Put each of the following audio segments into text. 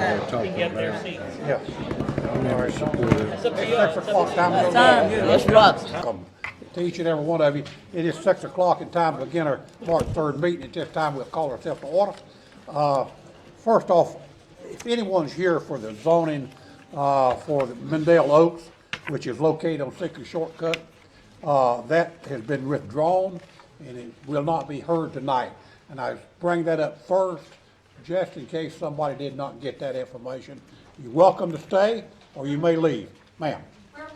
can get their seats. Yeah. It's up to you. 6 o'clock time to go. Let's rock. Welcome to each and every one of you. It is 6 o'clock and time to begin our March 3rd meeting. At this time, we'll call ourselves to order. First off, if anyone's here for the zoning for the Mendale Oaks, which is located on Secret Shortcut, that has been withdrawn and it will not be heard tonight. And I bring that up first, just in case somebody did not get that information. You're welcome to stay, or you may leave. Ma'am. Where was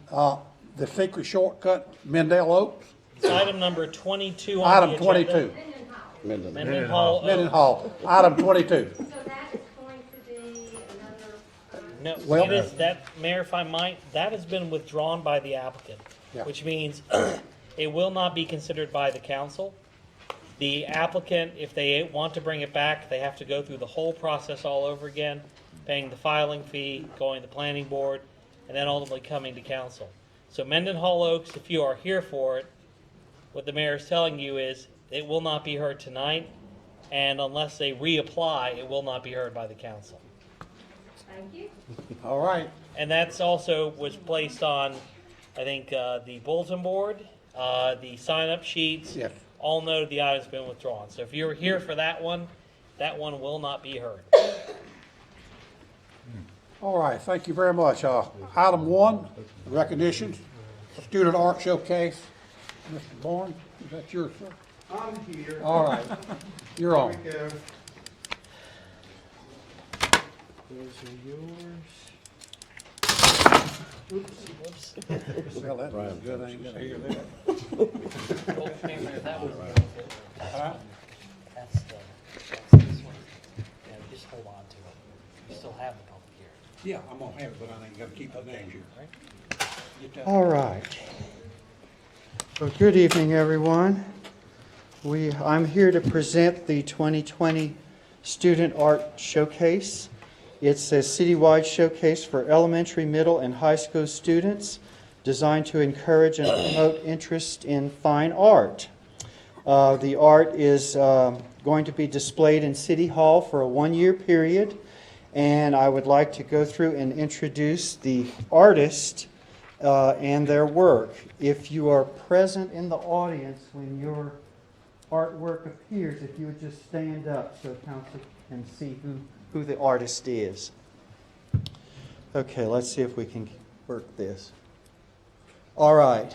this? The Secret Shortcut, Mendale Oaks, It's item number 22 on item the agenda. 22. Mendenhall. Mendenhall, item 22. So that is going to be another, No, Well- it is that, Mayor, if I might, that has been withdrawn by the applicant, Yeah. which means it will not be considered by the council. The applicant, if they want to bring it back, they have to go through the whole process all over again, paying the filing fee, going to the planning board, and then ultimately coming to council. So Mendenhall Oaks, if you are here for it, what the mayor is telling you is it will not be heard tonight, and unless they reapply, it will not be heard by the council. thank you. All right. And that's also was placed on, I think, the bulletin board, the sign-up sheets. Yes. All noted the item's been withdrawn. So if you're here for that one will not be heard. All right, thank you very much. Item 1, recognitions, Student Art Showcase. Mr. Bourne, is that yours, sir? I'm here. All right, you're on. Here we go. Those are yours. Whoops. Well, that was good, I ain't gonna hear that. That was Huh? that's this one. Yeah, just hold on to it. You still have the public hearing. Yeah, I'm gonna have it, but I ain't gonna keep the names here. Get that. All right. Well, good evening, everyone. I'm here to present the 2020 Student Art Showcase. It's a citywide showcase for elementary, middle, and high school students designed to encourage and promote interest in fine art. The art is going to be displayed in City Hall for a one-year period, and I would like to go through and introduce the artist and their work. If you are present in the audience when your artwork appears, if you would just stand up so council can see who the artist is. Okay, let's see if we can work this. All right.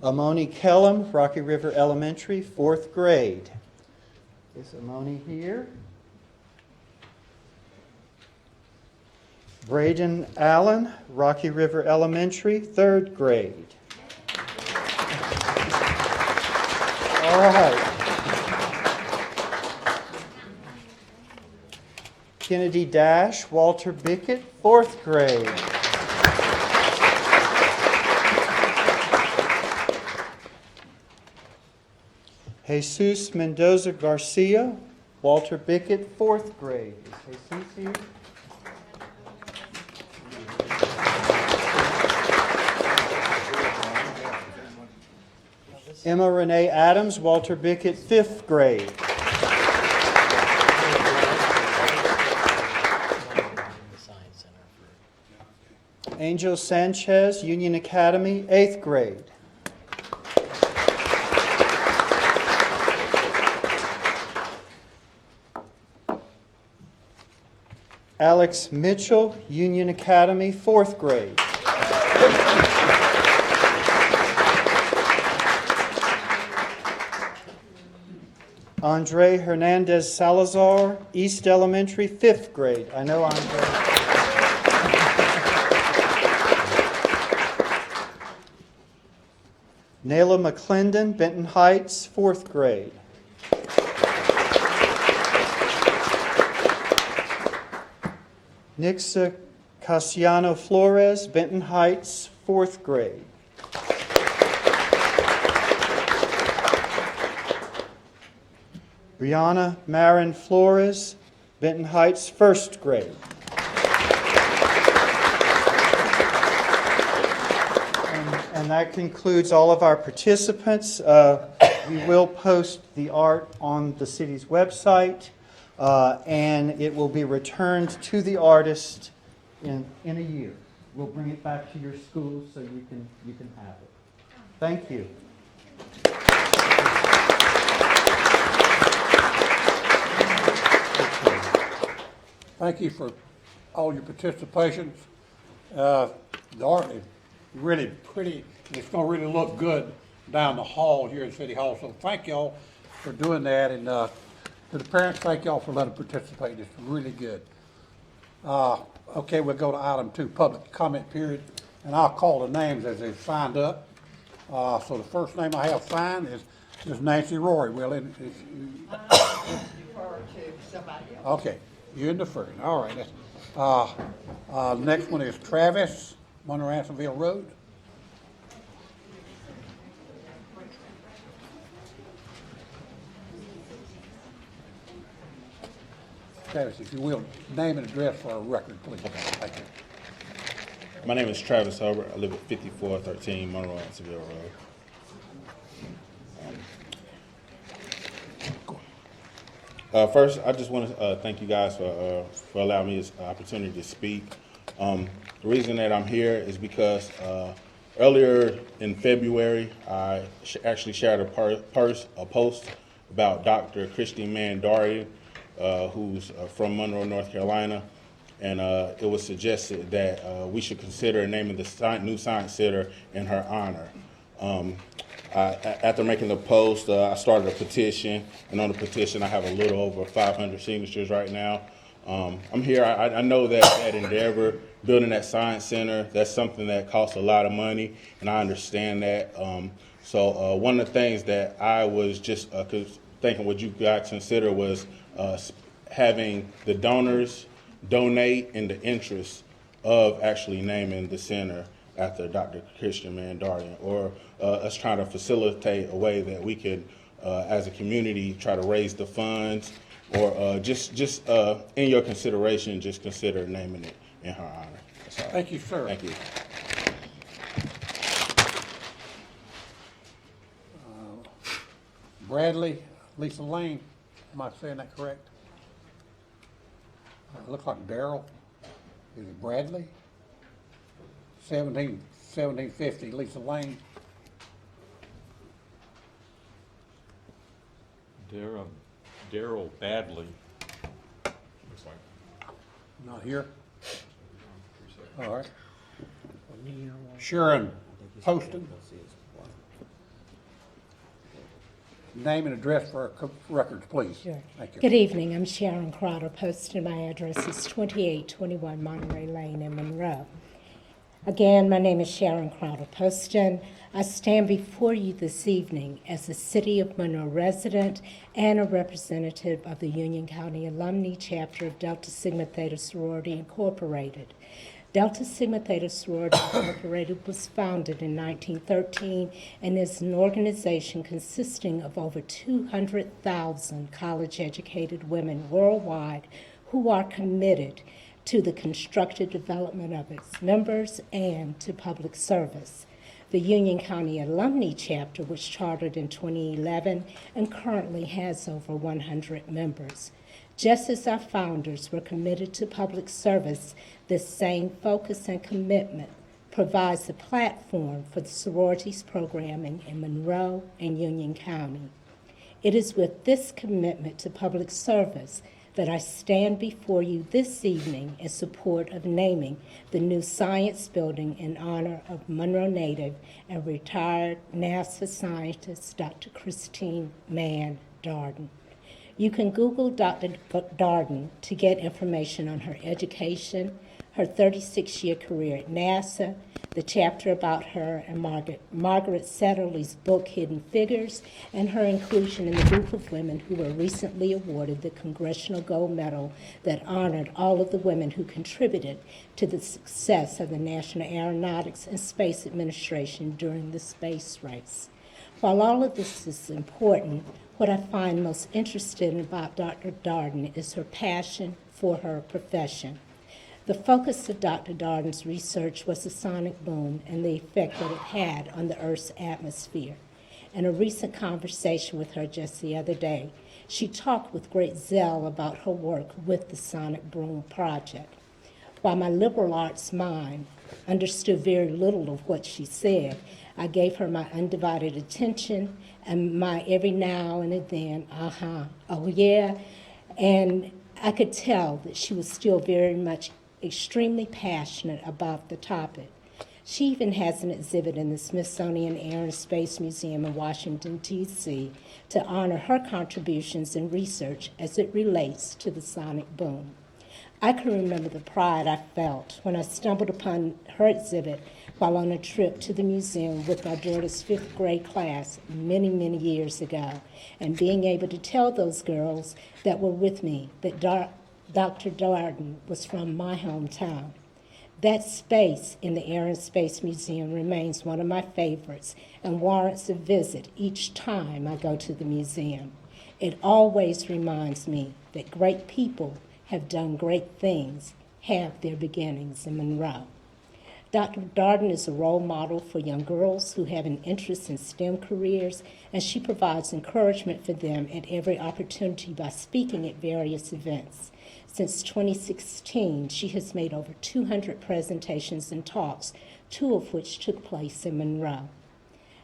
Amoni Kellum, Rocky River Elementary, 4th grade. Is Amoni here? Braden Allen, Rocky River Elementary, 3rd grade. All right. Kennedy Dash, Walter Bickett, 4th grade. Jesus Mendoza Garcia, Walter Bickett, 4th grade. Is Jesus here? Emma Renee Adams, Walter Bickett, 5th grade. Angel Sanchez, Union Academy, 8th grade. Alex Mitchell, Union Academy, 4th grade. Andre Hernandez Salazar, East Elementary, 5th grade. I know Andre. Nayla McClendon, Benton Heights, 4th grade. Nixa Casiano Flores, Benton Heights, 4th grade. Brianna Marin Flores, Benton Heights, 1st grade. And that concludes all of our participants. We will post the art on the city's website. and it will be returned to the artist in a year. We'll bring it back to your school so you can have it. Thank you. Thank you for all your participation. The art is really pretty. It's going to really look good down the hall here in City Hall. So thank y'all for doing that. And to the parents, thank y'all for letting participate. It's really good. Okay, we'll go to item 2, public comment period. And I'll call the names as they've signed up. So the first name I have signed is Nancy Rory. Well, okay, you're in the first. All right. Next one is Travis, Monroe Ansonville Road. Travis, if you will, name and address for our record, please. Thank you. My name is Travis Hubbard. I live at 5413 Monroe Ansonville Road. First, I just want to thank you guys for allowing me this opportunity to speak. The reason that I'm here is because earlier in February, I actually shared a post about Dr. Christine Mandarian, who's from Monroe, North Carolina, and it was suggested that we should consider naming the new science center in her honor. After making the post, I started a petition, and on the petition I have a little over 500 signatures right now. I'm here. I know that endeavor, building that science center, that's something that costs a lot of money, and I understand that. So one of the things that I was just thinking what you guys consider was having the donors donate in the interest of actually naming the center after Dr. Christian Mandarian, or us trying to facilitate a way that we could, as a community, try to raise the funds, or just in your consideration, just consider naming it in her honor. That's all. Thank you, sir. Thank you. Bradley, Lisa Lane, am I saying that correct? Looks like Daryl. Is it Bradley? 1750 Lisa Lane. Daryl Badley. Looks like. Not here. All right. Sharon Poston. Name and address for our records, please. Sure. Thank you. Good evening. I'm Sharon Crowder Poston. My address is 2821 Monterey Lane in Monroe. Again, my name is Sharon Crowder Poston. I stand before you this evening as a City of Monroe resident and a representative of the Union County Alumni Chapter of Delta Sigma Theta Sorority Incorporated. Delta Sigma Theta Sorority Incorporated was founded in 1913 and is an organization consisting of over 200,000 college-educated women worldwide who are committed to the constructive development of its members and to public service. The Union County Alumni Chapter was chartered in 2011 and currently has over 100 members. Just as our founders were committed to public service, this same focus and commitment provides a platform for the sororities programming in Monroe and Union County. It is with this commitment to public service that I stand before you this evening in support of naming the new science building in honor of Monroe native and retired NASA scientist Dr. Christine Mann Darden. You can Google Dr. Darden to get information on her education, her 36-year career at NASA, the chapter about her and Margaret Satterley's book, Hidden Figures, and her inclusion in the group of women who were recently awarded the Congressional Gold Medal that honored all of the women who contributed to the success of the National Aeronautics and Space Administration during the space race. While all of this is important, what I find most interesting about Dr. Darden is her passion for her profession. The focus of Dr. Darden's research was the sonic boom and the effect that it had on the Earth's atmosphere. In a recent conversation with her just the other day, She talked with great zeal about her work with the Sonic Boom Project. While my liberal arts mind understood very little of what she said, I gave her my undivided attention and my every now and then, oh yeah, and I could tell that she was still very much extremely passionate about the topic. She even has an exhibit in the Smithsonian Air and Space Museum in Washington, D.C., to honor her contributions in research as it relates to the sonic boom. I can remember the pride I felt when I stumbled upon her exhibit while on a trip to the museum with my daughter's fifth grade class many, many years ago, and being able to tell those girls that were with me that Dr. Darden was from my hometown. That space in the Air and Space Museum remains one of my favorites and warrants a visit each time I go to the museum. It always reminds me that great people have done great things, have their beginnings in Monroe. Dr. Darden is a role model for young girls who have an interest in STEM careers, and she provides encouragement for them at every opportunity by speaking at various events. Since 2016, she has made over 200 presentations and talks, 2 of which took place in Monroe.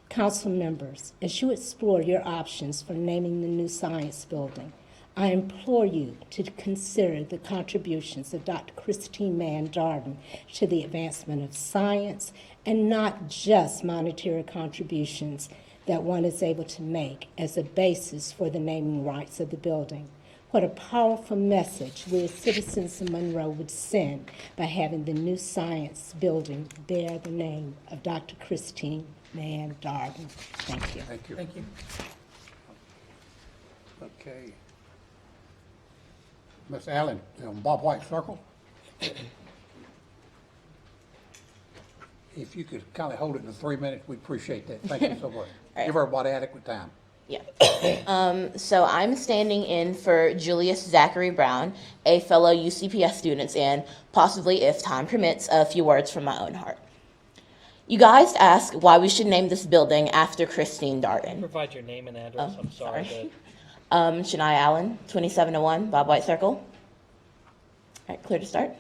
Council members, as you explore your options for naming the new science building, I implore you to consider the contributions of Dr. Christine Mann Darden to the advancement of science, and not just monetary contributions that one is able to make as a basis for the naming rights of the building. What a powerful message we as citizens of Monroe would send by having the new science building bear the name of Dr. Christine Mann Darden. Thank you. Thank you. Thank you. Okay. Miss Allen, Bob White Circle. If you could kind of hold it in 3 minutes, we'd appreciate that. Thank you so much. right. Give everybody adequate time. Yeah. So I'm standing in for Julius Zachary Brown, a fellow UCPS student, and possibly, if time permits, a few words from my own heart. You guys ask why we should name this building after Christine Darden. Provide your name and address. I'm sorry. sorry. Shania Allen, 2701 Bob White Circle. All right, clear to start?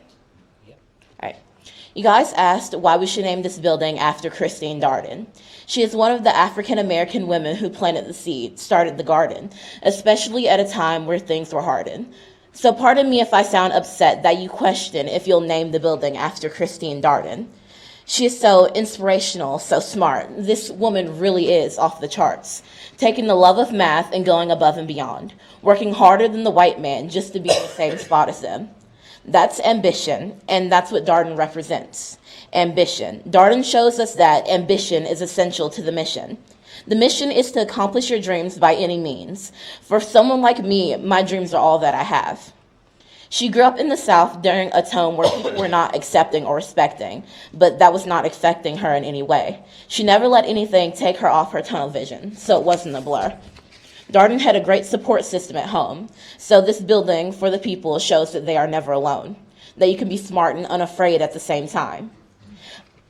Yep. All right. You guys asked why we should name this building after Christine Darden. She is one of the African-American women who planted the seed, started the garden, especially at a time where things were hardened. So pardon me if I sound upset that you question if you'll name the building after Christine Darden. She is so inspirational, so smart. This woman really is off the charts, taking the love of math and going above and beyond, working harder than the white man just to be in the same spot as them. That's ambition, and that's what Darden represents. Ambition. Darden shows us that ambition is essential to the mission. The mission is to accomplish your dreams by any means. For someone like me, my dreams are all that I have. She grew up in the South during a time where people were not accepting or respecting, but that was not affecting her in any way. She never let anything take her off her tunnel vision, so it wasn't a blur. Darden had a great support system at home, so this building for the people shows that they are never alone, that you can be smart and unafraid at the same time.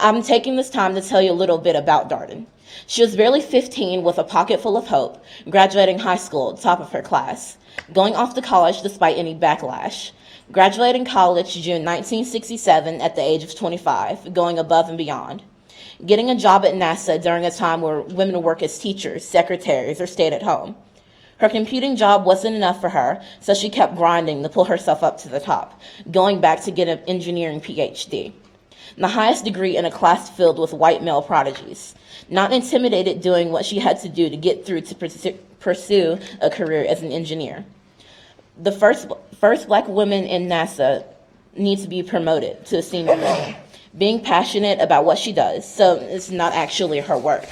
I'm taking this time to tell you a little bit about Darden. She was barely 15 with a pocket full of hope, graduating high school, top of her class, going off to college despite any backlash, graduating college June 1967 at the age of 25, going above and beyond, getting a job at NASA during a time where women work as teachers, secretaries, or stayed at home. Her computing job wasn't enough for her, so she kept grinding to pull herself up to the top, going back to get an engineering PhD, the highest degree in a class filled with white male prodigies, not intimidated doing what she had to do to get through to pursue a career as an engineer. The first black woman in NASA needs to be promoted to a senior role, being passionate about what she does, so it's not actually her work.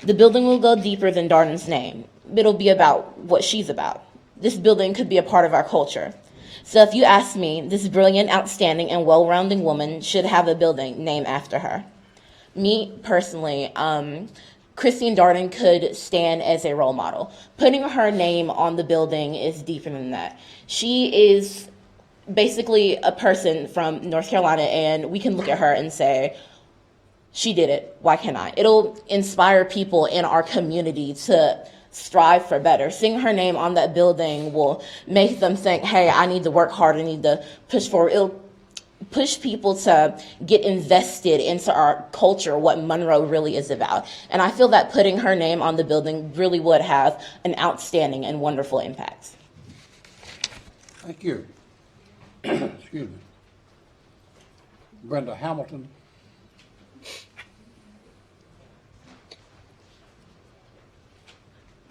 The building will go deeper than Darden's name. It'll be about what she's about. This building could be a part of our culture. So if you ask me, this brilliant, outstanding, and well-rounded woman should have a building named after her. Me, personally, Christine Darden could stand as a role model. Putting her name on the building is deeper than that. She is basically a person from North Carolina, and we can look at her and say, she did it, why can't I? It'll inspire people in our community to strive for better. Seeing her name on that building will make them think, hey, I need to work hard, I need to push forward. It'll push people to get invested into our culture, what Monroe really is about. And I feel that putting her name on the building really would have an outstanding and wonderful impact. Thank you. Excuse me. Brenda Hamilton.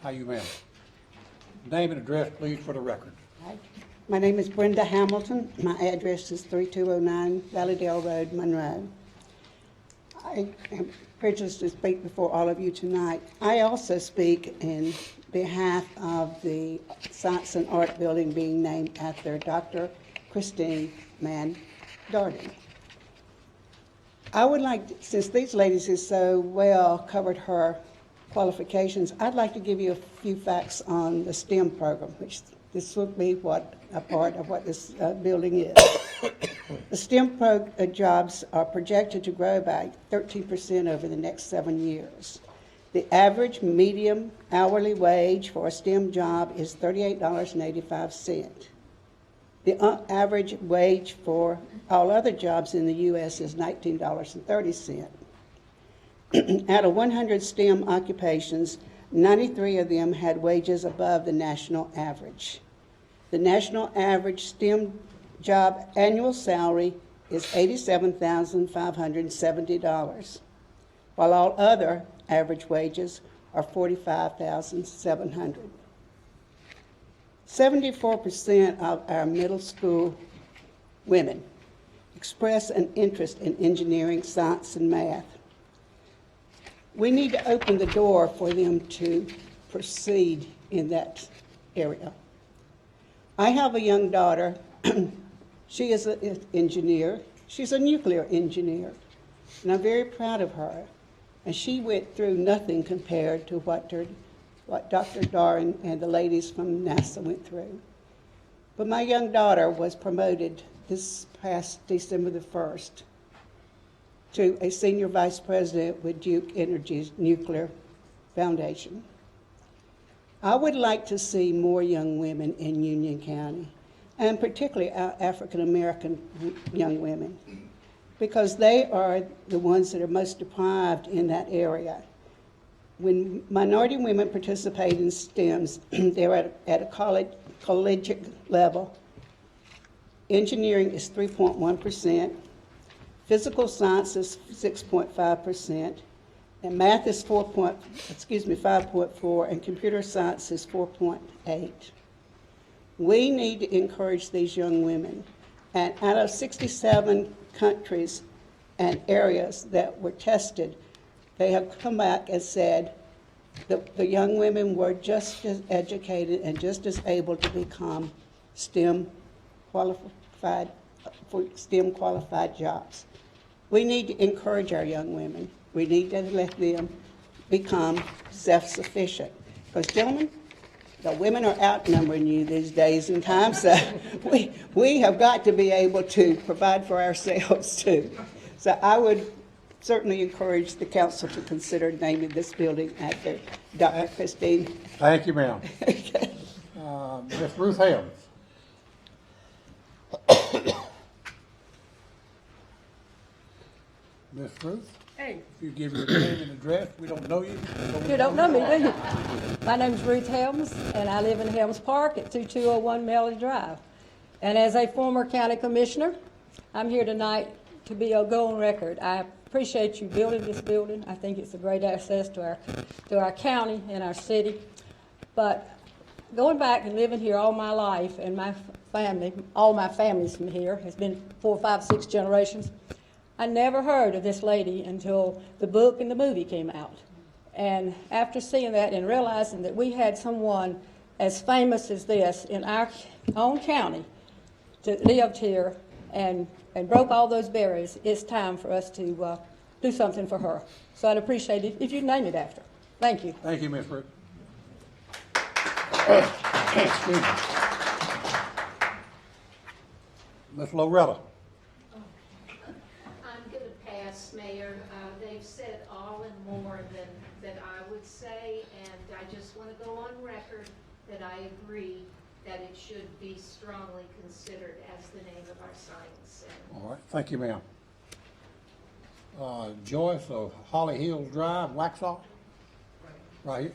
How you, ma'am? Name and address, please, for the record. My name is Brenda Hamilton. My address is 3209 Valleydale Road, Monroe. I am privileged to speak before all of you tonight. I also speak in behalf of the Science and Art Building being named after Dr. Christine Mann Darden. I would like, since these ladies have so well covered her qualifications, I'd like to give you a few facts on the STEM program, which this would be a part of what this building is. The STEM jobs are projected to grow by 13% over the next 7 years. The average medium hourly wage for a STEM job is $38.85. The average wage for all other jobs in the U.S. is $19.30. Out of 100 STEM occupations, 93 of them had wages above the national average. The national average STEM job annual salary is $87,570, while all other average wages are $45,700. 74% of our middle school women express an interest in engineering, science, and math. We need to open the door for them to proceed in that area. I have a young daughter. She is an engineer. She's a nuclear engineer, and I'm very proud of her. And she went through nothing compared to what Dr. Darren and the ladies from NASA went through. But my young daughter was promoted this past December the 1st to a senior vice president with Duke Energy's Nuclear Foundation. I would like to see more young women in Union County, and particularly African American young women, because they are the ones that are most deprived in that area. When minority women participate in STEMs, they're at a collegiate level. Engineering is 3.1%, physical science is 6.5%, and math is 5.4%, and computer science is 4.8%. We need to encourage these young women. And out of 67 countries and areas that were tested, they have come back and said that the young women were just as educated and just as able to become STEM qualified jobs. We need to encourage our young women. We need to let them become self-sufficient. Because, gentlemen, the women are outnumbering you these days and times, so we have got to be able to provide for ourselves too. So I would certainly encourage the council to consider naming this building after Dr. Christine. Thank you, ma'am. Ms. Ruth Helms. Ms. Ruth? Hey, If you give your name and address, we don't know you. you don't know me, do you? My name's Ruth Helms, and I live in Helms Park at 2201 Melody Drive. And as a former county commissioner, I'm here tonight to go on record. I appreciate you building this building. I think it's a great access to our county and our city. But going back and living here all my life, and my family, all my family's from here, has been 4, 5, 6 generations. I never heard of this lady until the book and the movie came out. And after seeing that and realizing that we had someone as famous as this in our own county that lived here and broke all those barriers, it's time for us to do something for her. So I'd appreciate it if you'd name it after. Thank you. Thank you, Ms. Ruth. Excuse me. Ms. Loretta. I'm going to pass Yes, Mayor, they've said all and more than I would say, and I just want to go on record that I agree that it should be strongly considered as the name of our science center. All right, thank you, ma'am. Joyce of Holly Hills Drive, Waxhaw? Right here.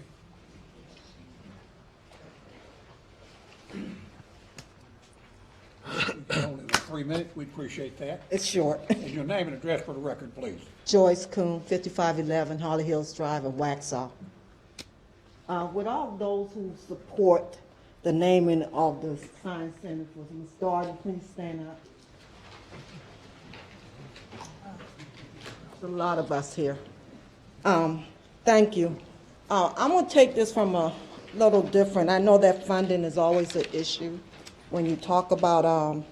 Only 3 minutes, we appreciate that. It's short. And your name and address for the record, please. Joyce Coon, 5511 Holly Hills Drive in Waxhaw. With all those who support the naming of the Science Center for Ms. Darden, please stand up. There's a lot of us here. Thank you. I'm going to take this from a little different. I know that funding is always an issue when you talk about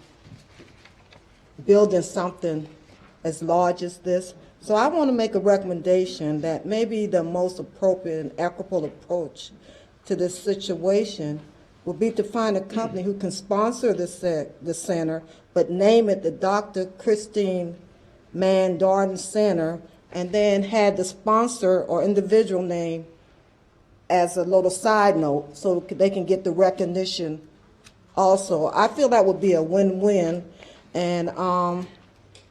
building something as large as this. So I want to make a recommendation that maybe the most appropriate and equitable approach to this situation would be to find a company who can sponsor the center, but name it the Dr. Christine Mann Darden Center, and then had the sponsor or individual name as a little side note so they can get the recognition also. I feel that would be a win-win. And,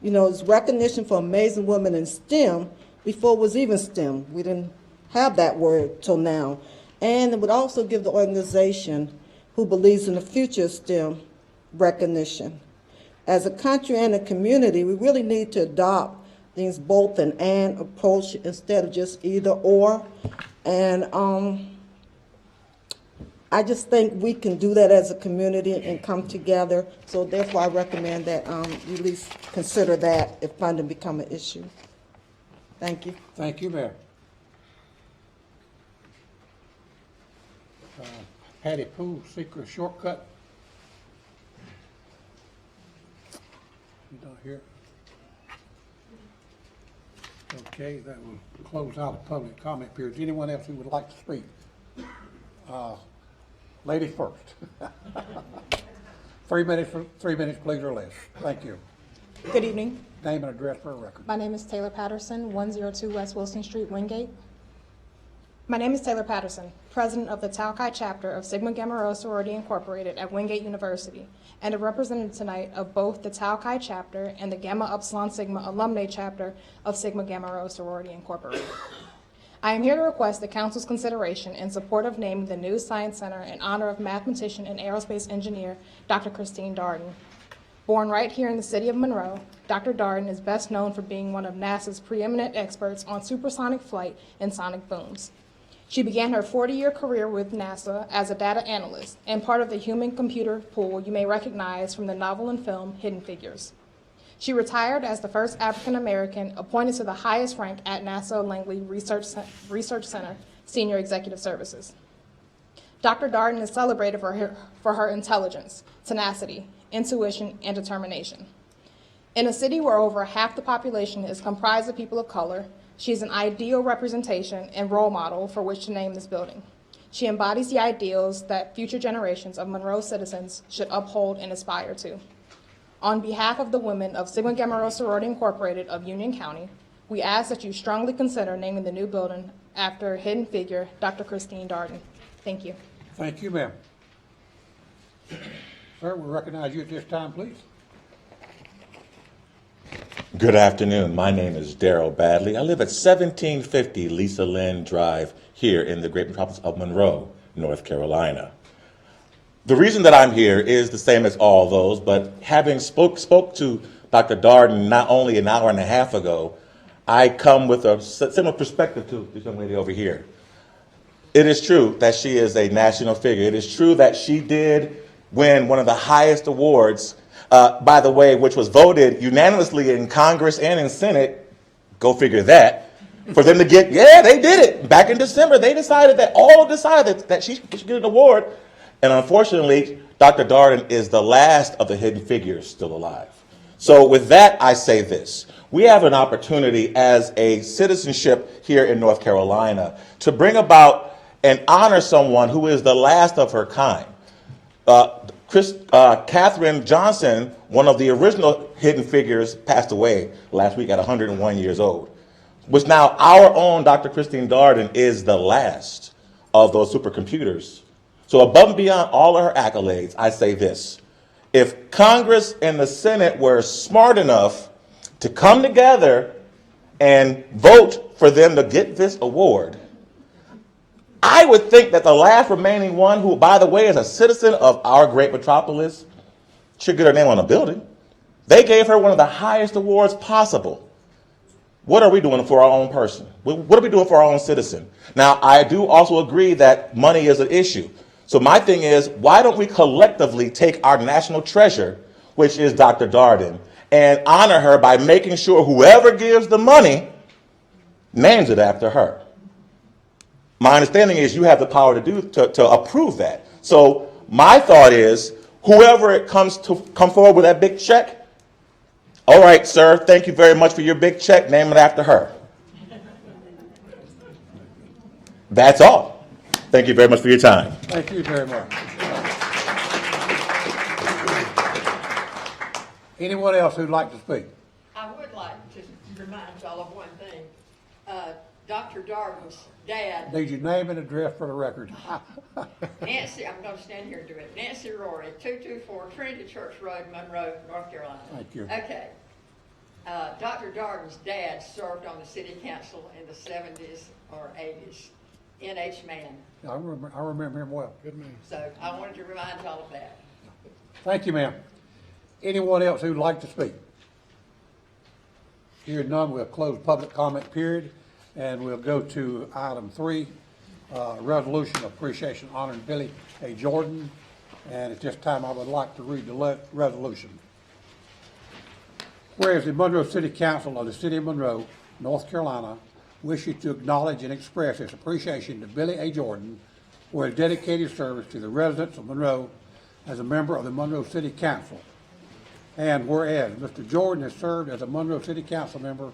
you know, it's recognition for amazing women in STEM before it was even STEM. We didn't have that word till now. And it would also give the organization who believes in the future of STEM recognition. As a country and a community, we really need to adopt things both an and approach instead of just either or. And I just think we can do that as a community and come together. So therefore, I recommend that you at least consider that if funding become an issue. Thank you. Thank you, Mayor. Patty Poole, Secret Shortcut. She's not here. Okay, that will close out the public comment period. Anyone else who would like to speak? Lady first. 3 minutes, 3 minutes, please, or less. Thank you. Good evening. Name and address for a record. My name is Taylor Patterson, 102 West Wilson Street, Wingate. My name is Taylor Patterson, president of the Tau Chi chapter of Sigma Gamma Rho Sorority Incorporated at Wingate University, and a representative tonight of both the Tau Chi chapter and the Gamma Upsilon Sigma alumni chapter of Sigma Gamma Rho Sorority Incorporated. I am here to request the Council's consideration in support of naming the new Science Center in honor of mathematician and aerospace engineer Dr. Christine Darden. Born right here in the city of Monroe, Dr. Darden is best known for being one of NASA's preeminent experts on supersonic flight and sonic booms. She began her 40-year career with NASA as a data analyst and part of the human-computer pool you may recognize from the novel and film Hidden Figures. She retired as the first African-American appointed to the highest rank at NASA Langley Research Center, Senior Executive Services. Dr. Darden is celebrated for her intelligence, tenacity, intuition, and determination. In a city where over half the population is comprised of people of color, she is an ideal representation and role model for which to name this building. She embodies the ideals that future generations of Monroe citizens should uphold and aspire to. On behalf of the women of Sigma Gamma Rho Sorority Incorporated of Union County, we ask that you strongly consider naming the new building after hidden figure Dr. Christine Darden. Thank you. Thank you, ma'am. Sir, we recognize you at this time, please. Good afternoon. My name is Daryl Badley. I live at 1750 Lisa Lynn Drive here in the great metropolis of Monroe, North Carolina. The reason that I'm here is the same as all those, but having spoke to Dr. Darden not only an hour and a half ago, I come with a similar perspective to this young lady over here. It is true that she is a national figure. It is true that she did win one of the highest awards, by the way, which was voted unanimously in Congress and in Senate. Go figure that. For them to get, yeah, they did it. Back in December, they decided that she should get an award. And unfortunately, Dr. Darden is the last of the hidden figures still alive. So with that, I say this. We have an opportunity as a citizenship here in North Carolina to bring about and honor someone who is the last of her kind. Katherine Johnson, one of the original Hidden Figures, passed away last week at 101 years old. Which now our own Dr. Christine Darden is the last of those supercomputers. So above and beyond all of her accolades, I say this. If Congress and the Senate were smart enough to come together and vote for them to get this award, I would think that the last remaining one, who, by the way, is a citizen of our great metropolis, should get her name on a building. They gave her one of the highest awards possible. What are we doing for our own person? What are we doing for our own citizen? Now, I do also agree that money is an issue. So my thing is, why don't we collectively take our national treasure, which is Dr. Darden, and honor her by making sure whoever gives the money names it after her? My understanding is you have the power to approve that. So my thought is, whoever it come forward with that big check, all right, sir, thank you very much for your big check. Name it after her. That's all. Thank you very much for your time. Thank you very much. Anyone else who'd like to speak? I would like to remind y'all of one thing. Dr. Darden's dad, Need your name and address for the record. Nancy, I'm going to stand here and do it. Nancy Rory, 224 Trinity Church Road, Monroe, North Carolina. Thank you. Okay. Dr. Darden's dad served on the city council in the 70s or 80s. N.H. Mann. I remember him well. Good man. So I wanted to remind y'all of that. Thank you, ma'am. Anyone else who'd like to speak? Hearing none, we'll close public comment period, and we'll go to item 3, resolution of appreciation honoring Billy A. Jordan. And at this time, I would like to read the resolution. Whereas the Monroe City Council of the City of Monroe, North Carolina, wishes to acknowledge and express its appreciation to Billy A. Jordan for his dedicated service to the residents of Monroe as a member of the Monroe City Council. And whereas Mr. Jordan has served as a Monroe City Council member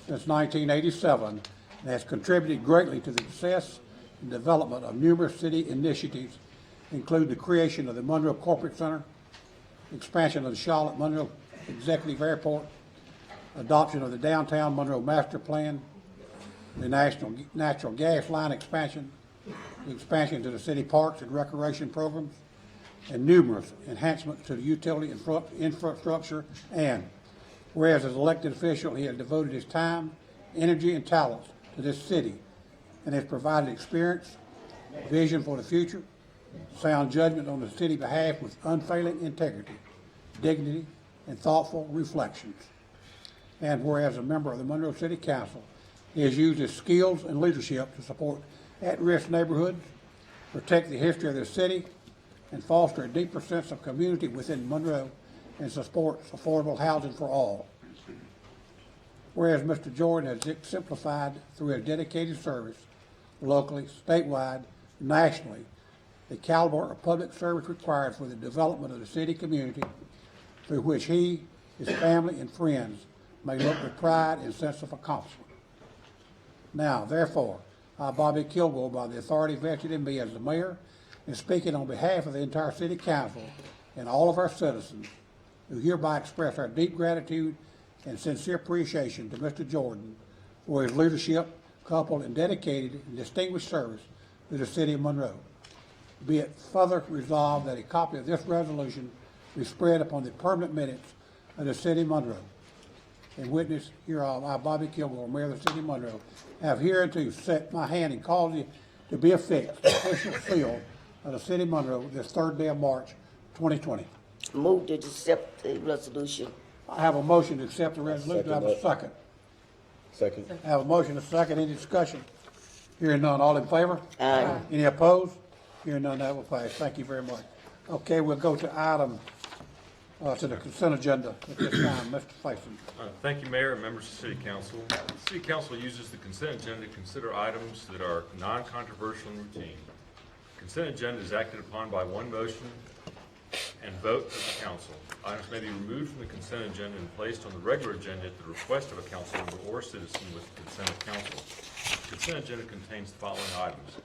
since 1987 and has contributed greatly to the success and development of numerous city initiatives, including the creation of the Monroe Corporate Center, expansion of the Charlotte Monroe Executive Airport, adoption of the Downtown Monroe Master Plan, the national natural gas line expansion, the expansion to the city parks and recreation programs, and numerous enhancements to the utility infrastructure. And whereas as elected official, he has devoted his time, energy, and talents to this city and has provided experience, vision for the future, sound judgment on the city behalf with unfailing integrity, dignity, and thoughtful reflections. And whereas a member of the Monroe City Council, he has used his skills and leadership to support at-risk neighborhoods, protect the history of the city, and foster a deeper sense of community within Monroe and supports affordable housing for all. Whereas Mr. Jordan has exemplified through his dedicated service locally, statewide, nationally, the caliber of public service required for the development of the city community through which he, his family, and friends may look with pride and sense of accomplishment. Now, therefore, I, Bobby Kilgore, by the authority vested in me as the mayor, and speaking on behalf of the entire city council and all of our citizens, who hereby express our deep gratitude and sincere appreciation to Mr. Jordan for his leadership, coupled and dedicated and distinguished service to the city of Monroe. Be it further resolved that a copy of this resolution be spread upon the permanent minutes of the city of Monroe. In witness hereof, I, Bobby Kilgore, Mayor of the City of Monroe, have hereunto set my hand and caused you to be affixed the official seal of the City of Monroe this 3rd day of March, 2020. Move to accept the resolution. I have a motion to accept the resolution. I have a second. Second. I have a motion, a second. Any discussion? Hearing none. All in favor? Aye. Any opposed? Hearing none, that will pass. Thank you very much. Okay, we'll go to item, to the consent agenda at this time. Mr. Faison. Thank you, Mayor and members of the City Council. The City Council uses the consent agenda to consider items that are non-controversial and routine. Consent agenda is acted upon by one motion and vote of the council. Items may be removed from the consent agenda and placed on the regular agenda at the request of a council member or citizen with the consent of council. The consent agenda contains the following items: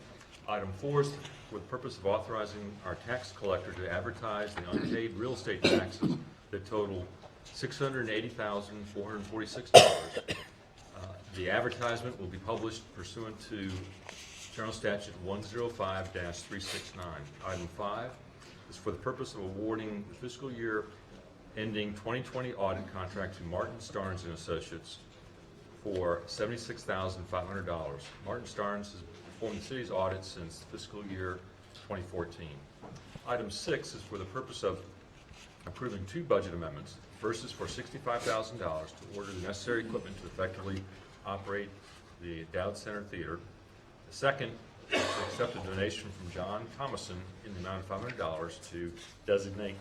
Item 4 is for the purpose of authorizing our tax collector to advertise the unpaid real estate taxes that total $680,446. The advertisement will be published pursuant to General Statute 105-369. Item 5 is for the purpose of awarding the fiscal year ending 2020 audit contract to Martin Starnes and Associates for $76,500. Martin Starnes has performed the city's audit since fiscal year 2014. Item 6 is for the purpose of approving 2 budget amendments. The first is for $65,000 to order the necessary equipment to effectively operate the Dowd Center Theater. The second is to accept a donation from John Thomason in the amount of $500 to designate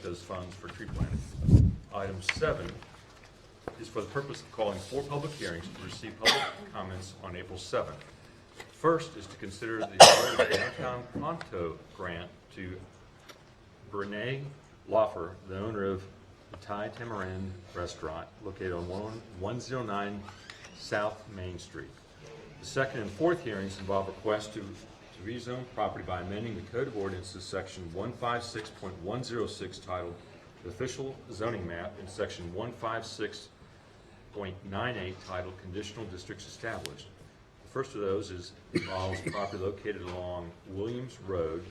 those funds for tree planting. Item 7 is for the purpose of calling 4 public hearings to receive public comments on April 7th. First is to consider the award of the Downtown Pronto grant to Brene Loffer, the owner of the Thai Tamarind Restaurant located on 109 South Main Street. The second and fourth hearings involve requests to rezone property by amending the Code of Ordinances, Section 156.106, titled the Official Zoning Map, and Section 156.98, titled Conditional Districts Established. The first of those involves property located along Williams Road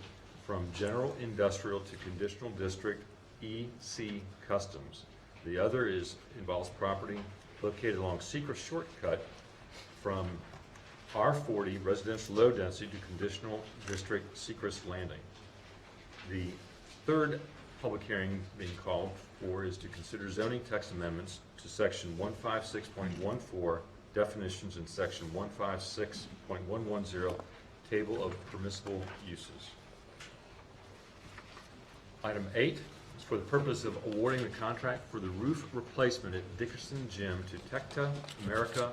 from General Industrial to Conditional District EC Customs. The other involves property located along Secret Shortcut from R40 Residential Low Density to Conditional District Secrets Landing. The third public hearing being called for is to consider zoning text amendments to Section 156.14 definitions and Section 156.110 table of permissible uses. Item 8 is for the purpose of awarding the contract for the roof replacement at Dickerson Gym to Tecta America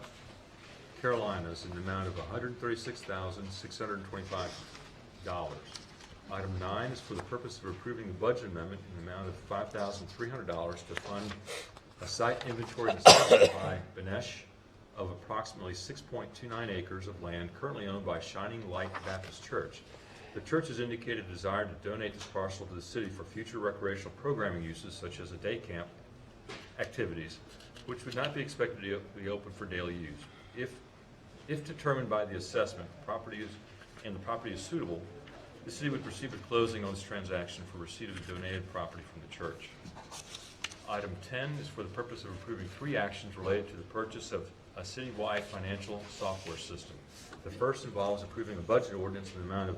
Carolinas in the amount of $136,625. Item 9 is for the purpose of approving the budget amendment in the amount of $5,300 to fund a site inventory assessment by Benesh of approximately 6.29 acres of land currently owned by Shining Light Baptist Church. The church has indicated a desire to donate this parcel to the city for future recreational programming uses such as a day camp activities, which would not be expected to be open for daily use. If determined by the assessment, the property is suitable, the city would proceed with closing on this transaction for receipt of the donated property from the church. Item 10 is for the purpose of approving 3 actions related to the purchase of a citywide financial software system. The first involves approving a budget ordinance in the amount of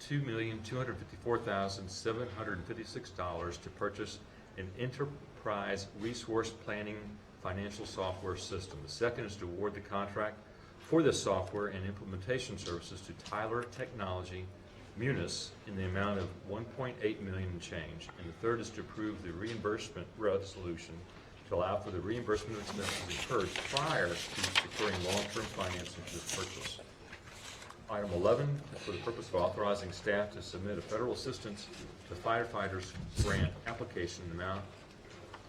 $2,254,756 to purchase an enterprise resource planning financial software system. The second is to award the contract for this software and implementation services to Tyler Technology Munis in the amount of $1.8 million and change. And the third is to approve the reimbursement resolution to allow for the reimbursement of expenses incurred prior to securing long-term financing for this purchase. Item 11 is for the purpose of authorizing staff to submit a federal assistance to firefighters grant application in the amount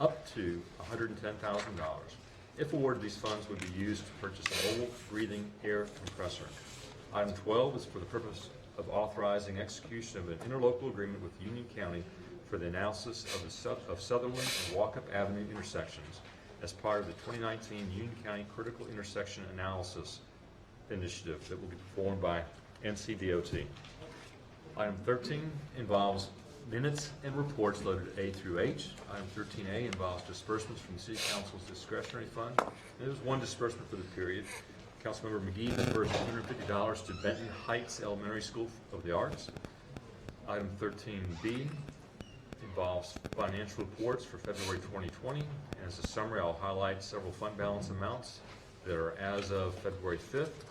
up to $110,000. If awarded, these funds would be used to purchase a mobile breathing air compressor. Item 12 is for the purpose of authorizing execution of an interlocal agreement with Union County for the analysis of Sutherland and Walkup Avenue intersections as part of the 2019 Union County Critical Intersection Analysis Initiative that will be performed by NCDOT. Item 13 involves minutes and reports loaded A through H. Item 13A involves disbursements from the City Council's discretionary fund. There was one disbursement for the period. Councilmember McGee disbursed $250 to Benton Heights Elementary School of the Arts. Item 13B involves financial reports for February 2020. As a summary, I'll highlight several fund balance amounts that are as of February 5th.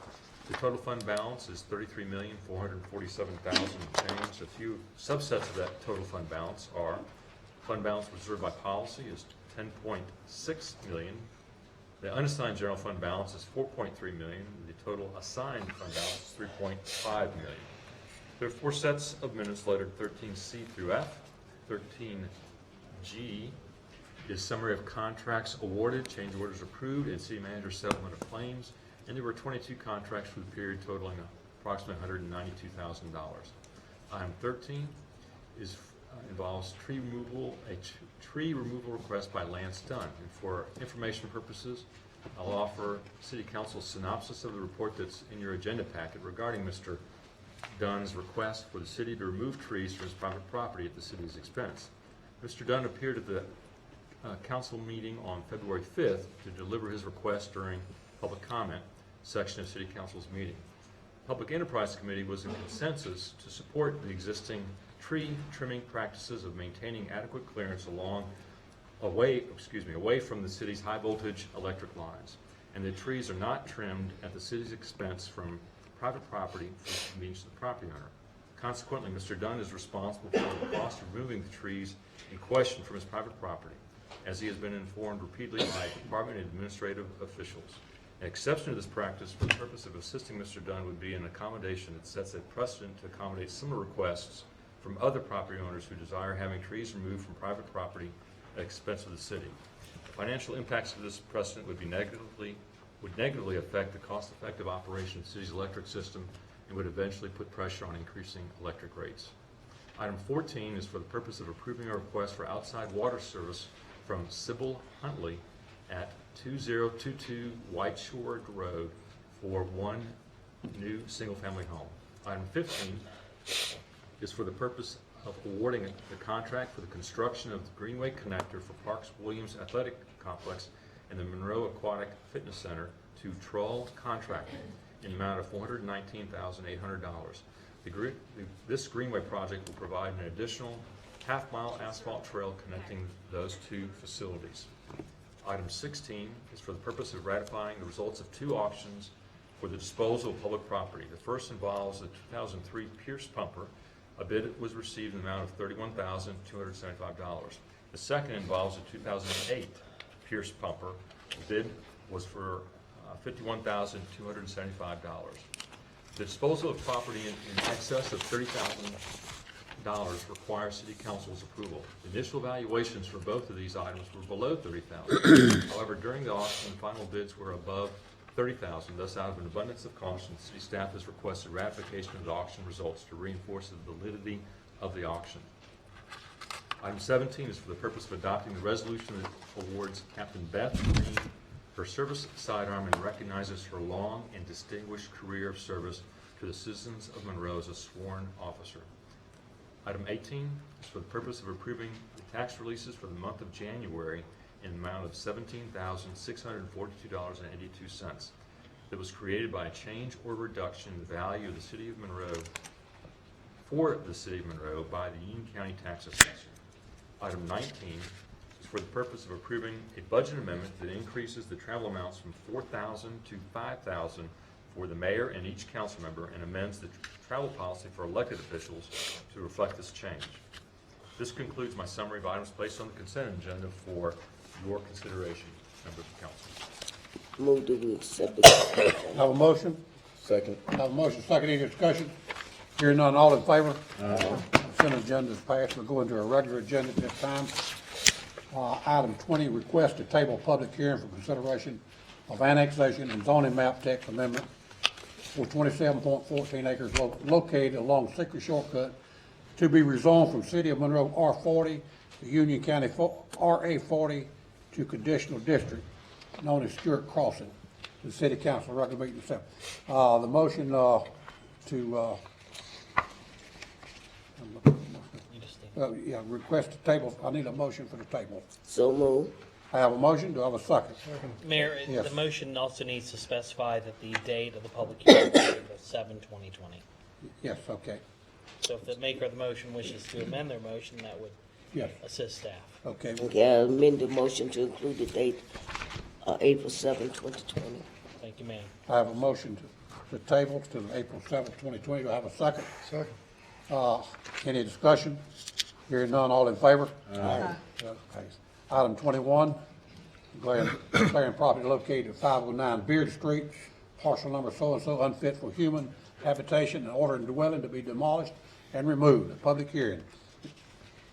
The total fund balance is $33,447,000 and change. A few subsets of that total fund balance are fund balance reserved by policy is $10.6 million. The unassigned general fund balance is $4.3 million. The total assigned fund balance is $3.5 million. There are 4 sets of minutes lettered 13C through F. 13G is summary of contracts awarded, change orders approved, and city manager settlement of claims. And there were 22 contracts for the period totaling approximately $192,000. Item 13 involves tree removal, tree removal request by Lance Dunn. And for information purposes, I'll offer City Council synopsis of the report that's in your agenda packet regarding Mr. Dunn's request for the city to remove trees from his private property at the city's expense. Mr. Dunn appeared at the council meeting on February 5th to deliver his request during public comment section of City Council's meeting. Public Enterprise Committee was in consensus to support the existing tree trimming practices of maintaining adequate clearance away from the city's high voltage electric lines, and the trees are not trimmed at the city's expense from private property for the convenience of the property owner. Consequently, Mr. Dunn is responsible for the cost of removing the trees in question from his private property, as he has been informed repeatedly by department and administrative officials. An exception to this practice for the purpose of assisting Mr. Dunn would be an accommodation that sets a precedent to accommodate similar requests from other property owners who desire having trees removed from private property at the expense of the city. The financial impacts of this precedent would negatively affect the cost-effective operation of the city's electric system and would eventually put pressure on increasing electric rates. Item 14 is for the purpose of approving a request for outside water service from Sybil Huntley at 2022 White Shore Road for one new single-family home. Item 15 is for the purpose of awarding the contract for the construction of the Greenway Connector for Parks Williams Athletic Complex and the Monroe Aquatic Fitness Center to Troll Contracting in the amount of $419,800. This Greenway project will provide an additional half-mile asphalt trail connecting those two facilities. Item 16 is for the purpose of ratifying the results of two auctions for the disposal of public property. The first involves the 2003 Pierce pumper. A bid was received in the amount of $31,275. The second involves a 2008 Pierce pumper. The bid was for $51,275. The disposal of property in excess of $30,000 requires City Council's approval. The initial valuations for both of these items were below $30,000. However, during the auction, final bids were above $30,000. Thus, out of an abundance of caution, city staff has requested ratification of the auction results to reinforce the validity of the auction. Item 17 is for the purpose of adopting the resolution that awards Captain Beth Green her service sidearm and recognizes her long and distinguished career of service to the citizens of Monroe as a sworn officer. Item 18 is for the purpose of approving the tax releases for the month of January in the amount of $17,642.82 that was created by a change or reduction in the value of the City of Monroe for the City of Monroe by the Union County Tax Assessor. Item 19 is for the purpose of approving a budget amendment that increases the travel amounts from $4,000 to $5,000 for the mayor and each council member and amends the travel policy for elected officials to reflect this change. This concludes my summary of items placed on the consent agenda for your consideration, members of council. Move that we accept it. Have a motion? Second. Have a motion, second, any discussion? Hearing none, all in favor? Consent agenda is passed. We'll go into a regular agenda at this time. Item 20, request to table public hearing for consideration of annexation and zoning map text amendment for 27.14 acres located along Secret Shortcut to be rezoned from City of Monroe R40 to Union County RA40 to conditional district known as Stewart Crossing. The City Council recommends itself. The motion request to table. I need a motion for the table. So move. I have a motion. Do I have a second? Mayor, Yes. the motion also needs to specify that the date of the public hearing is April 7, 2020. Yes, okay. So if the maker of the motion wishes to amend their motion, that would Yes, assist staff. okay. Okay, I amend the motion to include the date, April 7, 2020. Thank you, ma'am. I have a motion to table to April 7th, 2020. Do I have a second? Second. Any discussion? Hearing none, all in favor? Aye. Okay. Item 21, declaring property located at 509 Beard Street, parcel number so-and-so, unfit for human habitation, and ordering dwelling to be demolished and removed. A public hearing.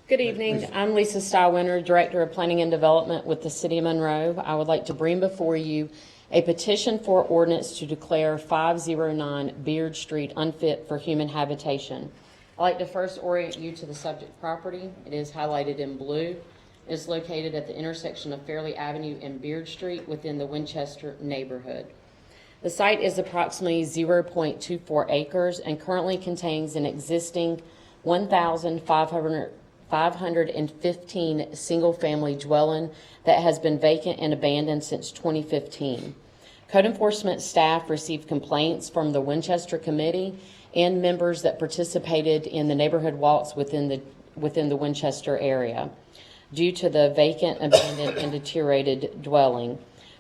Good evening. I'm Lisa Stylewinter, Director of Planning and Development with the City of Monroe. I would like to bring before you A petition for ordinance to declare 509 Beard Street unfit for human habitation. I'd like to first orient you to the subject property. It is highlighted in blue. It is located at the intersection of Fairley Avenue and Beard Street within the Winchester neighborhood. The site is approximately 0.24 acres and currently contains an existing 1,515 single-family dwelling that has been vacant and abandoned since 2015. Code enforcement staff received complaints from the Winchester Committee and members that participated in the neighborhood walks within the Winchester area due to the vacant, abandoned, and deteriorated dwelling.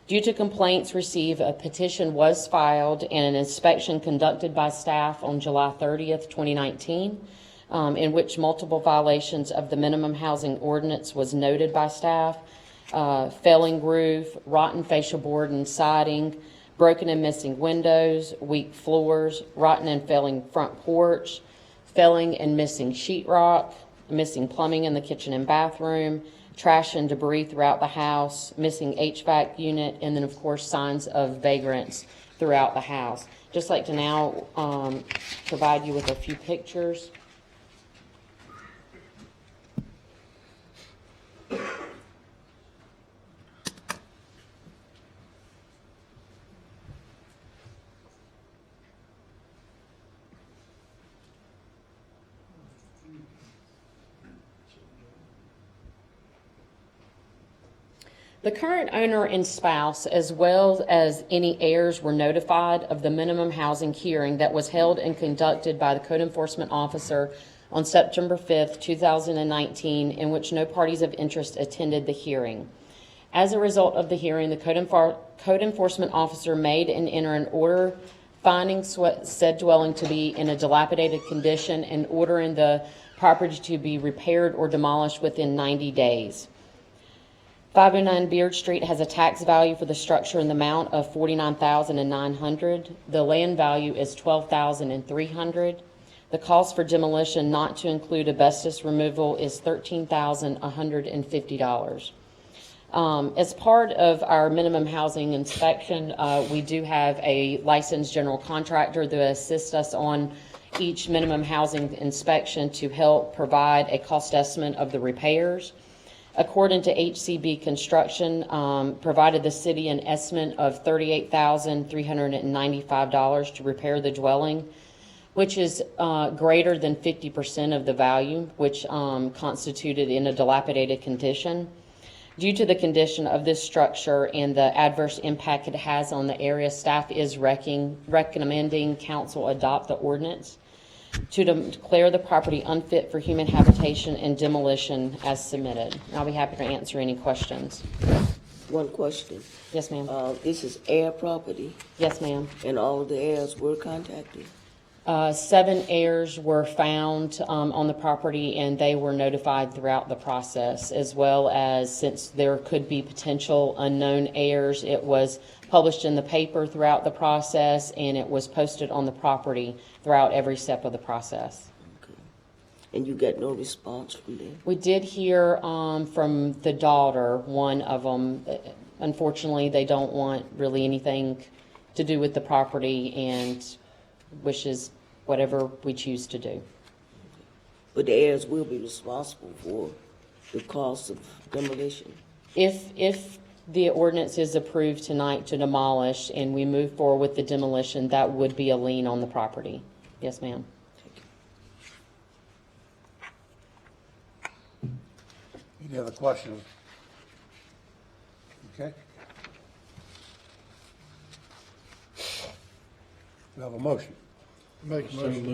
Due to complaints received, a petition was filed and an inspection conducted by staff on July 30th, 2019, in which multiple violations of the minimum housing ordinance was noted by staff. Failing roof, rotten fascia board and siding, broken and missing windows, weak floors, rotten and failing front porch, failing and missing sheetrock, missing plumbing in the kitchen and bathroom, trash and debris throughout the house, missing HVAC unit, and then of course signs of vagrants throughout the house. Just like to now provide you with a few pictures. The current owner and spouse, as well as any heirs, were notified of the minimum housing hearing that was held and conducted by the code enforcement officer on September 5th, 2019, in which no parties of interest attended the hearing. As a result of the hearing, the code enforcement officer made and entered an order finding said dwelling to be in a dilapidated condition and ordering the property to be repaired or demolished within 90 days. 509 Beard Street has a tax value for the structure in the amount of $49,900. The land value is $12,300. The cost for demolition, not to include asbestos removal, is $13,150. As part of our minimum housing inspection, we do have a licensed general contractor that assists us on each minimum housing inspection to help provide a cost estimate of the repairs. According to HCB Construction, provided the city an estimate of $38,395 to repair the dwelling, which is greater than 50% of the value, which constituted in a dilapidated condition. Due to the condition of this structure and the adverse impact it has on the area, staff is recommending council adopt the ordinance to declare the property unfit for human habitation and demolition as submitted. I'll be happy to answer any questions. One question. Yes, ma'am. This is heir property, Yes, ma'am. and all the heirs were contacted. 7 heirs were found on the property, and they were notified throughout the process, as well as, since there could be potential unknown heirs, it was published in the paper throughout the process, and it was posted on the property throughout every step of the process. Okay. And you got no response from them? We did hear from the daughter, one of them. Unfortunately, they don't want really anything to do with the property and wishes whatever we choose to do. But the heirs will be responsible for the cost of demolition? If the ordinance is approved tonight to demolish and we move forward with the demolition, that would be a lien on the property. Yes, ma'am. Any other questions? Okay. We have a motion. Make a motion.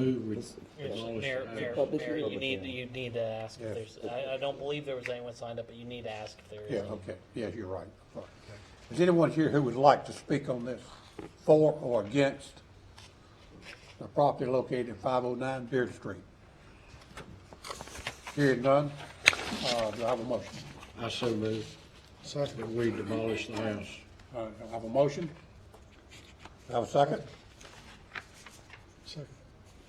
Mayor, you need to ask if there's, I don't believe there was anyone signed up, but you need to ask if there is. Yeah, any. okay. Yes, you're right. Sorry. Is anyone here who would like to speak on this for or against the property located at 509 Beard Street? Hearing none, do I have a motion? I so move. Second, we demolish the house. I have a motion. Do I have a second? Second.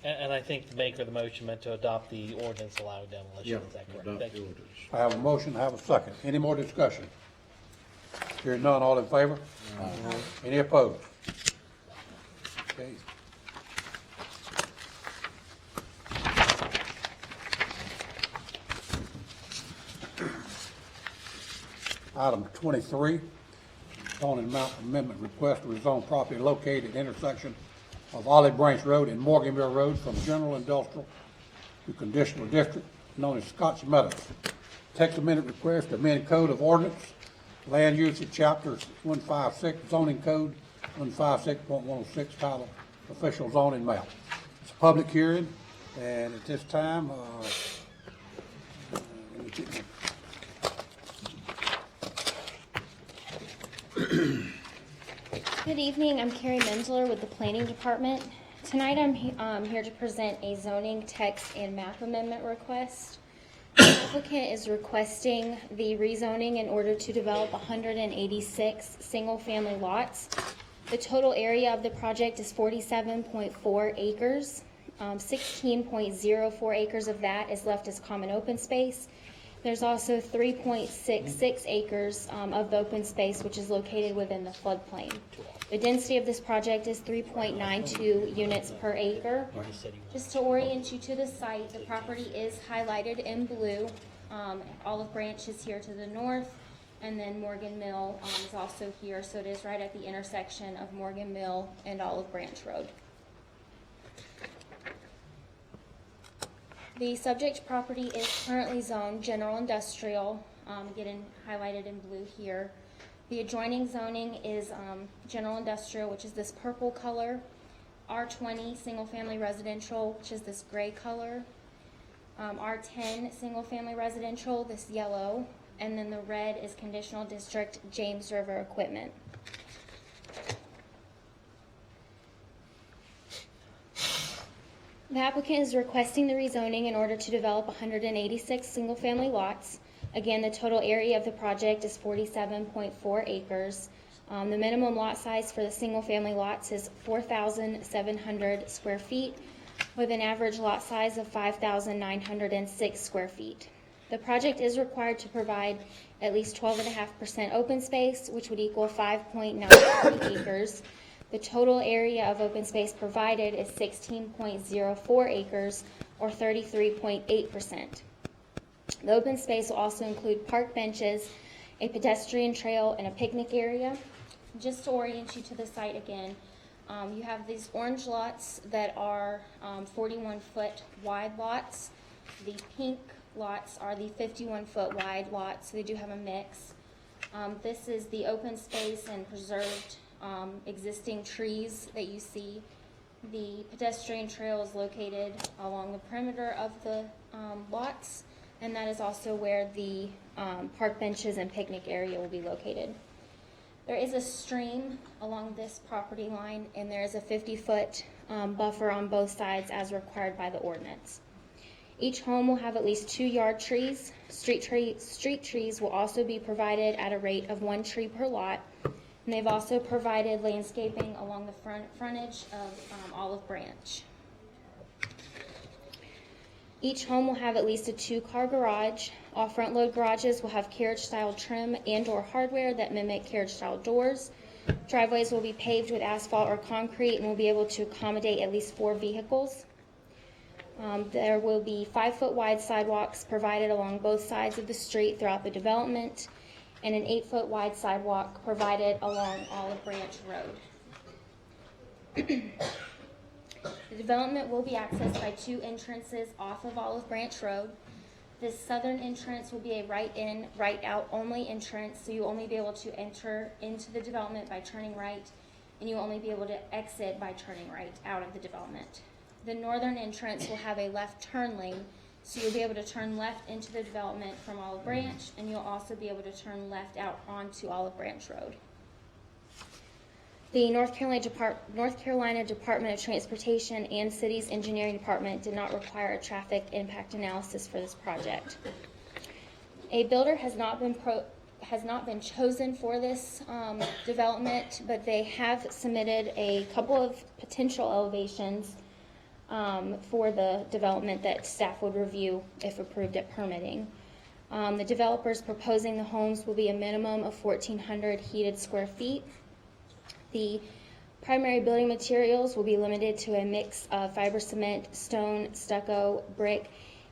And I think the maker of the motion meant to adopt the ordinance allowing demolition. Yeah, Is that correct? adopt Thank the you. ordinance. I have a motion, I have a second. Any more discussion? Hearing none, all in favor? Any opposed? Okay. Item 23, zoning map amendment request to rezone property located at intersection of Olive Branch Road and Morganville Road from general industrial to conditional district known as Scotch Meadows. Text amendment request to amend code of ordinance, land use of chapter 156, zoning code 156.106, title official zoning map. It's a public hearing, and at this time, let me get my Good evening, I'm Carrie Menzler with the Planning Department. Tonight I'm here to present a zoning text and map amendment request. The applicant is requesting the rezoning in order to develop 186 single-family lots. The total area of the project is 47.4 acres. 16.04 acres of that is left as common open space. There's also 3.66 acres of the open space which is located within the floodplain. The density of this project is 3.92 units per acre. Just to orient you to the site, the property is highlighted in blue. Olive Branch is here to the north, and then Morgan Mill is also here, so it is right at the intersection of Morgan Mill and Olive Branch Road. The subject property is currently zoned general industrial, getting highlighted in blue here. The adjoining zoning is general industrial, which is this purple color, R20 single family residential, which is this gray color, R10 single family residential, this yellow, and then the red is conditional district James River equipment. The applicant is requesting the rezoning in order to develop 186 single-family lots. Again, the total area of the project is 47.4 acres. The minimum lot size for the single-family lots is 4,700 square feet, with an average lot size of 5,906 square feet. The project is required to provide at least 12.5% open space, which would equal 5.93 acres. The total area of open space provided is 16.04 acres, or 33.8%. The open space will also include park benches, a pedestrian trail, and a picnic area. Just to orient you to the site again, you have these orange lots that are 41-foot wide lots. The pink lots are the 51-foot wide lots, so they do have a mix. This is the open space and preserved existing trees that you see. The pedestrian trail is located along the perimeter of the lots, and that is also where the park benches and picnic area will be located. There is a stream along this property line, and there is a 50-foot buffer on both sides as required by the ordinance. Each home will have at least 2 yard trees. Street trees will also be provided at a rate of 1 tree per lot. And they've also provided landscaping along the frontage of Olive Branch. Each home will have at least a 2-car garage. All front load garages will have carriage-style trim and/or hardware that mimic carriage-style doors. Driveways will be paved with asphalt or concrete and will be able to accommodate at least 4 vehicles. There will be 5-foot wide sidewalks provided along both sides of the street throughout the development, and an 8-foot wide sidewalk provided along Olive Branch Road. The development will be accessed by 2 entrances off of Olive Branch Road. This southern entrance will be a right-in, right-out only entrance, so you'll only be able to enter into the development by turning right, and you'll only be able to exit by turning right out of the development. The northern entrance will have a left turn lane, so you'll be able to turn left into the development from Olive Branch, and you'll also be able to turn left out onto Olive Branch Road. The North Carolina Department of Transportation and City's Engineering Department did not require a traffic impact analysis for this project. A builder has not been chosen for this development, but they have submitted a couple of potential elevations for the development that staff would review if approved at permitting. The developers proposing the homes will be a minimum of 1,400 heated square feet. The primary building materials will be limited to a mix of fiber cement, stone, stucco, brick,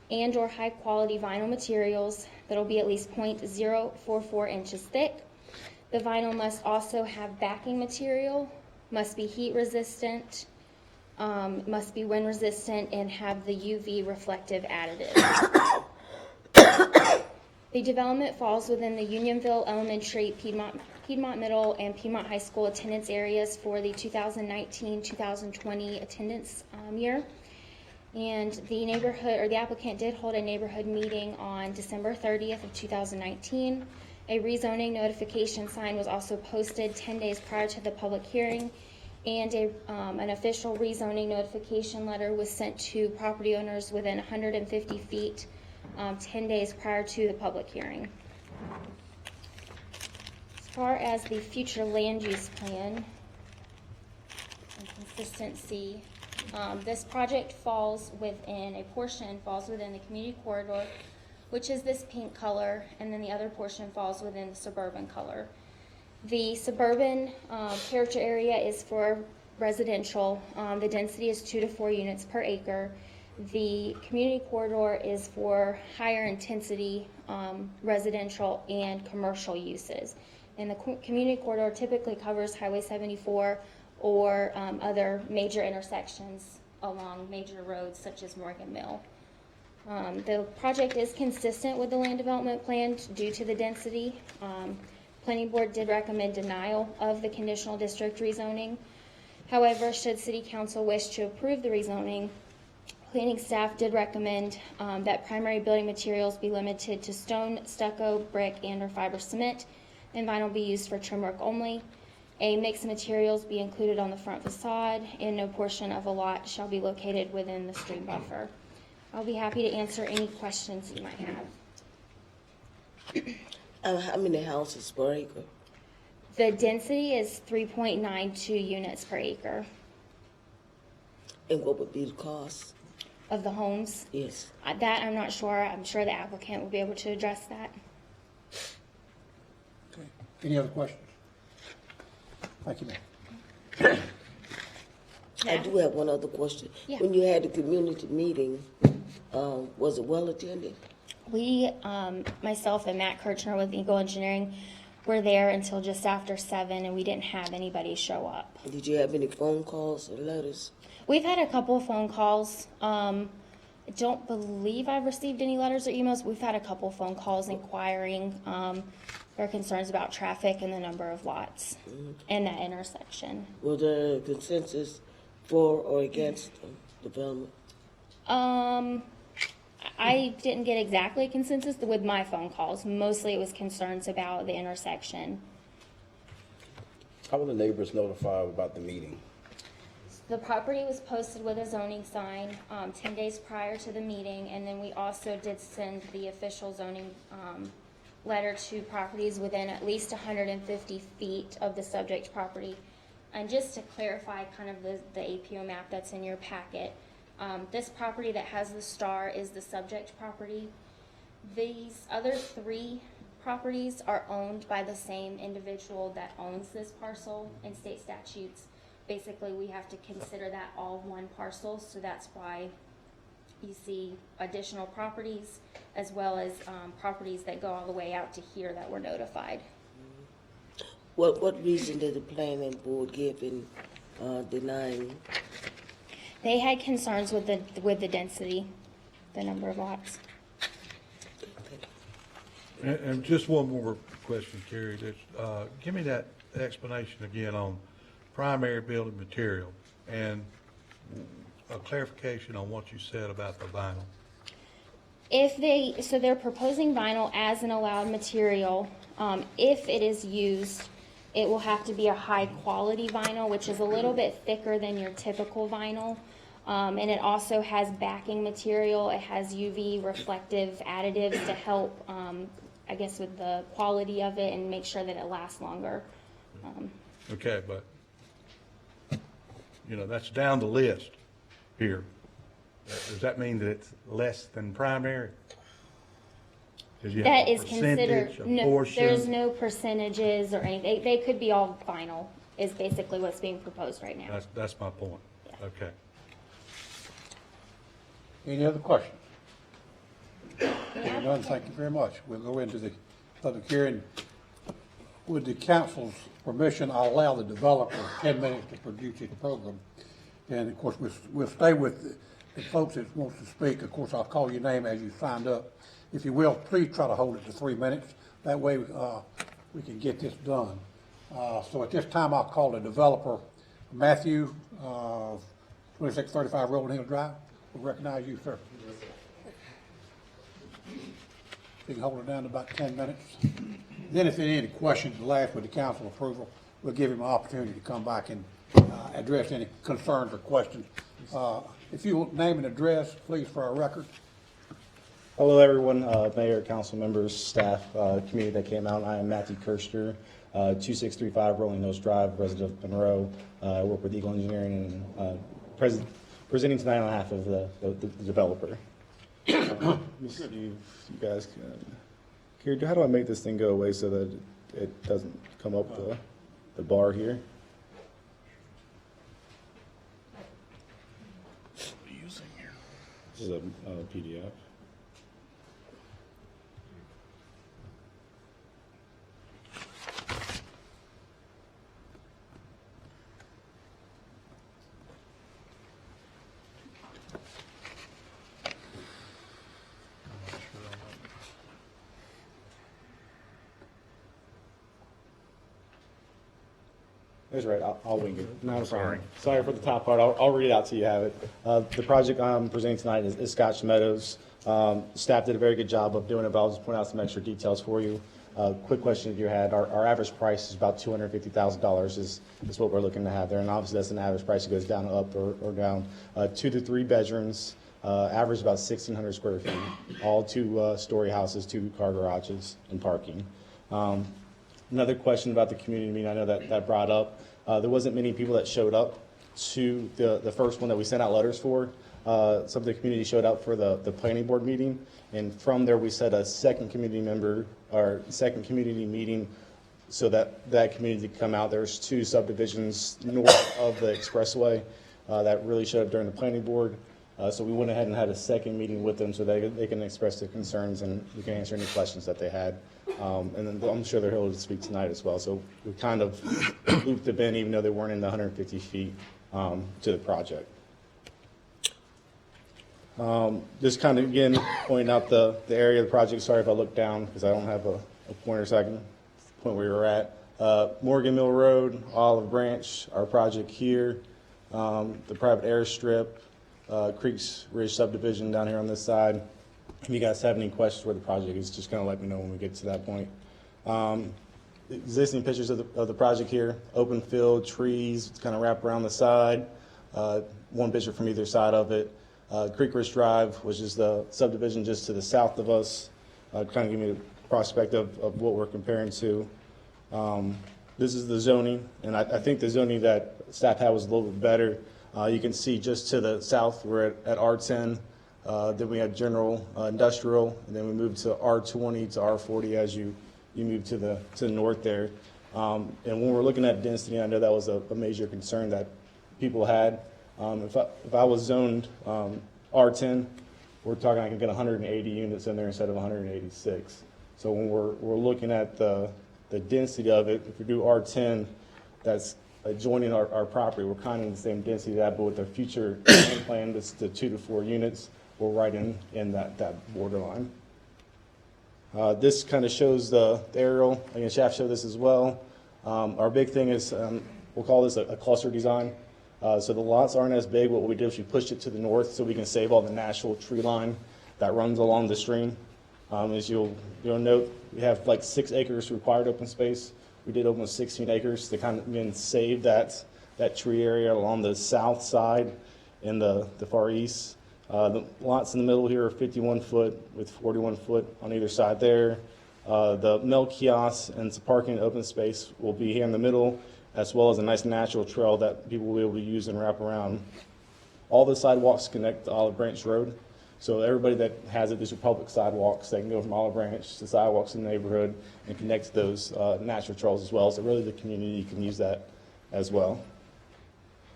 and/or high-quality vinyl materials that will be at least 0.044 inches thick. The vinyl must also have backing material, must be heat resistant, must be wind resistant, and have the UV reflective additive. The development falls within the Unionville Elementary, Piedmont Middle, and Piedmont High School attendance areas for the 2019-2020 attendance year. And the neighborhood, or the applicant did hold a neighborhood meeting on December 30th of 2019. A rezoning notification sign was also posted 10 days prior to the public hearing, and an official rezoning notification letter was sent to property owners within 150 feet 10 days prior to the public hearing. As far as the future land use plan and consistency, this project falls within the community corridor, which is this pink color, and then the other portion falls within the suburban color. The suburban character area is for residential. The density is 2 to 4 units per acre. The community corridor is for higher intensity residential and commercial uses. And the community corridor typically covers Highway 74 or other major intersections along major roads such as Morgan Mill. The project is consistent with the land development plan due to the density. Planning Board did recommend denial of the conditional district rezoning. However, should City Council wish to approve the rezoning, planning staff did recommend that primary building materials be limited to stone, stucco, brick, and/or fiber cement, and vinyl be used for trim work only. A mix of materials be included on the front facade, and no portion of a lot shall be located within the stream buffer. I'll be happy to answer any questions you might have. How many houses per acre? The density is 3.92 units per acre. And what would be the cost? Of the homes? Yes. That I'm not sure. I'm sure the applicant will be able to address that. Okay. Any other questions? Thank you, ma'am. I do have one other question. Yeah. When you had the community meeting, was it well attended? We, myself and Matt Kirchner with Eagle Engineering, were there until just after 7, and we didn't have anybody show up. Did you have any phone calls or letters? We've had a couple of phone calls. I don't believe I've received any letters or emails. We've had a couple of phone calls inquiring their concerns about traffic and the number of lots in that intersection. Was there a consensus for or against development? I didn't get exactly a consensus with my phone calls. Mostly it was concerns about the intersection. How were the neighbors notified about the meeting? The property was posted with a zoning sign 10 days prior to the meeting, and then we also did send the official zoning letter to properties within at least 150 feet of the subject property. And just to clarify kind of the APO map that's in your packet, this property that has the star is the subject property. These other 3 properties are owned by the same individual that owns this parcel. In state statutes, basically we have to consider that all one parcel, so that's why you see additional properties as well as properties that go all the way out to here that were notified. What reason did the planning board give in denying? They had concerns with the density, the number of lots. And just one more question, Carrie. Give me that explanation again on primary building material and a clarification on what you said about the vinyl. So they're proposing vinyl as an allowed material. If it is used, it will have to be a high quality vinyl, which is a little bit thicker than your typical vinyl. And it also has backing material. It has UV reflective additives to help, I guess, with the quality of it and make sure that it lasts longer. Okay, but, that's down the list here. Does that mean that it's less than primary? Did you have That a is considered, percentage, a no, portion? there's no percentages or anything. They could be all final, is basically what's being proposed right now. That's my point. Okay. Any other questions? Hearing none, thank you very much. We'll go into the public hearing. With the council's permission, I'll allow the developer 10 minutes to produce his program. And of course, we'll stay with the folks that wants to speak. Of course, I'll call your name as you signed up. If you will, please try to hold it to 3 minutes. That way, we can get this done. So at this time, I'll call the developer, Matthew, 2635 Rolling Hill Drive. We'll recognize you, sir. You can hold it down to about 10 minutes. Then if there are any questions last with the council approval, we'll give him an opportunity to come back and address any concerns or questions. If you will name and address, please, for our record. Hello, everyone, mayor, council members, staff, community that came out. I am Matthew Kirster, 2635 Rolling Hills Drive, resident of Monroe. I work with Eagle Engineering and presenting tonight on behalf of the developer. Let me see if you guys can. Here, how do I make this thing go away so that it doesn't come up the bar here? What are you using here? This is a PDF. That's right. I'll wing it. No, sorry. Sorry for the top part. I'll read it out so you have it. The project I'm presenting tonight is Scotch Meadows. Staff did a very good job of doing it, but I'll just point out some extra details for you. Quick question that you had. Our average price is about $250,000 is what we're looking to have there. And obviously that's an average price. It goes down, up, or down. 2 to 3 bedrooms, average about 1,600 square feet. All 2-story houses, 2-car garages, and parking. Another question about the community meeting, I know that brought up. There wasn't many people that showed up to the first one that we sent out letters for. Some of the community showed up for the planning board meeting, and from there we set a second community meeting so that community could come out. There's 2 subdivisions north of the expressway that really showed up during the planning board. So we went ahead and had a second meeting with them so they can express their concerns and we can answer any questions that they had. And then I'm sure they're able to speak tonight as well. So we kind of looped them in even though they weren't in the 150 feet to the project. Just kind of, again, pointing out the area of the project. Sorry if I look down because I don't have a pointer so I can point where you're at. Morgan Mill Road, Olive Branch, our project here, the private airstrip, Creeks Ridge subdivision down here on this side. If you guys have any questions where the project is, just kind of let me know when we get to that point. Existing pictures of the project here, open field, trees, kind of wrap around the side. One picture from either side of it. Creek Ridge Drive, which is the subdivision just to the south of us. Kind of give me a prospect of what we're comparing to. This is the zoning, and I think the zoning that staff had was a little bit better. You can see just to the south, we're at R10. Then we had general industrial, and then we moved to R20 to R40 as you move to the north there. And when we're looking at density, I know that was a major concern that people had. If I was zoned R10, we're talking I can get 180 units in there instead of 186. So when we're looking at the density of it, if we do R10, that's adjoining our property. We're kind of in the same density of that, but with the future plan, that's the 2 to 4 units. We're right in that borderline. This kind of shows the aerial. Again, Shaft showed this as well. Our big thing is, we'll call this a cluster design. So the lots aren't as big. What we did is we pushed it to the north so we can save all the natural tree line that runs along the stream. As you'll note, we have like 6 acres required open space. We did almost 16 acres to kind of, again, save that tree area along the south side in the far east. The lots in the middle here are 51 foot with 41 foot on either side there. The milk kiosks and some parking and open space will be here in the middle, as well as a nice natural trail that people will be able to use and wrap around. All the sidewalks connect to Olive Branch Road. So everybody that has it, these are public sidewalks. They can go from Olive Branch to sidewalks in the neighborhood and connect to those natural trails as well. So really the community can use that as well.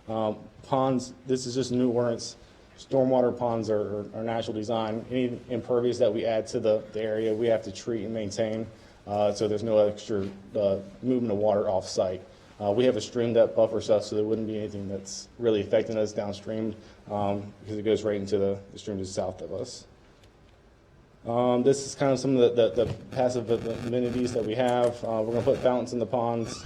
Ponds, this is just new ordinance. Stormwater ponds are natural design. Any impervious that we add to the area, we have to treat and maintain. So there's no extra movement of water off site. We have a stream that buffers us, so there wouldn't be anything that's really affecting us downstream because it goes right into the stream to the south of us. This is kind of some of the passive amenities that we have. We're going to put fountains in the ponds.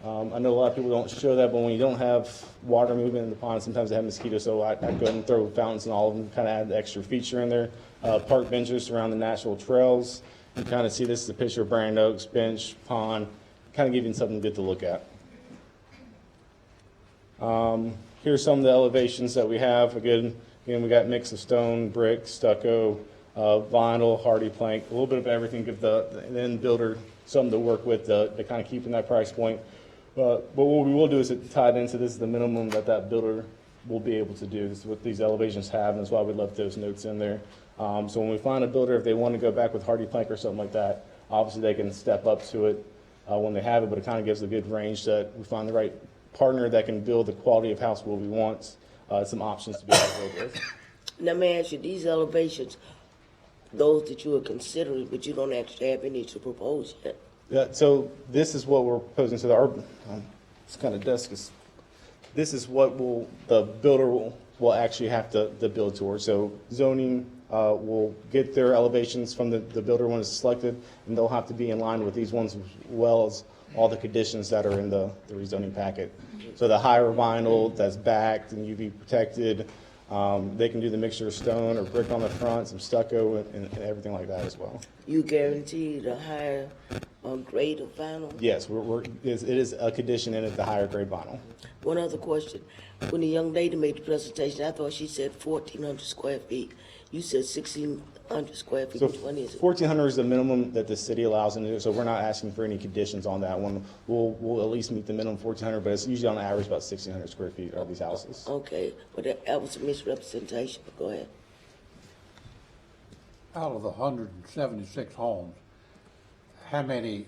I know a lot of people don't show that, but when you don't have water movement in the pond, sometimes they have mosquitoes, so I go ahead and throw fountains in all of them, kind of add the extra feature in there. Park benches around the natural trails. You kind of see this is a picture of Brand Oaks, bench, pond, kind of giving something good to look at. Here's some of the elevations that we have. Again, we got a mix of stone, brick, stucco, vinyl, hardy plank, a little bit of everything, give the end builder something to work with to kind of keep in that price point. But what we will do is tie it into this is the minimum that builder will be able to do. This is what these elevations have, and that's why we left those notes in there. So when we find a builder, if they want to go back with hardy plank or something like that, obviously they can step up to it when they have it, but it kind of gives a good range that we find the right partner that can build the quality of house what we want, some options to be able to build with. Now, may I ask you, these elevations, those that you are considering, but you don't actually have any to propose yet? Yeah, so this is what we're proposing. So it's kind of desk is, this is what the builder will actually have to build towards. So zoning will get their elevations from the builder when it's selected, and they'll have to be in line with these ones as well as all the conditions that are in the rezoning packet. So the higher vinyl that's backed and UV protected, they can do the mixture of stone or brick on the front, some stucco, and everything like that as well. You guarantee the higher grade of vinyl? Yes, it is a condition in it, the higher grade vinyl. One other question. When the young lady made the presentation, I thought she said 1,400 square feet. You said 1,600 square feet. So Which one is it? 1,400 is the minimum that the city allows them to do, so we're not asking for any conditions on that one. We'll at least meet the minimum 1,400, but it's usually on average about 1,600 square feet of these houses. Okay, but that was a misrepresentation. Go ahead. Out of the 176 homes, how many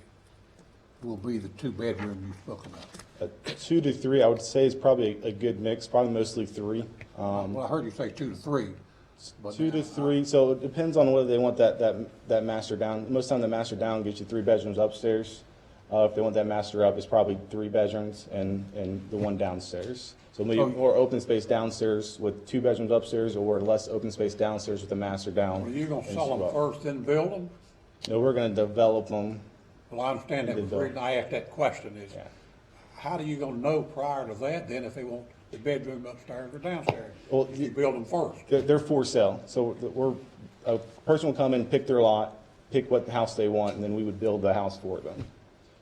will be the two-bedroom you spoke about? 2 to 3, I would say, is probably a good mix, probably mostly 3. Well, I heard you say 2 to 3. But 2 to 3, so it depends on whether they want that master down. Most of the time, the master down gets you 3 bedrooms upstairs. If they want that master up, it's probably 3 bedrooms and the one downstairs. So maybe more open space downstairs with 2 bedrooms upstairs, or less open space downstairs with the master down. Are you going to sell them first, then build them? No, we're going to develop them. Well, I understand that. The reason I asked that question is, how are you going to know prior to that, then, if they want the bedroom upstairs or downstairs? Well, you build them first. They're for sale. So a person will come in, pick their lot, pick what house they want, and then we would build the house for them.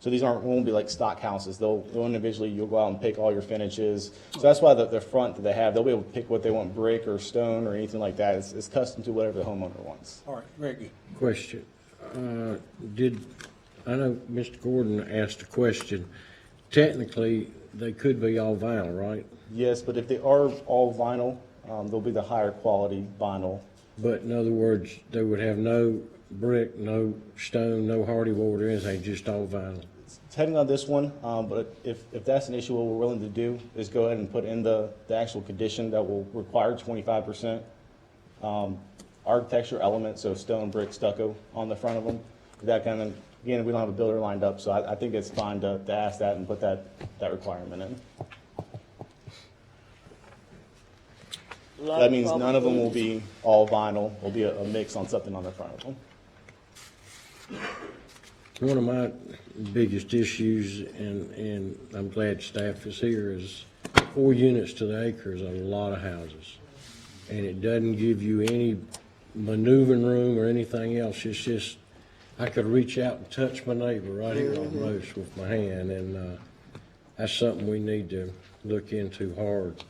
So these won't be like stock houses. They'll individually, you'll go out and pick all your finishes. So that's why the front that they have, they'll be able to pick what they want, brick or stone or anything like that. It's custom to whatever the homeowner wants. All right, very good. Question. I know Mr. Gordon asked a question. Technically, they could be all vinyl, right? Yes, but if they are all vinyl, they'll be the higher quality vinyl. But in other words, they would have no brick, no stone, no hardy board or anything, just all vinyl. Technically on this one, but if that's an issue, what we're willing to do is go ahead and put in the actual condition that will require 25% architecture elements, so stone, brick, stucco on the front of them. That kind of, again, we don't have a builder lined up, so I think it's fine to ask that and put that requirement in. That means none of them will be all vinyl. Will be a mix on something on the front of them. One of my biggest issues, and I'm glad staff is here, is 4 units to the acre is a lot of houses. And it doesn't give you any maneuvering room or anything else. It's just, I could reach out and touch my neighbor right here almost with my hand, and that's something we need to look into hard.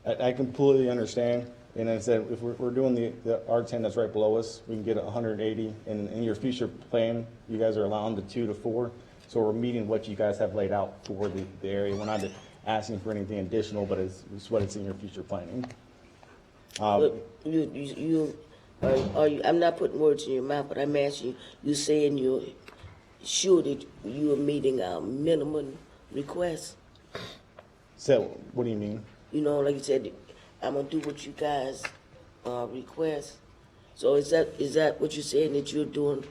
I completely understand. And as I said, if we're doing the R10 that's right below us, we can get 180. And in your future plan, you guys are allowing the 2 to 4. So we're meeting what you guys have laid out for the area. We're not asking for anything additional, but it's what it's in your future planning. I'm not putting words in your mouth, but I'm asking you saying you're sure that you are meeting our minimum requests? So, what do you mean? You know, like you said, I'm gonna do what you guys request. So is that what you're saying, that you're doing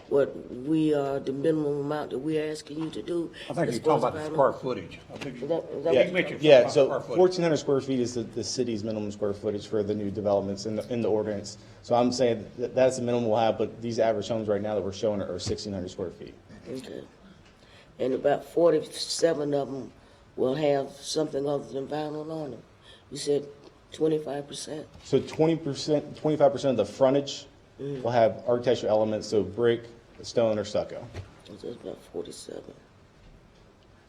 what we are, the minimum amount that we're asking you to do? I think you're talking about the square footage. I think Is that what you're Yeah, talking about? yeah, so 1,400 square feet is the city's minimum square footage for the new developments in the ordinance. So I'm saying that's the minimum we'll have, but these average homes right now that we're showing are 1,600 square feet. Okay. And about 47 of them will have something other than vinyl on them. You said 25%? So 25% of the frontage will have architectural elements, so brick, stone, or stucco. So that's about 47.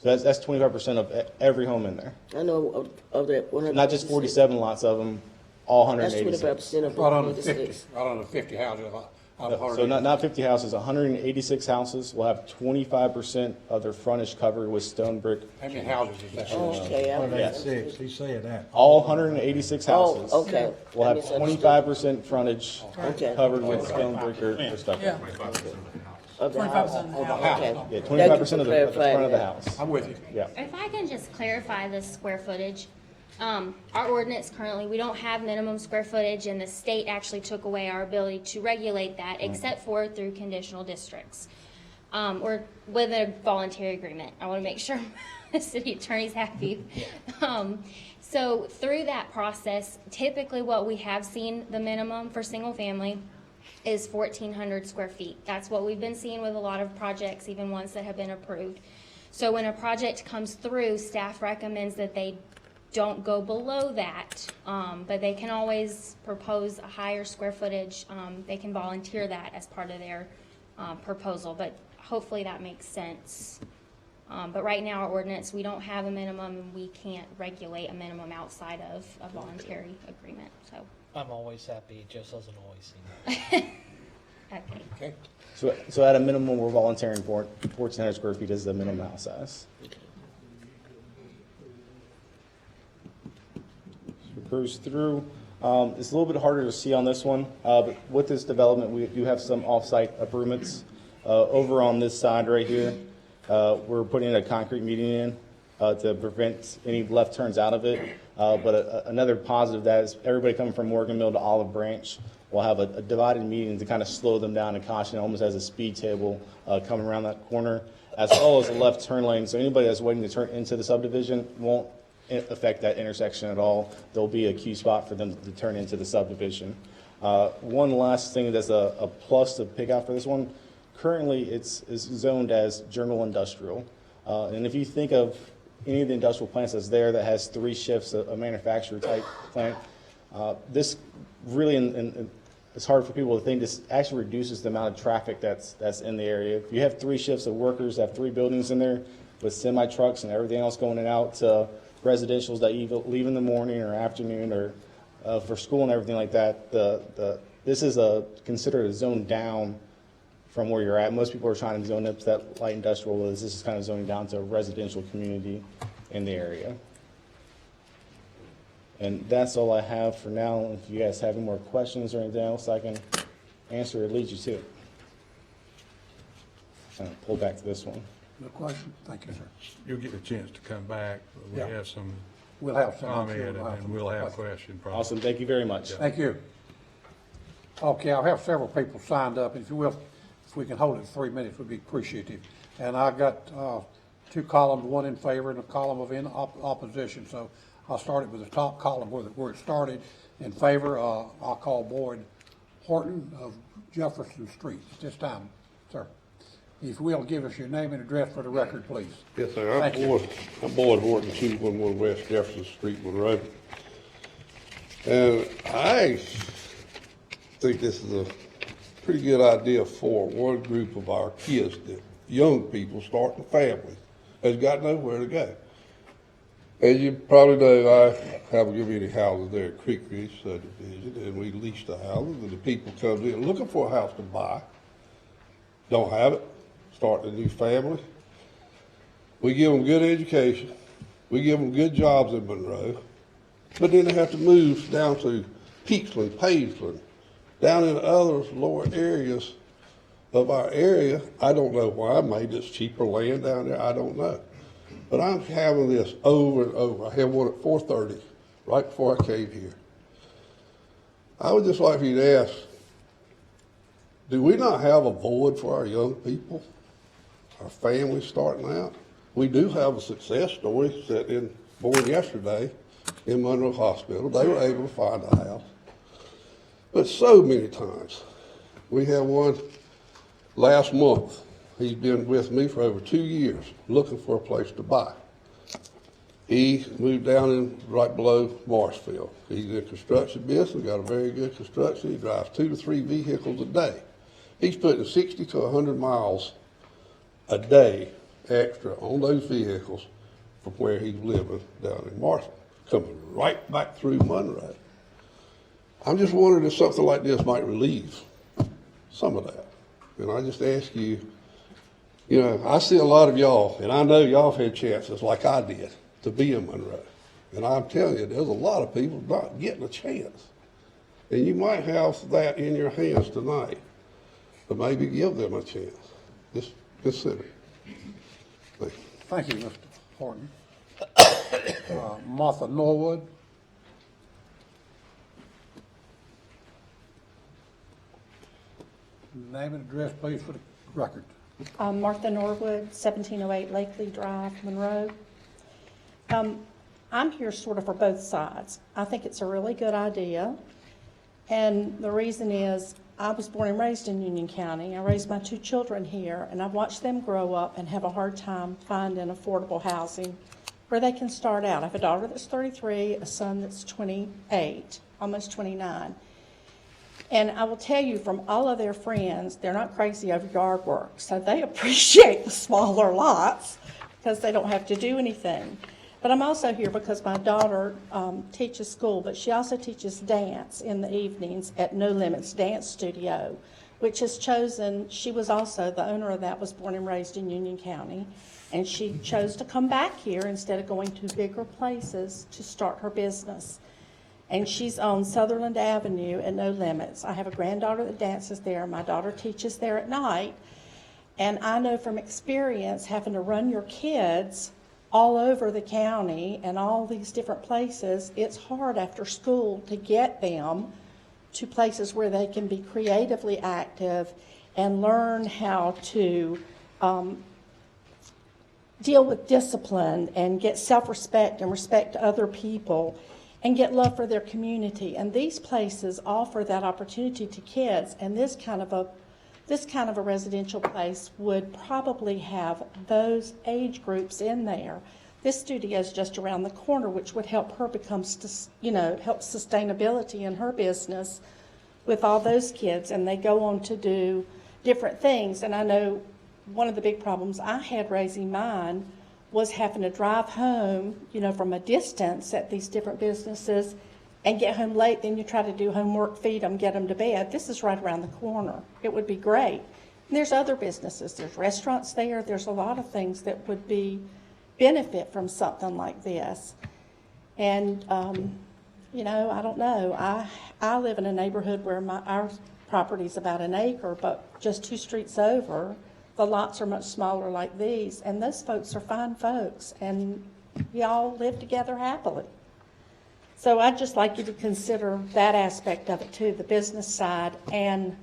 So that's 25% of every home in there. I know of that 100. Not just 47 lots of them, all That's 186. 25% of the Right on the 50, 26. right on the 50 houses. Out of So not 50 houses, 186 houses will have 25% of their frontage covered with stone brick. How many houses is that? Okay. I 186, he's saying that. All 186 houses. Oh, okay. Will have I misunderstood. 25% frontage Okay. covered with stone brick or stucco. Yeah. Of the 25% house. of the Yeah, Okay. 25% of the front clarifying of the that. house. I'm with you. Yeah. If I can just clarify the square footage, our ordinance currently, we don't have minimum square footage, and the state actually took away our ability to regulate that, except for through conditional districts, or with a voluntary agreement. I want to make sure the city attorney's happy. So through that process, typically what we have seen, the minimum for single family is 1,400 square feet. That's what we've been seeing with a lot of projects, even ones that have been approved. So when a project comes through, staff recommends that they don't go below that, but they can always propose a higher square footage. They can volunteer that as part of their proposal, but hopefully that makes sense. But right now, our ordinance, we don't have a minimum, and we can't regulate a minimum outside of a voluntary agreement, so. I'm always happy, it just doesn't always seem. Okay. So at a minimum, we're volunteering for 1,400 square feet is the minimum house size. Cruise through. It's a little bit harder to see on this one, but with this development, we do have some off-site improvements. Over on this side right here, we're putting a concrete median in to prevent any left turns out of it. But another positive that is everybody coming from Morgan Mill to Olive Branch will have a divided median to kind of slow them down and caution, almost as a speed table coming around that corner, as well as a left turn lane. So anybody that's waiting to turn into the subdivision won't affect that intersection at all. There'll be a queue spot for them to turn into the subdivision. One last thing that's a plus to pick out for this one, currently it's zoned as general industrial. And if you think of any of the industrial plants that's there that has 3 shifts, a manufacturer type plant, this really, it's hard for people to think, this actually reduces the amount of traffic that's in the area. If you have 3 shifts of workers, have 3 buildings in there with semi trucks and everything else going in and out to residentials that either leave in the morning or afternoon or for school and everything like that, this is considered a zone down from where you're at. Most people are trying to zone up to that light industrial, this is kind of zoning down to a residential community in the area. And that's all I have for now. If you guys have any more questions or anything else I can answer or lead you to it. Pull back to this one. No question? Thank you, sir. You'll get a chance to come back. We Yeah. have some We'll have some. comment, We'll and have then some we'll have questions. questions probably. Awesome, thank you very much. Thank you. Okay, I have several people signed up. If you will, if we can hold it 3 minutes, would be appreciative. And I got 2 columns, one in favor and a column of opposition. So I'll start it with the top column where it started. In favor, I'll call Boyd Horton of Jefferson Street at this time, sir. If you will, give us your name and address for the record, please. Yes, sir. Thank you. I'm Boyd Horton, 211 West Jefferson Street, Monroe. And I think this is a pretty good idea for one group of our kids, that young people starting families, has got nowhere to go. As you probably know, I haven't given any houses there at Creek Ridge subdivision, and we lease the houses, and the people come in looking for a house to buy, don't have it, starting a new family. We give them good education, we give them good jobs in Monroe, but then they have to move down to Peachland, Pageland, down in other lower areas of our area. I don't know why. Maybe it's cheaper land down there. I don't know. But I'm having this over and over. I had one at 4:30, right before I came here. I would just like for you to ask, do we not have a void for our young people, our families starting out? We do have a success story born yesterday in Monroe Hospital. They were able to find a house. But so many times, we have one last month. He's been with me for over 2 years looking for a place to buy. He moved down in right below Marshfield. He's in construction business, got a very good construction. He drives 2 to 3 vehicles a day. He's putting 60 to 100 miles a day extra on those vehicles from where he's living down in Marshfield, coming right back through Monroe. I'm just wondering if something like this might relieve some of that. And I just ask you, you know, I see a lot of y'all, and I know y'all have had chances like I did to be in Monroe. And I'm telling you, there's a lot of people not getting a chance. And you might have that in your hands tonight to maybe give them a chance. Just consider it. Thank you, Mr. Horton. Martha Norwood. Name and address, please, for the record. Martha Norwood, 1708 Lakely Drive, Monroe. I'm here sort of for both sides. I think it's a really good idea. And the reason is, I was born and raised in Union County. I raised my 2 children here, and I've watched them grow up and have a hard time finding affordable housing where they can start out. I have a daughter that's 33, a son that's 28, almost 29. And I will tell you from all of their friends, they're not crazy over yard work. So they appreciate the smaller lots because they don't have to do anything. But I'm also here because my daughter teaches school, but she also teaches dance in the evenings at No Limits Dance Studio, which has chosen, she was also, the owner of that was born and raised in Union County, and she chose to come back here instead of going to bigger places to start her business. And she's on Sutherland Avenue at No Limits. I have a granddaughter that dances there. My daughter teaches there at night. And I know from experience, having to run your kids all over the county and all these different places, it's hard after school to get them to places where they can be creatively active and learn how to deal with discipline and get self-respect and respect other people and get love for their community. And these places offer that opportunity to kids, and this kind of a residential place would probably have those age groups in there. This studio is just around the corner, which would help her become, help sustainability in her business with all those kids, and they go on to do different things. And I know one of the big problems I had raising mine was having to drive home, from a distance at these different businesses and get home late. Then you try to do homework, feed them, get them to bed. This is right around the corner. It would be great. And there's other businesses. There's restaurants there. There's a lot of things that would benefit from something like this. And, I don't know. I live in a neighborhood where our property's about an acre, but just 2 streets over, the lots are much smaller like these, and those folks are fine folks, and we all live together happily. So I'd just like you to consider that aspect of it too, the business side, and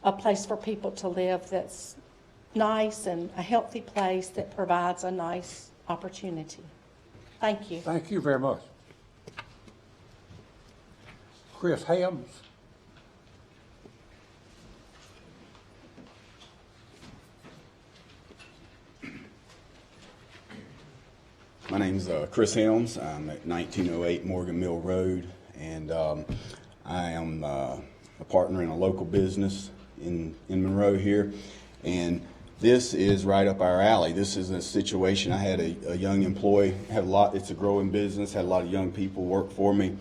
a place for people to live that's nice and a healthy place that provides a nice opportunity. Thank you. Thank you very much. Chris Hams. My name's Chris Helms. I'm at 1908 Morgan Mill Road, and I am a partner in a local business in Monroe here. And this is right up our alley. This is a situation. I had a young employee, it's a growing business, had a lot of young people work for me,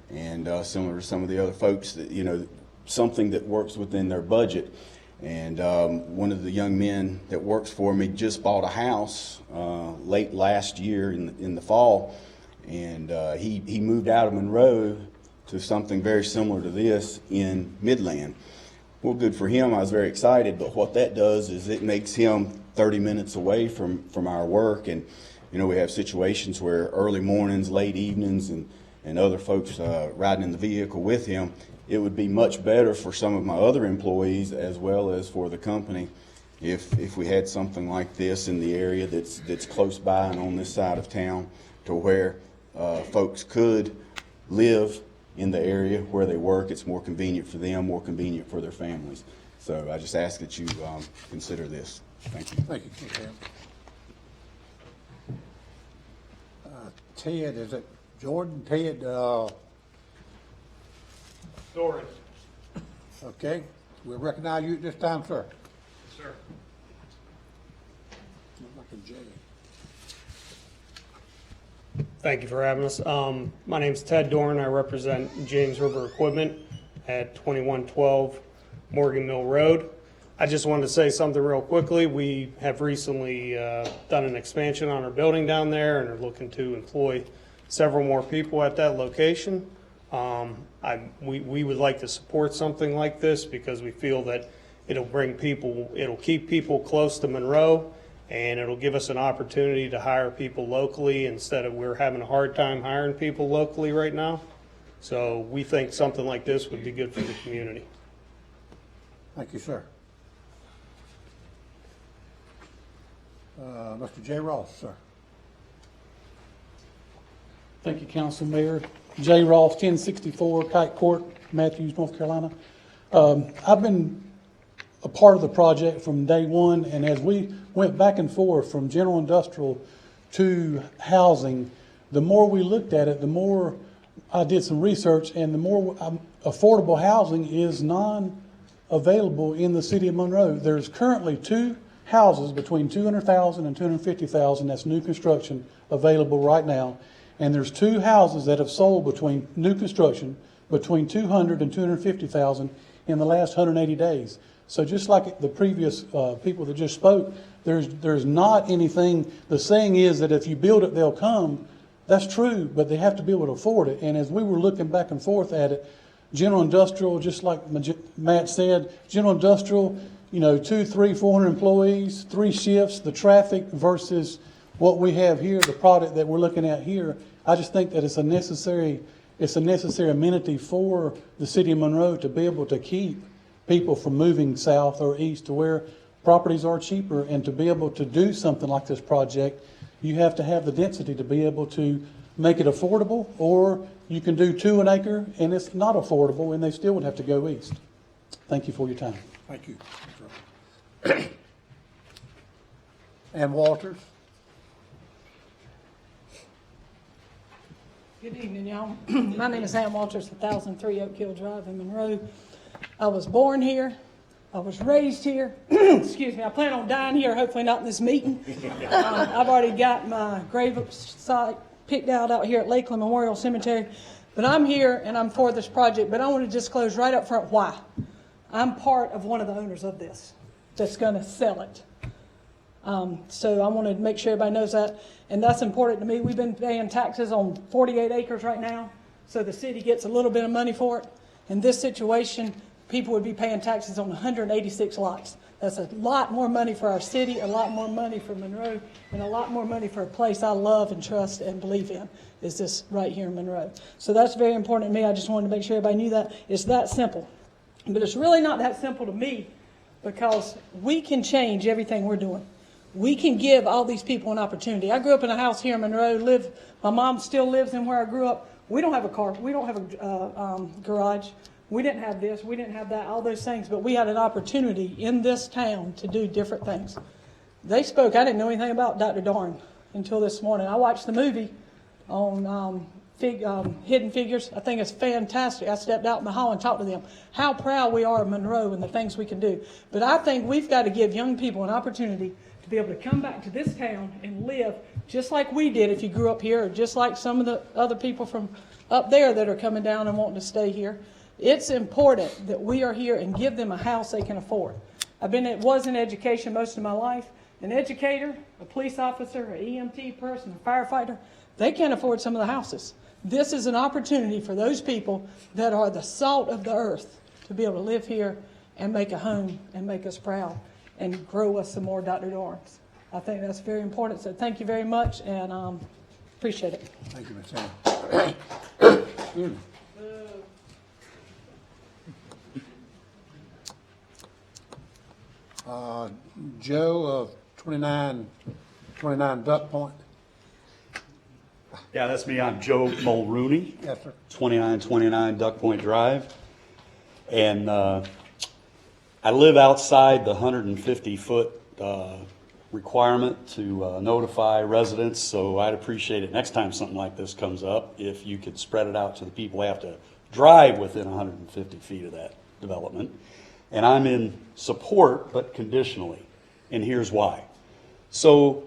and similar to some of the other folks, that something that works within their budget. And one of the young men that works for me just bought a house late last year in the fall, and he moved out of Monroe to something very similar to this in Midland. Well, good for him. I was very excited, but what that does is it makes him 30 minutes away from our work. And, you know, we have situations where early mornings, late evenings, and other folks riding in the vehicle with him. It would be much better for some of my other employees as well as for the company if we had something like this in the area that's close by and on this side of town, to where folks could live in the area where they work. It's more convenient for them, more convenient for their families. So I just ask that you consider this. Thank you. Thank you, Ted. Ted, is it Jordan? Ted, Doran. okay. We'll recognize you at this time, sir. Sir. Look like a J. Thank you for having us. My name's Ted Dorn. I represent James River Equipment at 2112 Morgan Mill Road. I just wanted to say something real quickly. We have recently done an expansion on our building down there and are looking to employ several more people at that location. We would like to support something like this because we feel that it'll keep people close to Monroe, and it'll give us an opportunity to hire people locally instead of we're having a hard time hiring people locally right now. So we think something like this would be good for the community. Thank you, sir. Mr. J. Ross, sir. Thank you, Council Mayor. J. Ross, 1064 Kite Court, Matthews, North Carolina. I've been a part of the project from day one, and as we went back and forth from general industrial to housing, the more we looked at it, the more I did some research, and the more affordable housing is non-available in the city of Monroe. There's currently 2 houses between 200,000 and 250,000, that's new construction, available right now. And there's 2 houses that have sold between new construction between 200 and 250,000 in the last 180 days. So just like the previous people that just spoke, there's not anything. The saying is that if you build it, they'll come. That's true, but they have to be able to afford it. And as we were looking back and forth at it, general industrial, just like Matt said, general industrial, 200, 300, 400 employees, 3 shifts, the traffic versus what we have here, the product that we're looking at here. I just think that it's a necessary amenity for the city of Monroe to be able to keep people from moving south or east to where properties are cheaper. And to be able to do something like this project, you have to have the density to be able to make it affordable, or you can do 2 an acre and it's not affordable and they still would have to go east. Thank you for your time. Thank you. Ann Walters. Good evening, y'all. My name is Ann Walters, 1003 Oak Hill Drive in Monroe. I was born here. I was raised here. Excuse me. I plan on dying here, hopefully not in this meeting. I've already got my grave site picked out here at Lakeland Memorial Cemetery. But I'm here and I'm for this project. But I want to disclose right up front why. I'm part of one of the owners of this that's going to sell it. So I want to make sure everybody knows that. And that's important to me. We've been paying taxes on 48 acres right now. So the city gets a little bit of money for it. In this situation, people would be paying taxes on 186 lots. That's a lot more money for our city, a lot more money for Monroe, and a lot more money for a place I love and trust and believe in, is this right here in Monroe. So that's very important to me. I just wanted to make sure everybody knew that. It's that simple. But it's really not that simple to me, because we can change everything we're doing. We can give all these people an opportunity. I grew up in a house here in Monroe. My mom still lives in where I grew up. We don't have a car. We don't have a garage. We didn't have this. We didn't have that, all those things. But we had an opportunity in this town to do different things. They spoke. I didn't know anything about Dr. Dorn until this morning. I watched the movie on Hidden Figures. I think it's fantastic. I stepped out in the hall and talked to them. How proud we are of Monroe and the things we can do. But I think we've got to give young people an opportunity to be able to come back to this town and live just like we did if you grew up here, or just like some of the other people from up there that are coming down and wanting to stay here. It's important that we are here and give them a house they can afford. Was in education most of my life, an educator, a police officer, an EMT person, a firefighter, they can't afford some of the houses. This is an opportunity for those people that are the salt of the earth to be able to live here and make a home and make us proud and grow us some more Dr. Dorns. I think that's very important. So thank you very much and appreciate it. Thank you, Ms. Hammond. Excuse me. Joe of 29 Duck Point. Yeah, that's me. I'm Joe Mulrooney. Yes, sir. 2929 Duck Point Drive. And I live outside the 150-foot requirement to notify residents, so I'd appreciate it next time something like this comes up, if you could spread it out to the people who have to drive within 150 feet of that development. And I'm in support, but conditionally, and here's why. So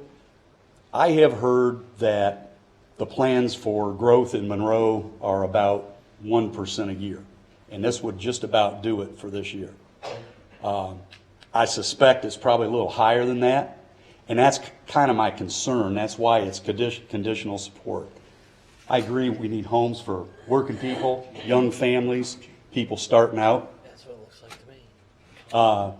I have heard that the plans for growth in Monroe are about 1% a year, and this would just about do it for this year. I suspect it's probably a little higher than that, and that's kind of my concern. That's why it's conditional support. I agree we need homes for working people, young families, people starting out. That's what it looks like to me.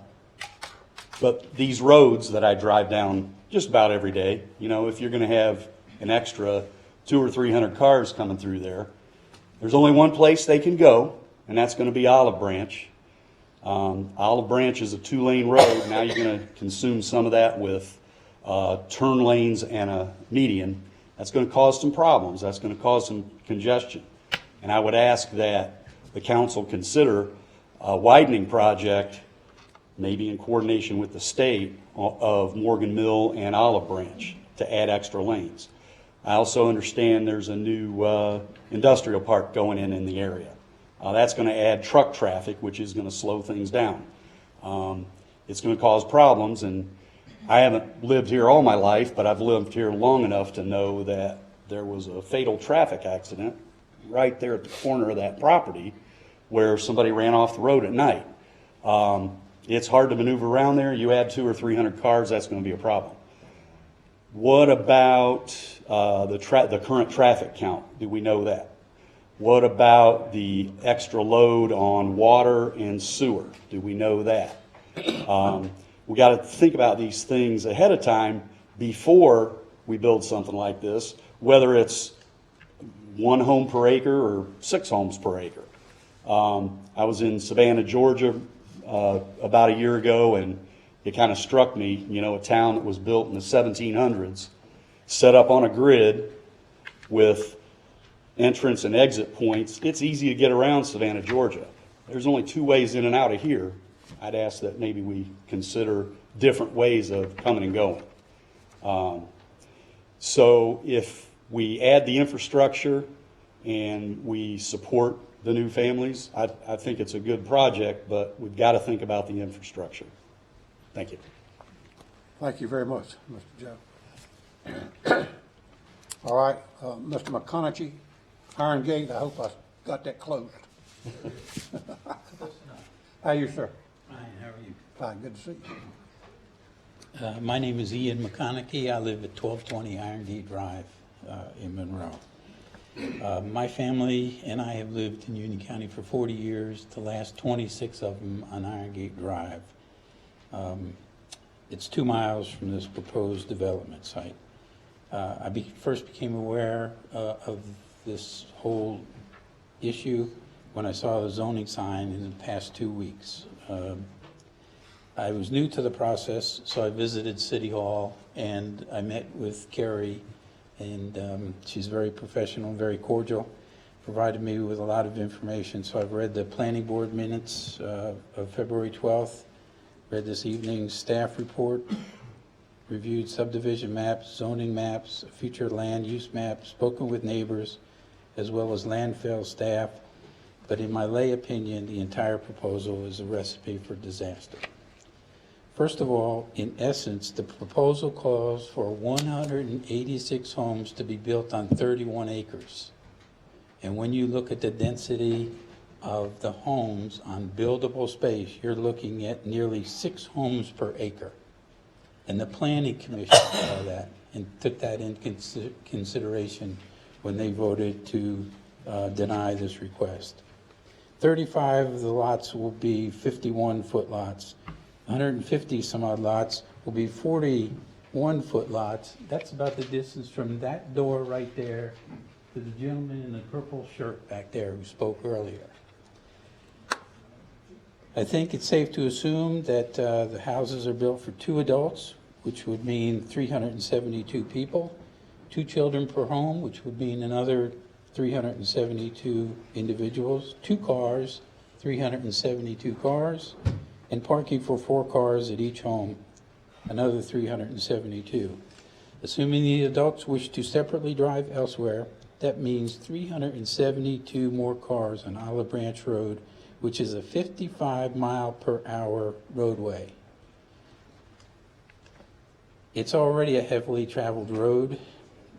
But these roads that I drive down just about every day, you know, if you're going to have an extra 200 or 300 cars coming through there, there's only one place they can go, and that's going to be Olive Branch. Olive Branch is a 2-lane road. Now you're going to consume some of that with turn lanes and a median. That's going to cause some problems. That's going to cause some congestion. And I would ask that the council consider a widening project, maybe in coordination with the state, of Morgan Mill and Olive Branch to add extra lanes. I also understand there's a new industrial park going in the area. That's going to add truck traffic, which is going to slow things down. It's going to cause problems, and I haven't lived here all my life, but I've lived here long enough to know that there was a fatal traffic accident right there at the corner of that property where somebody ran off the road at night. It's hard to maneuver around there. You add 200 or 300 cars, that's going to be a problem. What about the current traffic count? Do we know that? What about the extra load on water and sewer? Do we know that? We got to think about these things ahead of time before we build something like this, whether it's 1 home per acre or 6 homes per acre. I was in Savannah, Georgia about a year ago, and it kind of struck me, you know, a town that was built in the 1700s, set up on a grid with entrance and exit points. It's easy to get around Savannah, Georgia. There's only 2 ways in and out of here. I'd ask that maybe we consider different ways of coming and going. So if we add the infrastructure and we support the new families, I think it's a good project, but we've got to think about the infrastructure. Thank you. Thank you very much, Mr. Joe. All right, Mr. McConaughey, Iron Gate, I hope I got that closed. How are you, sir? Fine, how are you? Fine, good to see you. My name is Ian McConaughey. I live at 1220 Iron Gate Drive in Monroe. My family and I have lived in Union County for 40 years, the last 26 of them on Iron Gate Drive. It's 2 miles from this proposed development site. I first became aware of this whole issue when I saw the zoning sign in the past 2 weeks. I was new to the process, so I visited City Hall and I met with Carrie, and she's very professional, very cordial, provided me with a lot of information. So I've read the planning board minutes of February 12th, read this evening's staff report, reviewed subdivision maps, zoning maps, future land use maps, spoken with neighbors, as well as landfill staff. But in my lay opinion, the entire proposal is a recipe for disaster. First of all, in essence, the proposal calls for 186 homes to be built on 31 acres. And when you look at the density of the homes on buildable space, you're looking at nearly 6 homes per acre. And the planning commission saw that and took that in consideration when they voted to deny this request. 35 of the lots will be 51-foot lots. 150 some odd lots will be 41-foot lots. That's about the distance from that door right there to the gentleman in the purple shirt back there who spoke earlier. I think it's safe to assume that the houses are built for 2 adults, which would mean 372 people, 2 children per home, which would mean another 372 individuals, 2 cars, 372 cars, and parking for 4 cars at each home, another 372. Assuming the adults wish to separately drive elsewhere, that means 372 more cars on Olive Branch Road, which is a 55-mile-per-hour roadway. It's already a heavily traveled road.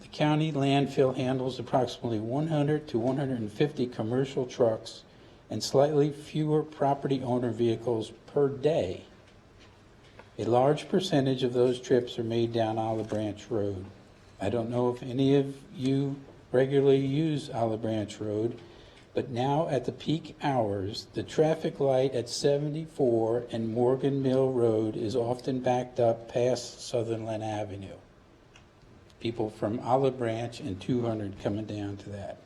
The county landfill handles approximately 100 to 150 commercial trucks and slightly fewer property owner vehicles per day. A large percentage of those trips are made down Olive Branch Road. I don't know if any of you regularly use Olive Branch Road, but now at the peak hours, the traffic light at 74 and Morgan Mill Road is often backed up past Sutherland Avenue. People from Olive Branch and 200 coming down to that.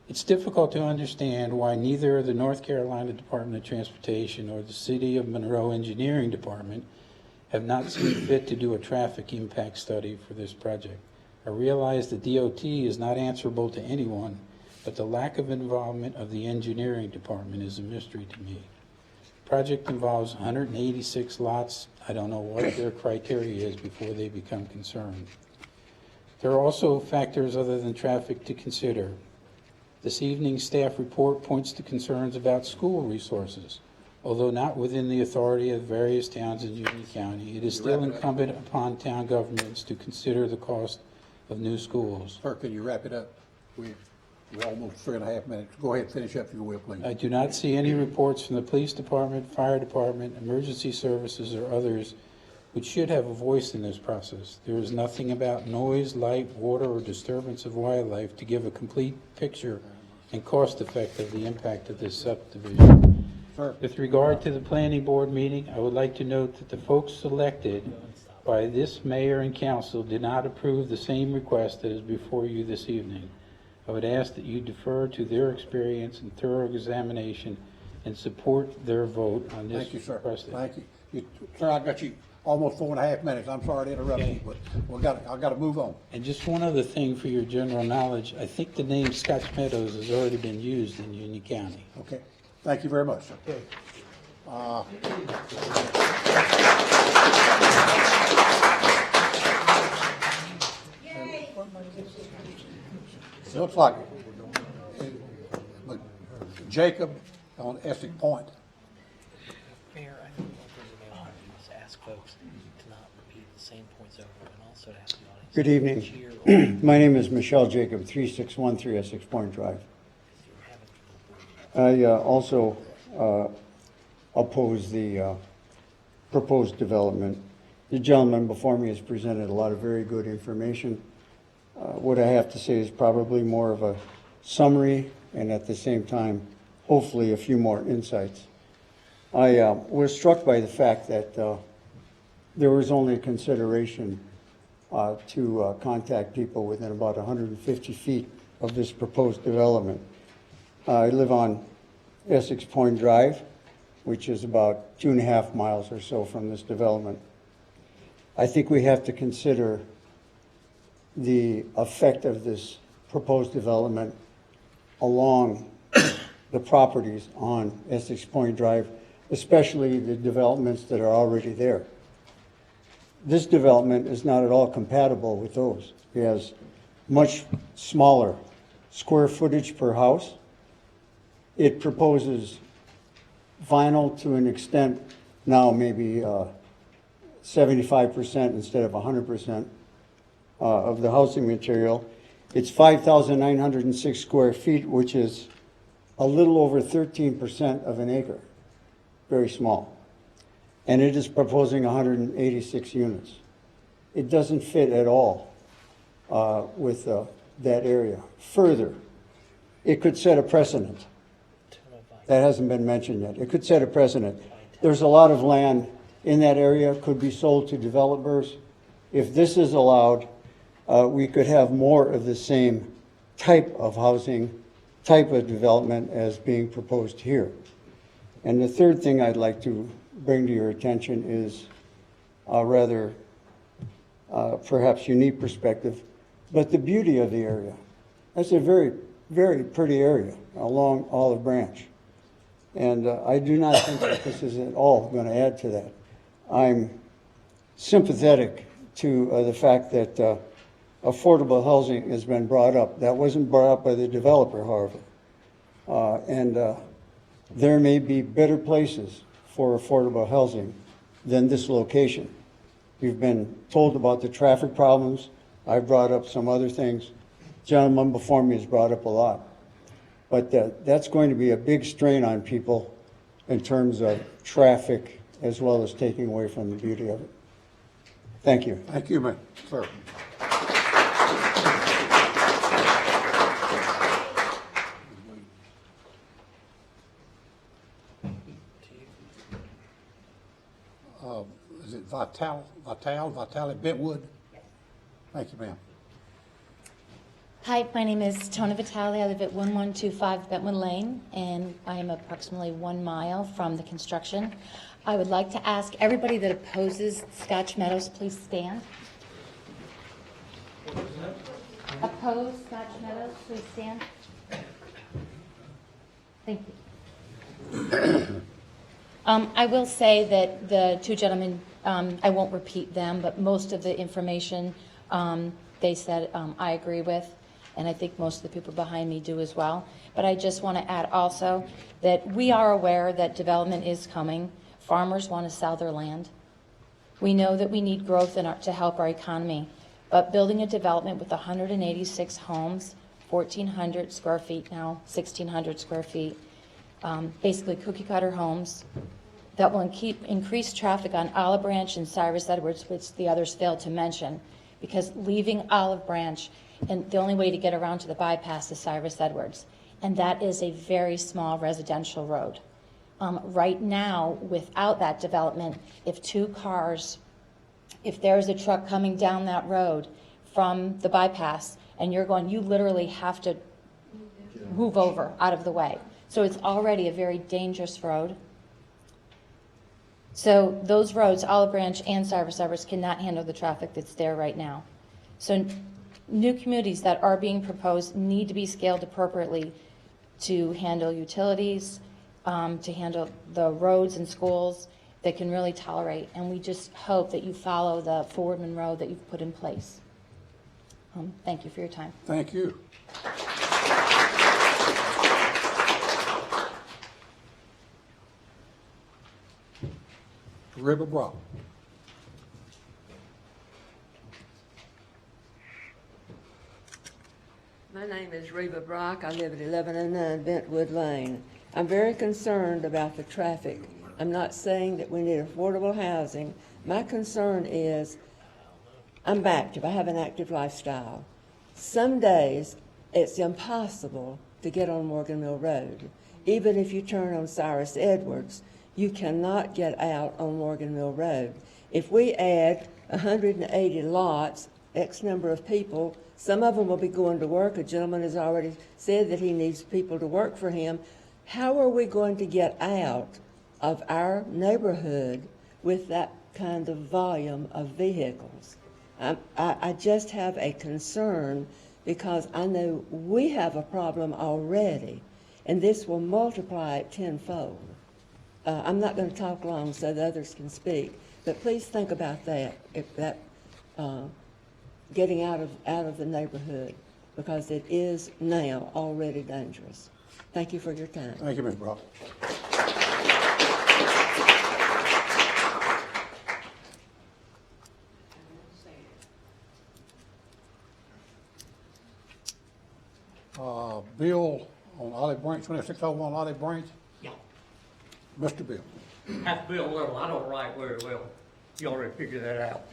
It's difficult to understand why neither the North Carolina Department of Transportation or the City of Monroe Engineering Department have not seen fit to do a traffic impact study for this project. I realize the DOT is not answerable to anyone, but the lack of involvement of the engineering department is a mystery to me. The project involves 186 lots. I don't know what their criteria is before they become concerned. There are also factors other than traffic to consider. This evening's staff report points to concerns about school resources. Although not within the authority of various towns in Union County, it is still incumbent upon town governments to consider the cost of new schools. Sir, can you wrap it up? We're almost 3.5 minutes. Go ahead and finish up if you will, please. I do not see any reports from the police department, fire department, emergency services, or others which should have a voice in this process. There is nothing about noise, light, water, or disturbance of wildlife to give a complete picture and cost effect of the impact of this subdivision. Sir. With regard to the planning board meeting, I would like to note that the folks selected by this mayor and council did not approve the same request that is before you this evening. I would ask that you defer to their experience and thorough examination and support their vote on this. Thank you, sir. request. Thank you. Sir, I got you almost 4.5 minutes. I'm sorry to interrupt you, but I've got to move on. And just one other thing for your general knowledge, I think the name Scotch Meadows has already been used in Union County. Okay. Thank you very much, sir. Looks like Jacob on Essex Point. Mayor, I think one thing we may want to do is ask folks to not repeat the same points over and also to ask the audience. Good evening. My name is Michelle Jacob, 3613 Essex Point Drive. I also oppose the proposed development. The gentleman before me has presented a lot of very good information. What I have to say is probably more of a summary and at the same time, hopefully a few more insights. I was struck by the fact that there was only a consideration to contact people within about 150 feet of this proposed development. I live on Essex Point Drive, which is about 2.5 miles or so from this development. I think we have to consider the effect of this proposed development along the properties on Essex Point Drive, especially the developments that are already there. This development is not at all compatible with those. It has much smaller square footage per house. It proposes vinyl to an extent now maybe 75% instead of 100% of the housing material. It's 5,906 square feet, which is a little over 13% of an acre. Very small. and it is proposing 186 units. It doesn't fit at all with that area. Further, it could set a precedent. That hasn't been mentioned yet. It could set a precedent. There's a lot of land in that area could be sold to developers. If this is allowed, we could have more of the same type of housing, type of development as being proposed here. And the third thing I'd like to bring to your attention is a rather perhaps unique perspective, but the beauty of the area. That's a very, very pretty area along Olive Branch. And I do not think that this is at all going to add to that. I'm sympathetic to the fact that affordable housing has been brought up. That wasn't brought up by the developer, however. And there may be better places for affordable housing than this location. You've been told about the traffic problems. I brought up some other things. Gentleman before me has brought up a lot. But that's going to be a big strain on people in terms of traffic as well as taking away from the beauty of it. Thank you. Thank you, ma'am, sir. Is it Vitale Bentwood? Thank you, ma'am. Hi, my name is Tona Vitale. I live at 1125 Bentwood Lane, and I am approximately 1 mile from the construction. I would like to ask everybody that opposes Scotch Meadows, please stand. Oppose Scotch Meadows, please stand. Thank you. I will say that the two gentlemen, I won't repeat them, but most of the information they said I agree with, and I think most of the people behind me do as well. But I just want to add also that we are aware that development is coming. Farmers want to sell their land. We know that we need growth to help our economy, but building a development with 186 homes, 1,400 square feet now, 1,600 square feet, basically cookie cutter homes, that will increase traffic on Olive Branch and Cyrus Edwards, which the others failed to mention, because leaving Olive Branch, and the only way to get around to the bypass is Cyrus Edwards, and that is a very small residential road. Right now, without that development, if there's a truck coming down that road from the bypass, and you're going, you literally have to move over out of the way. So it's already a very dangerous road. So those roads, Olive Branch and Cyrus Edwards, cannot handle the traffic that's there right now. So new communities that are being proposed need to be scaled appropriately to handle utilities, to handle the roads and schools that can really tolerate. And we just hope that you follow the Forward Monroe that you've put in place. Thank you for your time. Thank you. River Brock. My name is Reba Brock. I live at 1109 Bentwood Lane. I'm very concerned about the traffic. I'm not saying that we need affordable housing. My concern is I'm active. I have an active lifestyle. Some days it's impossible to get on Morgan Mill Road. Even if you turn on Cyrus Edwards, you cannot get out on Morgan Mill Road. If we add 180 lots, X number of people, some of them will be going to work. A gentleman has already said that he needs people to work for him. How are we going to get out of our neighborhood with that kind of volume of vehicles? I just have a concern because I know we have a problem already, and this will multiply it tenfold. I'm not going to talk long so the others can speak, but please think about that, getting out of the neighborhood, because it is now already dangerous. Thank you for your time. Thank you, Ms. Brock. Bill on Olive Branch, 2601 Olive Branch. Yeah. Mr. Bill. have to build little. I don't write very well. You already figured that out.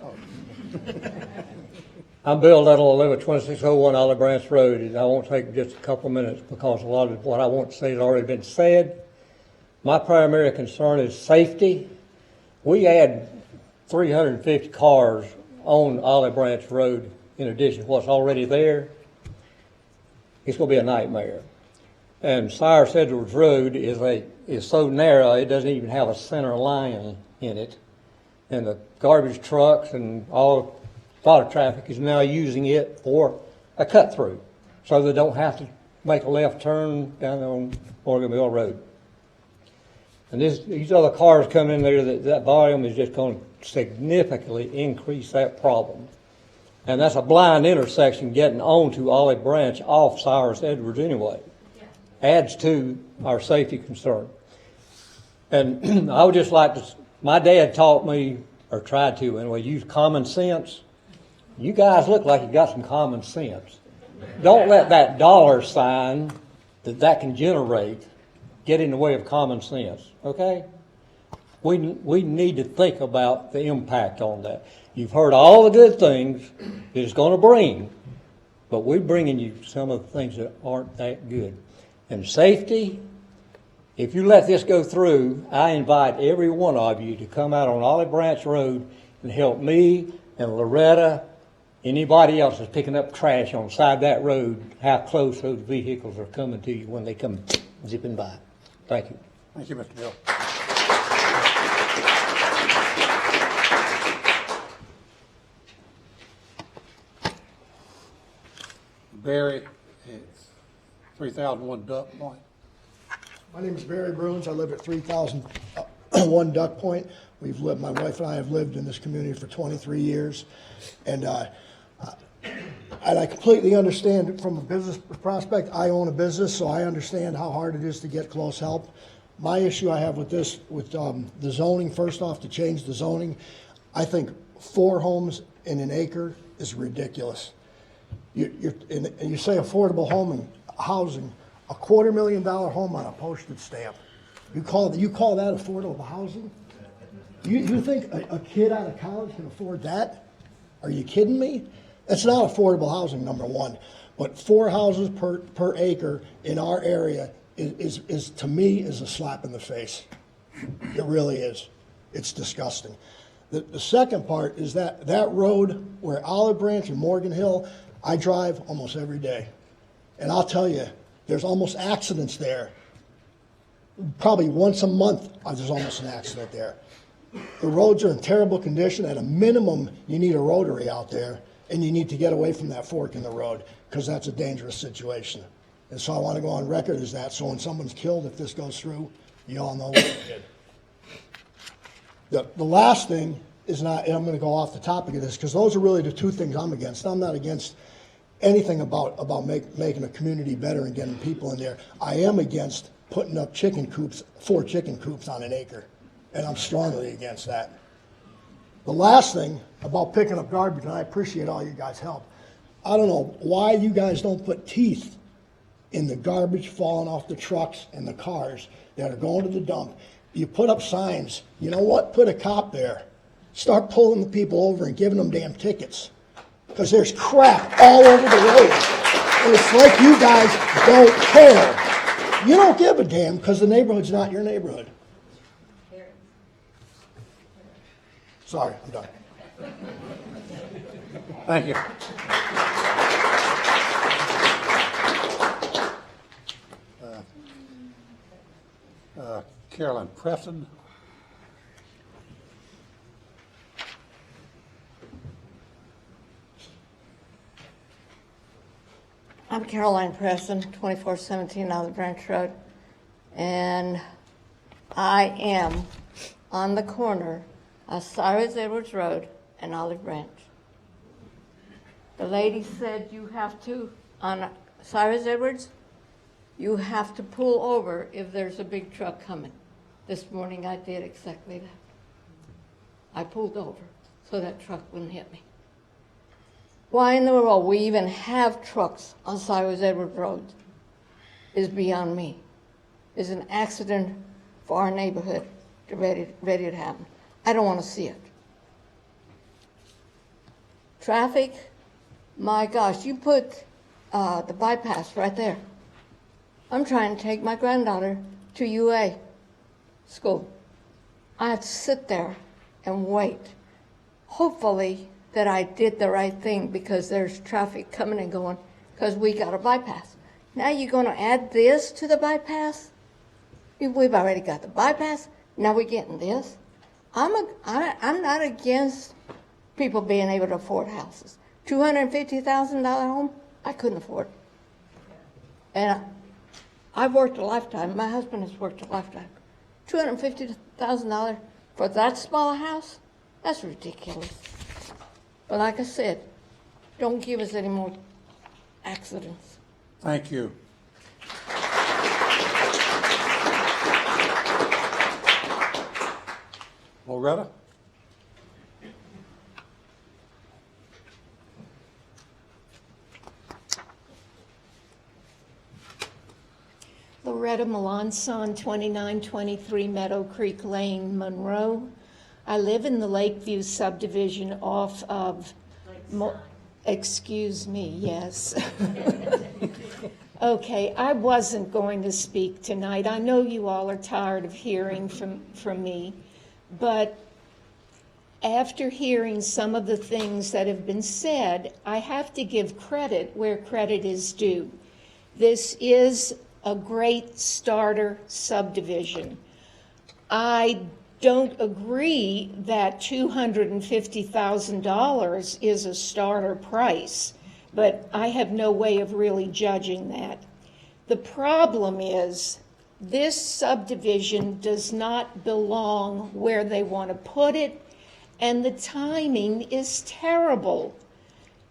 I'm Bill Little, I live at 2601 Olive Branch Road, and I won't take just a couple minutes because a lot of what I want to say has already been said. My primary concern is safety. We add 350 cars on Olive Branch Road in addition to what's already there. It's going to be a nightmare. And Cyrus Edwards Road is so narrow it doesn't even have a center line in it. And the garbage trucks and a lot of traffic is now using it for a cut through, so they don't have to make a left turn down on Morgan Mill Road. And these other cars coming in there, that volume is just going to significantly increase that problem. And that's a blind intersection getting onto Olive Branch off Cyrus Edwards anyway. Adds to our safety concern. And I would just like to, my dad taught me, or tried to anyway, use common sense. You guys look like you got some common sense. Don't let that dollar sign that can generate get in the way of common sense, okay? We need to think about the impact on that. You've heard all the good things that it's going to bring, but we're bringing you some of the things that aren't that good. And safety, if you let this go through, I invite every one of you to come out on Olive Branch Road and help me and Loretta, anybody else that's picking up trash on the side of that road, how close those vehicles are coming to you when they come zipping by. Thank you. Thank you, Mr. Bill. Barry, 3001 Duck Point. My name is Barry Bruins. I live at 3001 Duck Point. My wife and I have lived in this community for 23 years. And I completely understand from a business prospect. I own a business, so I understand how hard it is to get close help. My issue I have with this, with the zoning, first off, to change the zoning, I think 4 homes in an acre is ridiculous. And you say affordable housing, a $250,000 home on a postage stamp. You call that affordable housing? You think a kid out of college can afford that? Are you kidding me? It's not affordable housing, number one. But 4 houses per acre in our area is to me is a slap in the face. It really is. It's disgusting. The second part is that road where Olive Branch and Morgan Hill, I drive almost every day. And I'll tell you, there's almost accidents there. Probably once a month, there's almost an accident there. The roads are in terrible condition. At a minimum, you need a rotary out there, and you need to get away from that fork in the road, because that's a dangerous situation. And so I want to go on record as that, so when someone's killed, if this goes through, you all know what they did. The last thing is not, and I'm going to go off the topic of this, because those are really the 2 things I'm against. I'm not against anything about making a community better and getting people in there. I am against putting up 4 chicken coops on an acre, and I'm strongly against that. The last thing about picking up garbage, and I appreciate all you guys' help, I don't know why you guys don't put teeth in the garbage falling off the trucks and the cars that are going to the dump. You put up signs, you know what, put a cop there. Start pulling the people over and giving them damn tickets. Because there's crap all over the road. And it's like you guys don't care. You don't give a damn because the neighborhood's not your neighborhood. Sorry, I'm done. Thank you. Carolyn Preston. I'm Caroline Preston, 2417 Olive Branch Road, and I am on the corner of Cyrus Edwards Road and Olive Branch. The lady said you have to, on Cyrus Edwards, you have to pull over if there's a big truck coming. This morning I did exactly that. I pulled over so that truck wouldn't hit me. Why in the world we even have trucks on Cyrus Edwards Road is beyond me. It's an accident for our neighborhood. ready to happen. I don't want to see it. Traffic, my gosh, you put the bypass right there. I'm trying to take my granddaughter to UA school. I have to sit there and wait. Hopefully that I did the right thing because there's traffic coming and going because we got a bypass. Now you're going to add this to the bypass? We've already got the bypass. Now we're getting this. I'm not against people being able to afford houses. $250,000 home, I couldn't afford. And I've worked a lifetime. My husband has worked a lifetime. $250,000 for that small house? That's ridiculous. But like I said, don't give us any more accidents. Thank you. Loretta? Loretta Melanson, 2923 Meadow Creek Lane, Monroe. I live in the Lakeview subdivision off of, excuse me, yes. Okay, I wasn't going to speak tonight. I know you all are tired of hearing from me, but after hearing some of the things that have been said, I have to give credit where credit is due. This is a great starter subdivision. I don't agree that $250,000 is a starter price, but I have no way of really judging that. The problem is this subdivision does not belong where they want to put it, and the timing is terrible.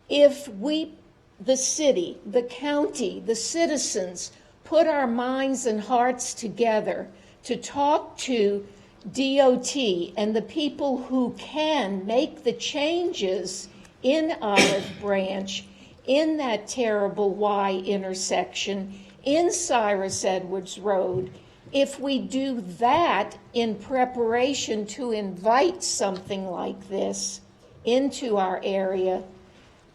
If we, the city, the county, the citizens, put our minds and hearts together to talk to DOT and the people who can make the changes in Olive Branch, in that terrible Y intersection, in Cyrus Edwards Road, if we do that in preparation to invite something like this into our area,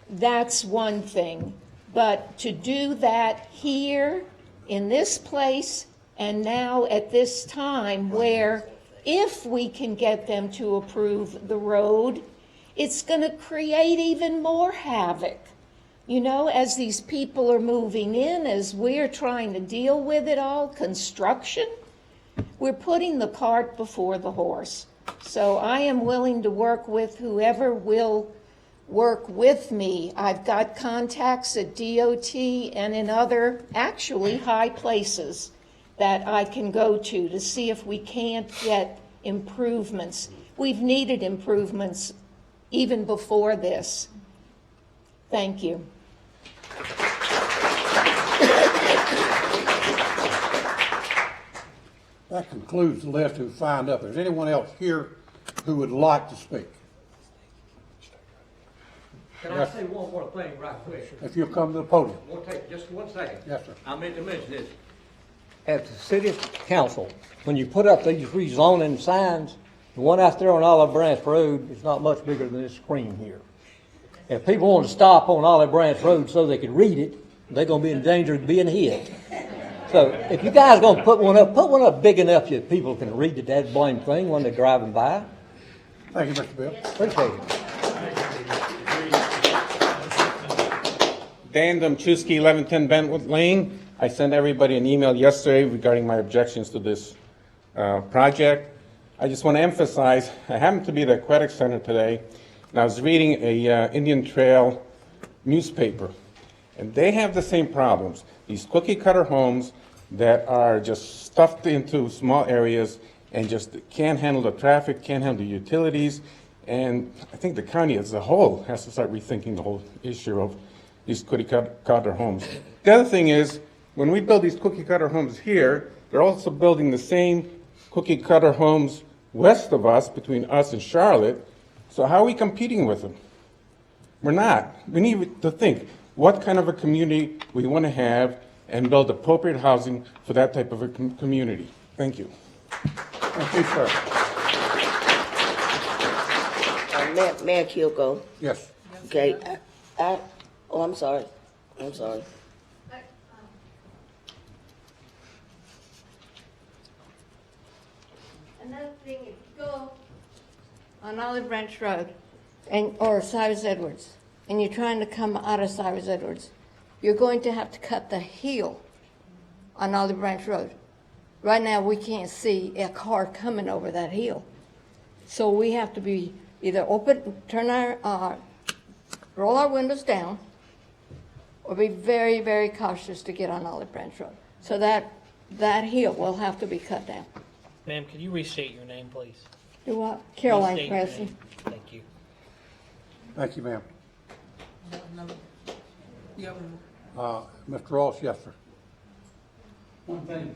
that's one thing. But to do that here, in this place, and now at this time where if we can get them to approve the road, it's going to create even more havoc. You know, as these people are moving in, as we're trying to deal with it all, construction, we're putting the cart before the horse. So I am willing to work with whoever will work with me. I've got contacts at DOT and in other, actually, high places that I can go to see if we can't get improvements. We've needed improvements even before this. Thank you. That concludes the list who signed up. Is anyone else here who would like to speak? Can I say one more thing right quick? If you'll come to the podium. We'll take just 1 second. Yes, sir. I meant to mention this. At the city council, when you put up these rezoning signs, the one out there on Olive Branch Road is not much bigger than this screen here. If people want to stop on Olive Branch Road so they can read it, they're going to be in danger of being hit. So if you guys are going to put one up big enough that people can read the dead blame thing when they're driving by. Thank you, Mr. Bill. Appreciate it. Dan Domchewski, 1110 Bentwood Lane. I sent everybody an email yesterday regarding my objections to this project. I just want to emphasize, I happened to be at the Aquatic Center today, and I was reading a Indian Trail newspaper, and they have the same problems. These cookie-cutter homes that are just stuffed into small areas and just can't handle the traffic, can't handle the utilities, and I think the county as a whole has to start rethinking the whole issue of these cookie-cutter homes. The other thing is, when we build these cookie-cutter homes here, they're also building the same cookie-cutter homes west of us, between us and Charlotte. So how are we competing with them? We're not. We need to think what kind of a community we want to have and build appropriate housing for that type of a community. Thank you. Thank you, sir. Mayor Kilgo. Yes. Okay, I'm sorry. Another thing, if you go on Olive Branch Road or Cyrus Edwards, and you're trying to come out of Cyrus Edwards, you're going to have to cut the hill on Olive Branch Road. Right now, we can't see a car coming over that hill. So we have to be either roll our windows down, or be very, very cautious to get on Olive Branch Road. So that hill will have to be cut down. Ma'am, can you restate your name, please? Do what? Caroline Restate your Preston. name. Thank you. Thank you, ma'am. Mr. Ross, yes, sir. One thing,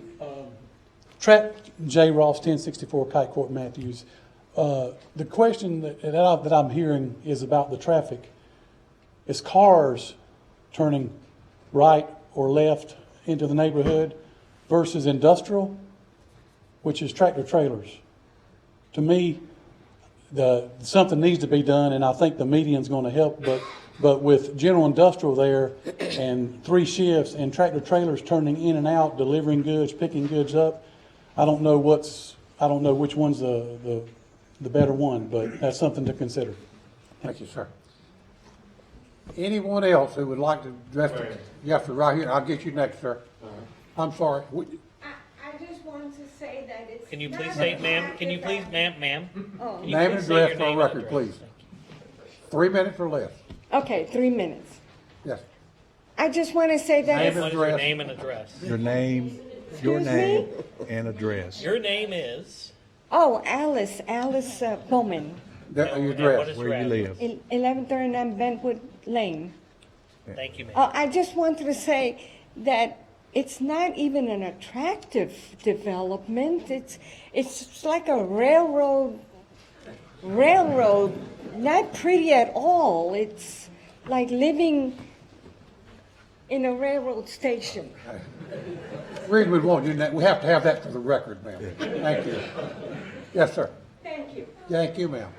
Track J. Ross, 1064 Kite Court, Matthews. The question that I'm hearing is about the traffic. Is cars turning right or left into the neighborhood versus industrial, which is tractor trailers? To me, something needs to be done, and I think the median's going to help. But with general industrial there, and 3 shifts, and tractor trailers turning in and out, delivering goods, picking goods up, I don't know which one's the better one, but that's something to consider. Thank you, sir. Anyone else who would like to address it? Yes, sir, right here. I'll get you next, sir. I'm sorry. I just wanted to say that it's. Can you please state, ma'am? Can you please, ma'am? Oh. Can you Name and please state your address for name the and record, address? please. 3 minutes or less. Okay, 3 minutes. Yes. I just want to say that. What is your name and address? Your name, and address. Your name is? Oh, Alice Bowman. Your address. Where you live. 1139 Bentwood Lane. Thank you, ma'am. I just wanted to say that it's not even an attractive development. It's like a railroad, not pretty at all. It's like living in a railroad station. The reason we want you, we have to have that for the record, ma'am. Thank you. Yes, sir. Thank you. Thank you, ma'am.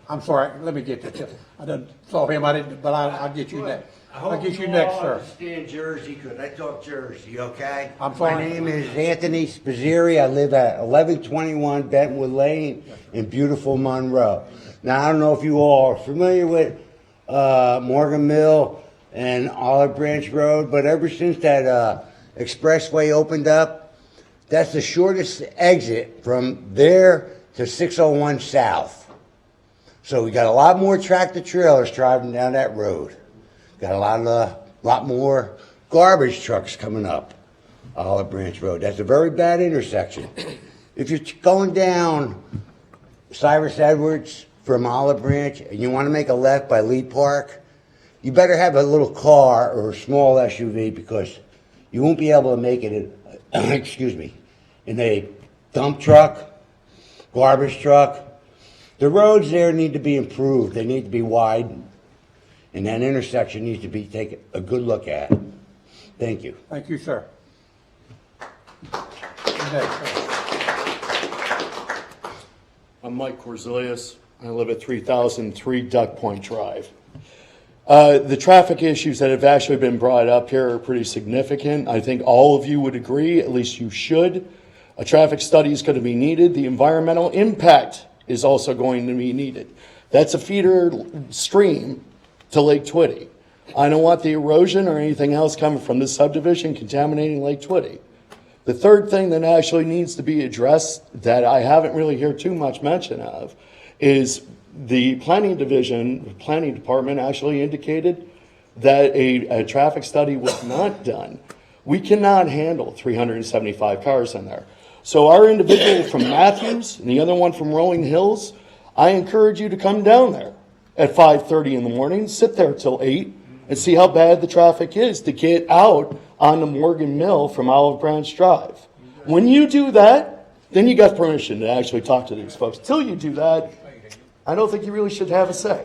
I'm sorry, let me get this. I didn't saw him, but I'll get you next. I'll get you next, sir. I understand Jersey, because I talk Jersey, okay? I'm sorry. My name is Anthony Spazzeri. I live at 1121 Bentwood Lane in beautiful Monroe. Now, I don't know if you all are familiar with Morgan Mill and Olive Branch Road, but ever since that expressway opened up, that's the shortest exit from there to 601 South. So we got a lot more tractor trailers driving down that road. Got a lot more garbage trucks coming up Olive Branch Road. That's a very bad intersection. If you're going down Cyrus Edwards from Olive Branch and you want to make a left by Lee Park, you better have a little car or a small SUV, because you won't be able to make it in, in a dump truck, garbage truck. The roads there need to be improved. They need to be widened. And that intersection needs to be taken a good look at. Thank you. Thank you, sir. Next, sir. I'm Mike Corzilius. I live at 3003 Duck Point Drive. The traffic issues that have actually been brought up here are pretty significant. I think all of you would agree, at least you should. A traffic study is going to be needed. The environmental impact is also going to be needed. That's a feeder stream to Lake Twitty. I don't want the erosion or anything else coming from this subdivision contaminating Lake Twitty. The third thing that actually needs to be addressed that I haven't really heard too much mention of is the planning department actually indicated that a traffic study was not done. We cannot handle 375 cars in there. So our individual from Matthews and the other one from Rolling Hills, I encourage you to come down there at 5:30 in the morning, sit there till 8, and see how bad the traffic is to get out on the Morgan Mill from Olive Branch Drive. When you do that, then you got permission to actually talk to these folks. Till you do that, I don't think you really should have a say.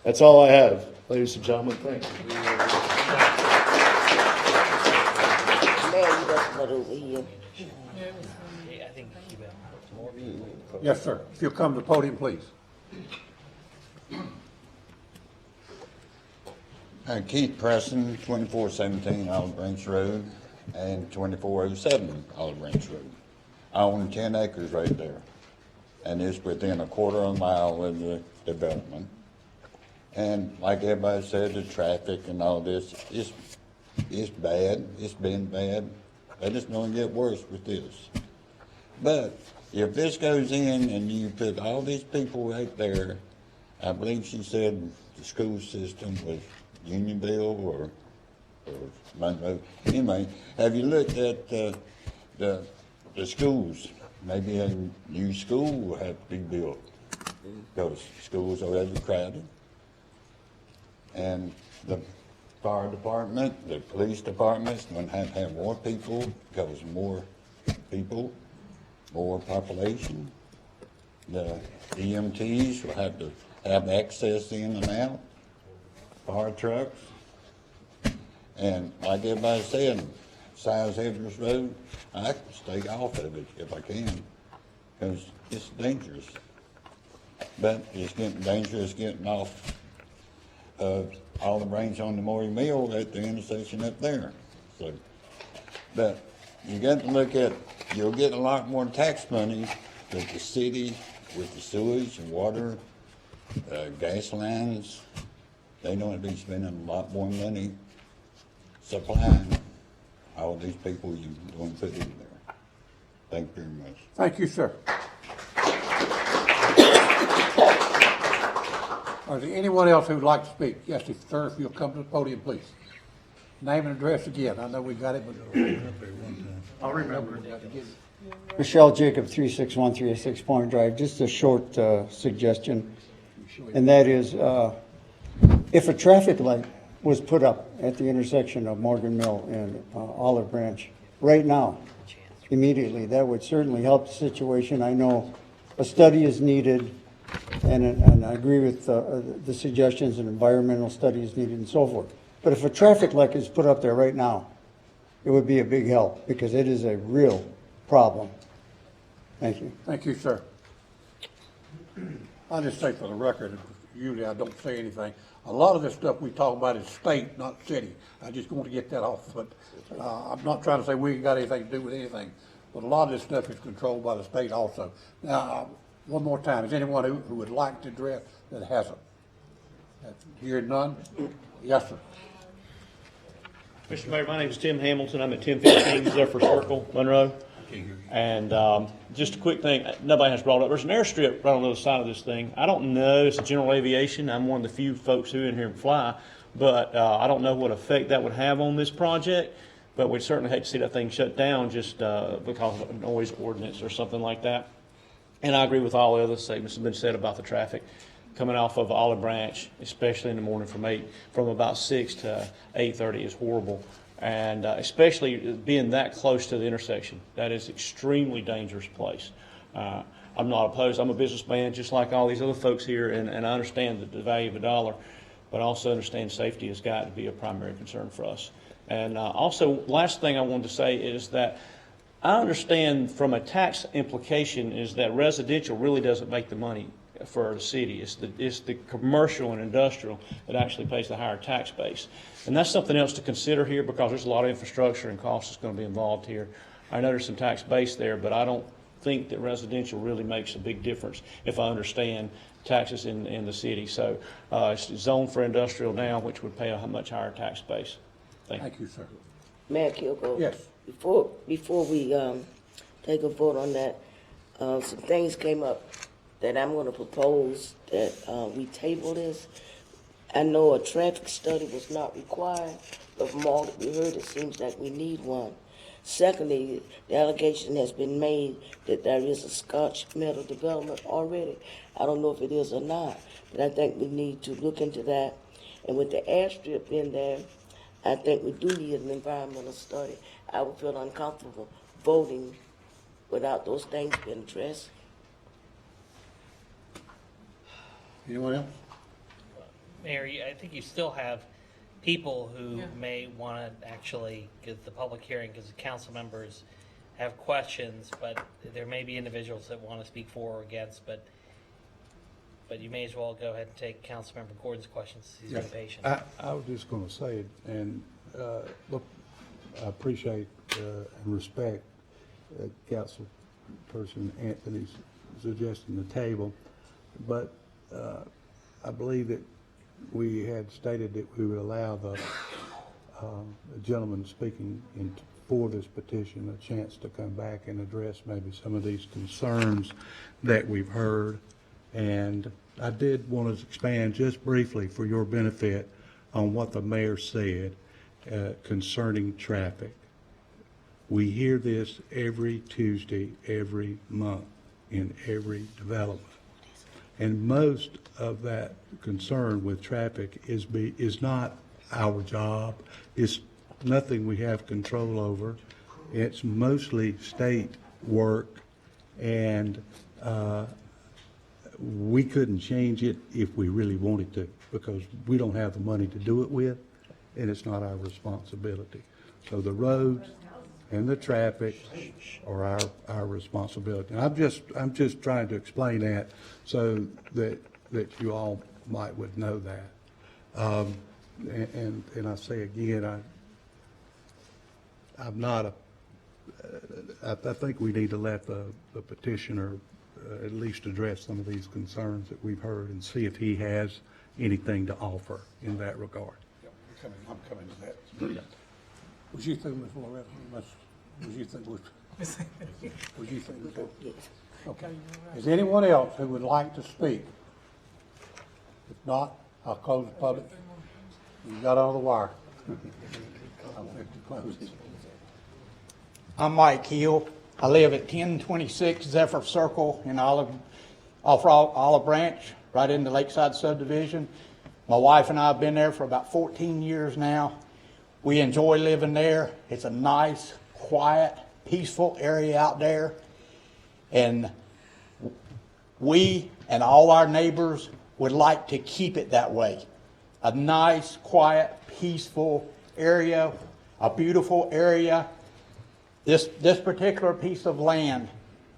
That's all I have, ladies and gentlemen. Thank you. cut over here. Yeah, I think you bet. Yes, sir. If you'll come to the podium, please. Keith Preston, 2417 Olive Branch Road and 2407 Olive Branch Road. I own 10 acres right there, and it's within a quarter of a mile of the development. And like everybody said, the traffic and all this, it's bad. It's been bad, but it's going to get worse with this. But if this goes in and you put all these people right there, I believe she said the school system was Unionville or Monroe. Anyway, have you looked at the schools? Maybe a new school will have to be built because schools are already crowded. And the fire department, the police department's going to have more people because more people, more population. The EMTs will have to have access in and out, fire trucks. And like everybody said, Size Edwards Road, I can stay off of it if I can because it's dangerous. But it's getting dangerous getting off Olive Branch on the Maury Mill at the intersection up there. So, but you got to look at, you'll get a lot more tax money with the city, with the sewage and water, gas lines. They're going to be spending a lot more money supplying all these people you're going to put in there. Thank you very much. Thank you, sir. Is there anyone else who would like to speak? Yes, sir, if you'll come to the podium, please. Name and address again. I know we got it, but I'll remember it. Michelle Jacob, 36136 Point Drive. Just a short suggestion, and that is if a traffic light was put up at the intersection of Morgan Mill and Olive Branch right now, immediately, that would certainly help the situation. I know a study is needed, and I agree with the suggestions, an environmental study is needed and so forth. But if a traffic light is put up there right now, it would be a big help because it is a real problem. Thank you. Thank you, sir. I'll just say for the record, usually I don't say anything. A lot of this stuff we talk about is state, not city. I just want to get that off, but I'm not trying to say we ain't got anything to do with anything. But a lot of this stuff is controlled by the state also. Now, one more time, is anyone who would like to address that hasn't? Hearing none? Yes, sir. Mr. Mayor, my name is Tim Hamilton. I'm at 1015 Zephyr Circle, Monroe. And just a quick thing, nobody has brought up, there's an airstrip right on the other side of this thing. I don't know, it's a general aviation. I'm one of the few folks who in here fly, but I don't know what effect that would have on this project. But we'd certainly hate to see that thing shut down just because of a noise ordinance or something like that. And I agree with all the other statements that have been said about the traffic coming off of Olive Branch, especially in the morning from about 6 to 8:30 is horrible. And especially being that close to the intersection, that is extremely dangerous place. I'm not opposed. I'm a businessman just like all these other folks here, and I understand the value of a dollar, but I also understand safety has got to be a primary concern for us. And also, last thing I wanted to say is that I understand from a tax implication is that residential really doesn't make the money for the city. It's the commercial and industrial that actually pays the higher tax base. And that's something else to consider here because there's a lot of infrastructure and costs that's going to be involved here. I know there's some tax base there, but I don't think that residential really makes a big difference if I understand taxes in the city. So it's zoned for industrial now, which would pay a much higher tax base. Thank you, sir. Mayor Kilgore? Yes. Before we take a vote on that, some things came up that I'm going to propose that we table this. I know a traffic study was not required, but from all that we heard, it seems like we need one. Secondly, the allegation has been made that there is a Scotch metal development already. I don't know if it is or not, but I think we need to look into that. And with the airstrip in there, I think we do need an environmental study. I would feel uncomfortable voting without those things being addressed. Anyone else? Mary, I think you still have people who may want to actually get the public hearing, because the council members have questions, but there may be individuals that want to speak for or against, but you may as well go ahead and take Councilmember Gordon's questions. He's been patient. I was just going to say, and look, I appreciate and respect Councilperson Anthony's suggesting the table, but I believe that we had stated that we would allow the gentleman speaking for this petition a chance to come back and address maybe some of these concerns that we've heard. And I did want to expand just briefly for your benefit on what the mayor said concerning traffic. We hear this every Tuesday, every month, in every development. And most of that concern with traffic is not our job. It's nothing we have control over. It's mostly state work, and we couldn't change it if we really wanted to, because we don't have the money to do it with, and it's not our responsibility. So the roads and the traffic are our responsibility. And I'm just trying to explain that so that you all would know that. And I say again, I'm not I think we need to let the petitioner at least address some of these concerns that we've heard and see if he has anything to offer in that regard. I'm coming to that. Was you through, Ms. Loretta? Was you through? Was you through? Okay. Is anyone else who would like to speak? If not, I'll close the public. You got on the wire. I'll have to close it. I'm Mike Hill. I live at 1026 Zephyr Circle in Olive Branch, right in the Lakeside subdivision. My wife and I have been there for about 14 years now. We enjoy living there. It's a nice, quiet, peaceful area out there. And we and all our neighbors would like to keep it that way. A nice, quiet, peaceful area, a beautiful area. This particular piece of land,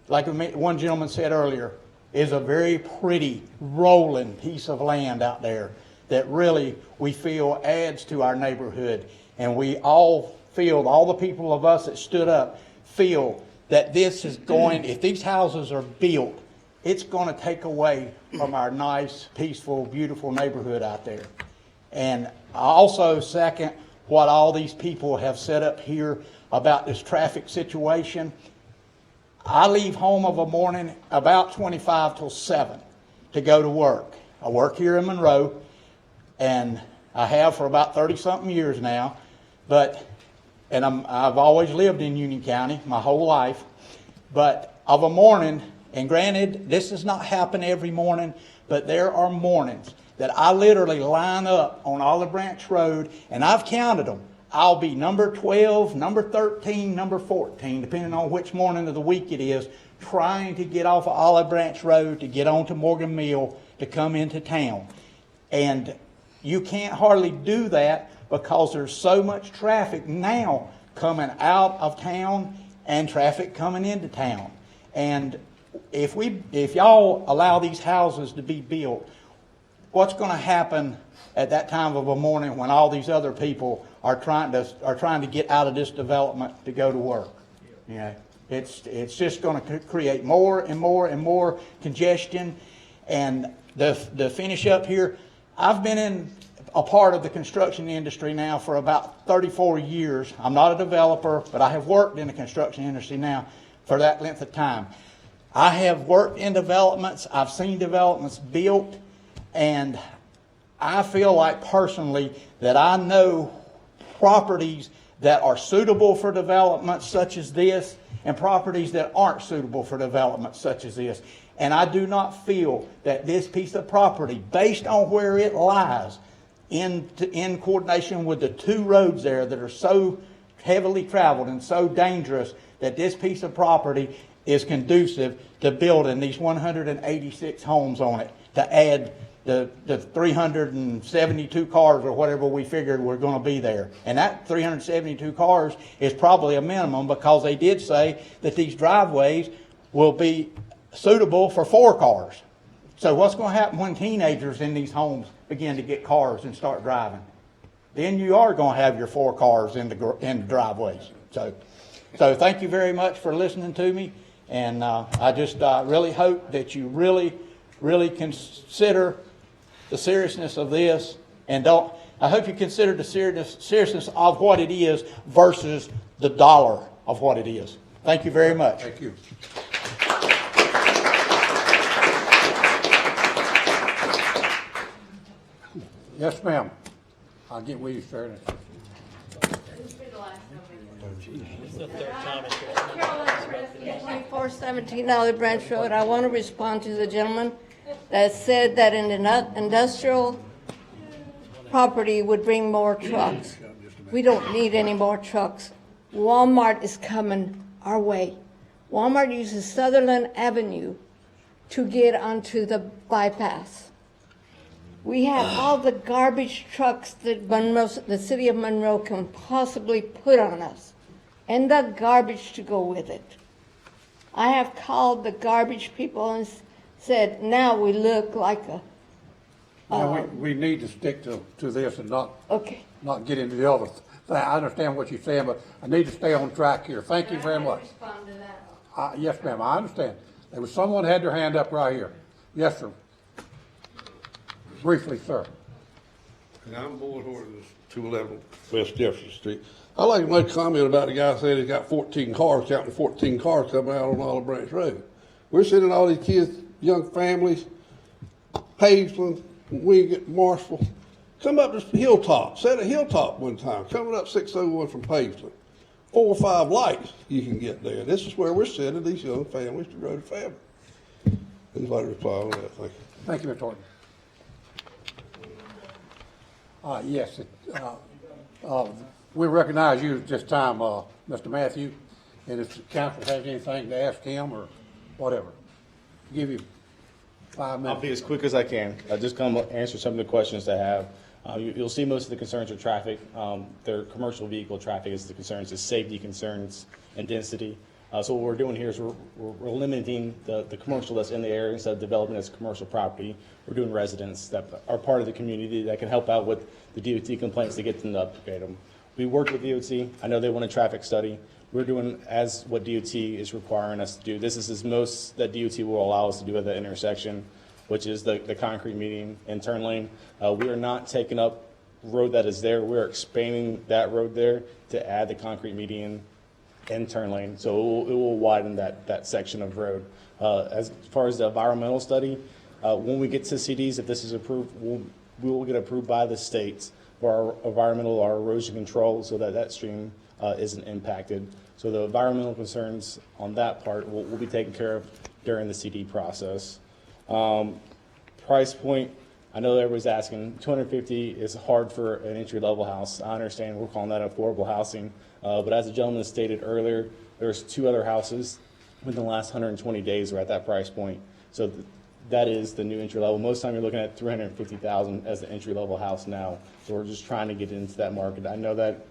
like one gentleman said earlier, is a very pretty, rolling piece of land out there that really we feel adds to our neighborhood. And we all feel, all the people of us that stood up, feel that this is going, if these houses are built, it's going to take away from our nice, peaceful, beautiful neighborhood out there. And I also second what all these people have said up here about this traffic situation. I leave home of a morning about 25 till 7 to go to work. I work here in Monroe, and I have for about 30-something years now. I've always lived in Union County my whole life. But of a morning, and granted, this does not happen every morning, but there are mornings that I literally line up on Olive Branch Road, and I've counted them. I'll be number 12, number 13, number 14, depending on which morning of the week it is, trying to get off of Olive Branch Road to get onto Morgan Mill to come into town. And you can't hardly do that because there's so much traffic now coming out of town and traffic coming into town. And if y'all allow these houses to be built, what's going to happen at that time of a morning when all these other people are trying to get out of this development to go to work? Yeah, it's just going to create more and more and more congestion. And the finish up here, I've been in a part of the construction industry now for about 34 years. I'm not a developer, but I have worked in the construction industry now for that length of time. I have worked in developments. I've seen developments built, and I feel like personally that I know properties that are suitable for development such as this and properties that aren't suitable for development such as this. And I do not feel that this piece of property, based on where it lies, in coordination with the two roads there that are so heavily traveled and so dangerous, that this piece of property is conducive to building these 186 homes on it to add the 372 cars or whatever we figured were going to be there. And that 372 cars is probably a minimum, because they did say that these driveways will be suitable for 4 cars. So what's going to happen when teenagers in these homes begin to get cars and start driving? Then you are going to have your 4 cars in the driveways. So thank you very much for listening to me. And I just really hope that you really consider the seriousness of this, and I hope you consider the seriousness of what it is versus the dollar of what it is. Thank you very much. Thank you. Yes, ma'am. I'll get with you, sir. It's the third time it's here. 2417 Olive Branch Road. I want to respond to the gentleman that said that an industrial property would bring more trucks. We don't need any more trucks. Walmart is coming our way. Walmart uses Sutherland Avenue to get onto the bypass. We have all the garbage trucks that the city of Monroe can possibly put on us, and the garbage to go with it. I have called the garbage people and said, now we look like a... Now, we need to stick to this and not get into the other thing. I understand what you're saying, but I need to stay on track here. Thank you very much. Respond to that. Yes, ma'am, I understand. There was someone had their hand up right here. Yes, sir. Briefly, sir. And I'm bored with this 211 West Jefferson Street. I'd like to make a comment about the guy saying he's got 14 cars, counting 14 cars coming out on Olive Branch Road. We're sending all these kids, young families, Pageland, Wingate, Marshall, come up to Hilltop. Set a Hilltop one time, coming up 601 from Pageland. 4 or 5 lights you can get there. This is where we're sending these young families to grow to family. I'd like to reply on that. Thank you. Thank you, Mr. Horton. Yes, we recognize you at this time, Mr. Matthew, and if the council has anything to ask him or whatever, give you 5 minutes. I'll be as quick as I can. I'll just come answer some of the questions they have. You'll see most of the concerns are traffic. Their commercial vehicle traffic is the concerns, is safety concerns and density. So what we're doing here is we're limiting the commercial that's in the area instead of developing as commercial property. We're doing residents that are part of the community that can help out with the DOT complaints to get them to upgrade them. We work with DOT. I know they want a traffic study. We're doing as what DOT is requiring us to do. This is as most that DOT will allow us to do at the intersection, which is the concrete median and turn lane. We are not taking up road that is there. We're expanding that road there to add the concrete median and turn lane. So it will widen that section of road. As far as the environmental study, when we get to CDs, if this is approved, we will get approved by the states for our environmental, our erosion control, so that stream isn't impacted. So the environmental concerns on that part will be taken care of during the CD process. Price point, I know everybody's asking, $250 is hard for an entry-level house. I understand we're calling that affordable housing, but as the gentleman stated earlier, there's 2 other houses within the last 120 days are at that price point. So that is the new entry level. Most of the time you're looking at $350,000 as the entry-level house now. So we're just trying to get into that market. I know that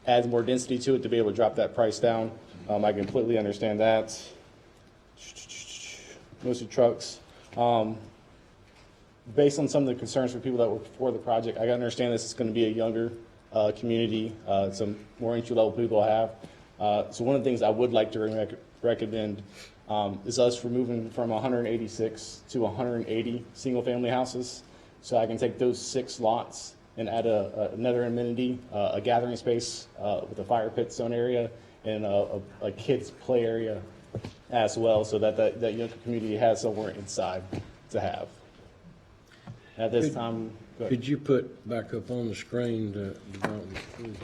adds more density to it to be able to drop that price down. I completely understand that. Mostly trucks. Based on some of the concerns for people that were for the project, I understand this is going to be a younger community, some more entry-level people have. So one of the things I would like to recommend is us removing from 186 to 180 single-family houses. So I can take those 6 lots and add another amenity, a gathering space with a fire pit zone area and a kids' play area as well, so that young community has somewhere inside to have. At this time, could you put back up on the screen the development, please?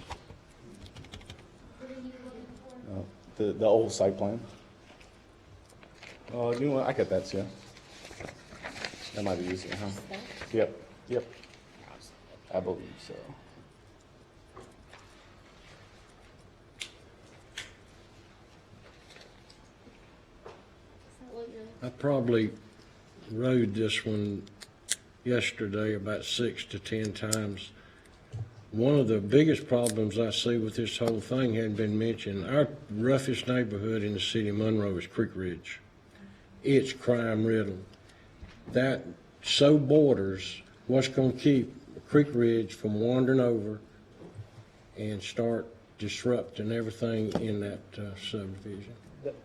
The old site plan. New one, I got that too. That might be easier, huh? Yep. I believe so. I probably wrote this one yesterday about 6 to 10 times. One of the biggest problems I see with this whole thing hadn't been mentioned. Our roughest neighborhood in the city of Monroe is Creek Ridge. It's crime riddled. That so borders what's going to keep Creek Ridge from wandering over and start disrupting everything in that subdivision.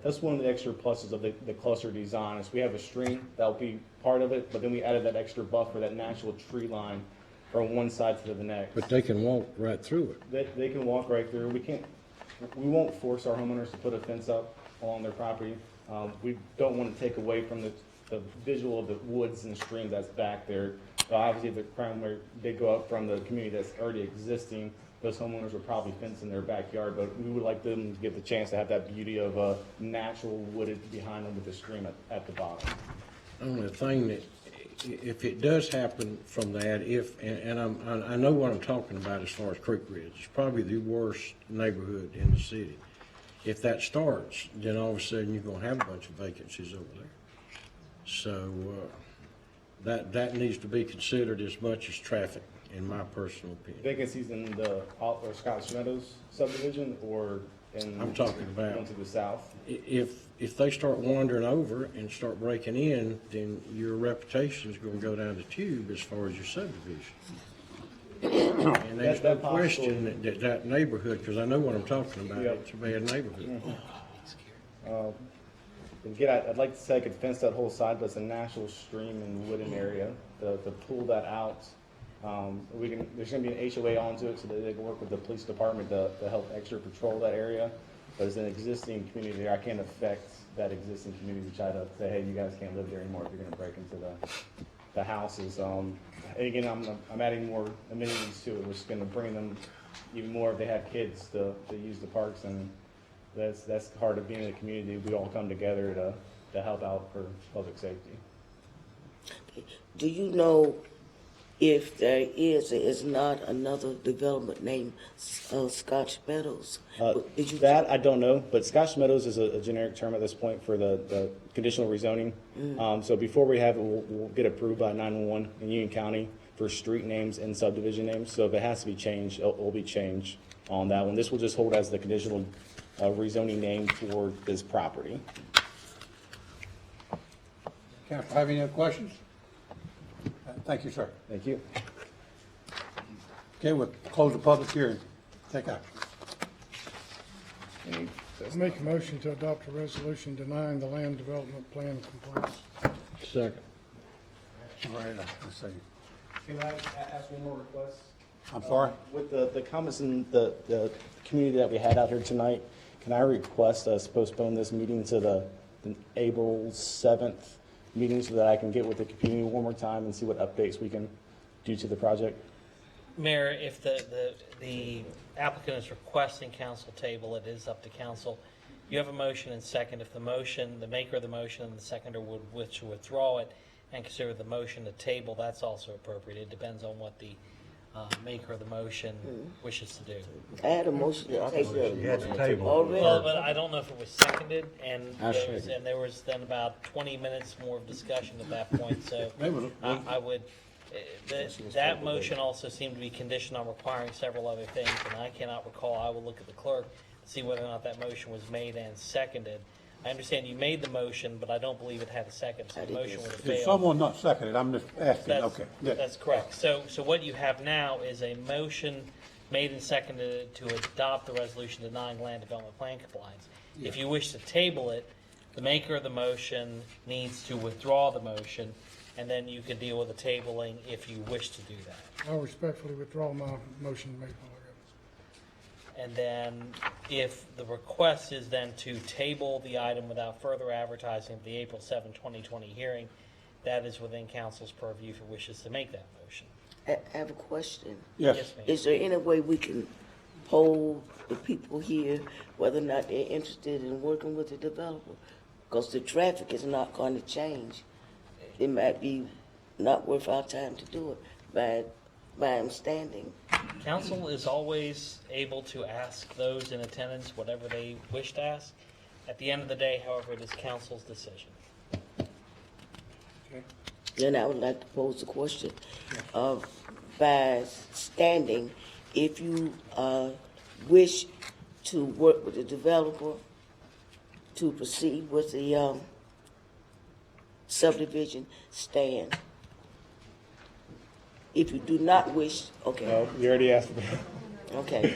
That's one of the extra pluses of the cluster design is we have a stream that'll be part of it, but then we added that extra buffer, that natural tree line from one side to the next. But they can walk right through it. They can walk right through. We won't force our homeowners to put a fence up along their property. We don't want to take away from the visual of the woods and stream that's back there. So obviously, the crime where they go up from the community that's already existing, those homeowners will probably fence in their backyard, but we would like them to get the chance to have that beauty of a natural wooded behind them with the stream at the bottom. Only thing that, if it does happen from that, I know what I'm talking about as far as Creek Ridge, it's probably the worst neighborhood in the city. If that starts, then all of a sudden you're gonna have a bunch of vacancies over there. So, that needs to be considered as much as traffic, in my personal opinion. Vacancies in the Scottish Meadows subdivision or in I'm talking about going to the south? If they start wandering over and start breaking in, then your reputation is going to go down the tube as far as your subdivision. And there's no question that neighborhood, because I know what I'm talking about, it's a bad neighborhood. Again, I'd like to say I could fence that whole side, but it's a natural stream and wooden area. To pull that out, there's going to be an HOA onto it so that they can work with the police department to help extra patrol that area. But as an existing community there, I can't affect that existing community to try to say, hey, you guys can't live there anymore if you're going to break into the houses. And again, I'm adding more amenities to it, which is going to bring them even more if they have kids to use the parks. And that's the heart of being in a community. We all come together to help out for public safety. Do you know if there is not another development named Scotch Meadows? That I don't know, but Scotch Meadows is a generic term at this point for the conditional rezoning. So before we have it, we'll get approved by 911 in Union County for street names and subdivision names. So if it has to be changed, it will be changed on that one. This will just hold as the conditional rezoning name for this property. Council, have any other questions? Thank you, sir. Thank you. Okay, we'll close the public hearing. Take action. Make a motion to adopt a resolution denying the land development plan compliance. Second. All right, let's see. Can I ask one more request? I'm sorry? With the comments in the community that we had out here tonight, can I request us postpone this meeting to the April 7th meeting so that I can get with the community one more time and see what updates we can do to the project? Mayor, if the applicant is requesting council table, it is up to council. You have a motion and second. If the maker of the motion and the seconder would wish to withdraw it and consider the motion to table, that's also appropriate. It depends on what the maker of the motion wishes to do. I had a motion to table. Already. Well, but I don't know if it was seconded, and there was then about 20 minutes more of discussion at that point. So I would. That motion also seemed to be conditioned on requiring several other things, and I cannot recall. I will look at the clerk to see whether or not that motion was made and seconded. I understand you made the motion, but I don't believe it had a second, so the motion would have failed. Did someone not second it? I'm just asking. That's, okay. That's correct. So what you have now is a motion made and seconded to adopt the resolution denying land development plan compliance. If you wish to table it, the maker of the motion needs to withdraw the motion, and then you can deal with the tabling if you wish to do that. I respectfully withdraw my motion to make all And then if the request is then to table the item without further advertising of the April 7, 2020 hearing, that is within council's purview if it wishes to make that motion. I have a question. Yes. Ma'am. Is there any way we can poll the people here whether or not they're interested in working with the developer? Because the traffic is not going to change. It might be not worth our time to do it by him standing. Council is always able to ask those in attendance whatever they wish to ask. At the end of the day, however, it is council's decision. Okay. Then I would like to pose the question of, by standing, if you wish to work with the developer to proceed with the subdivision, stand. If you do not wish, okay. No, you already asked. Okay.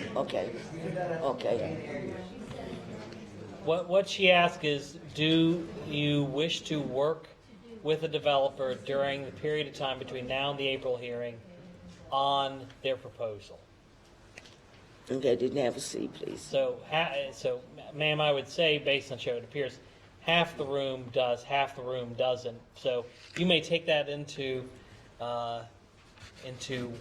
What she asked is, do you wish to work with a developer during the period of time between now and the April hearing on their proposal? Okay, didn't have a seat, please. So, ma'am, I would say, based on show, it appears half the room does, half the room doesn't. So you may take that into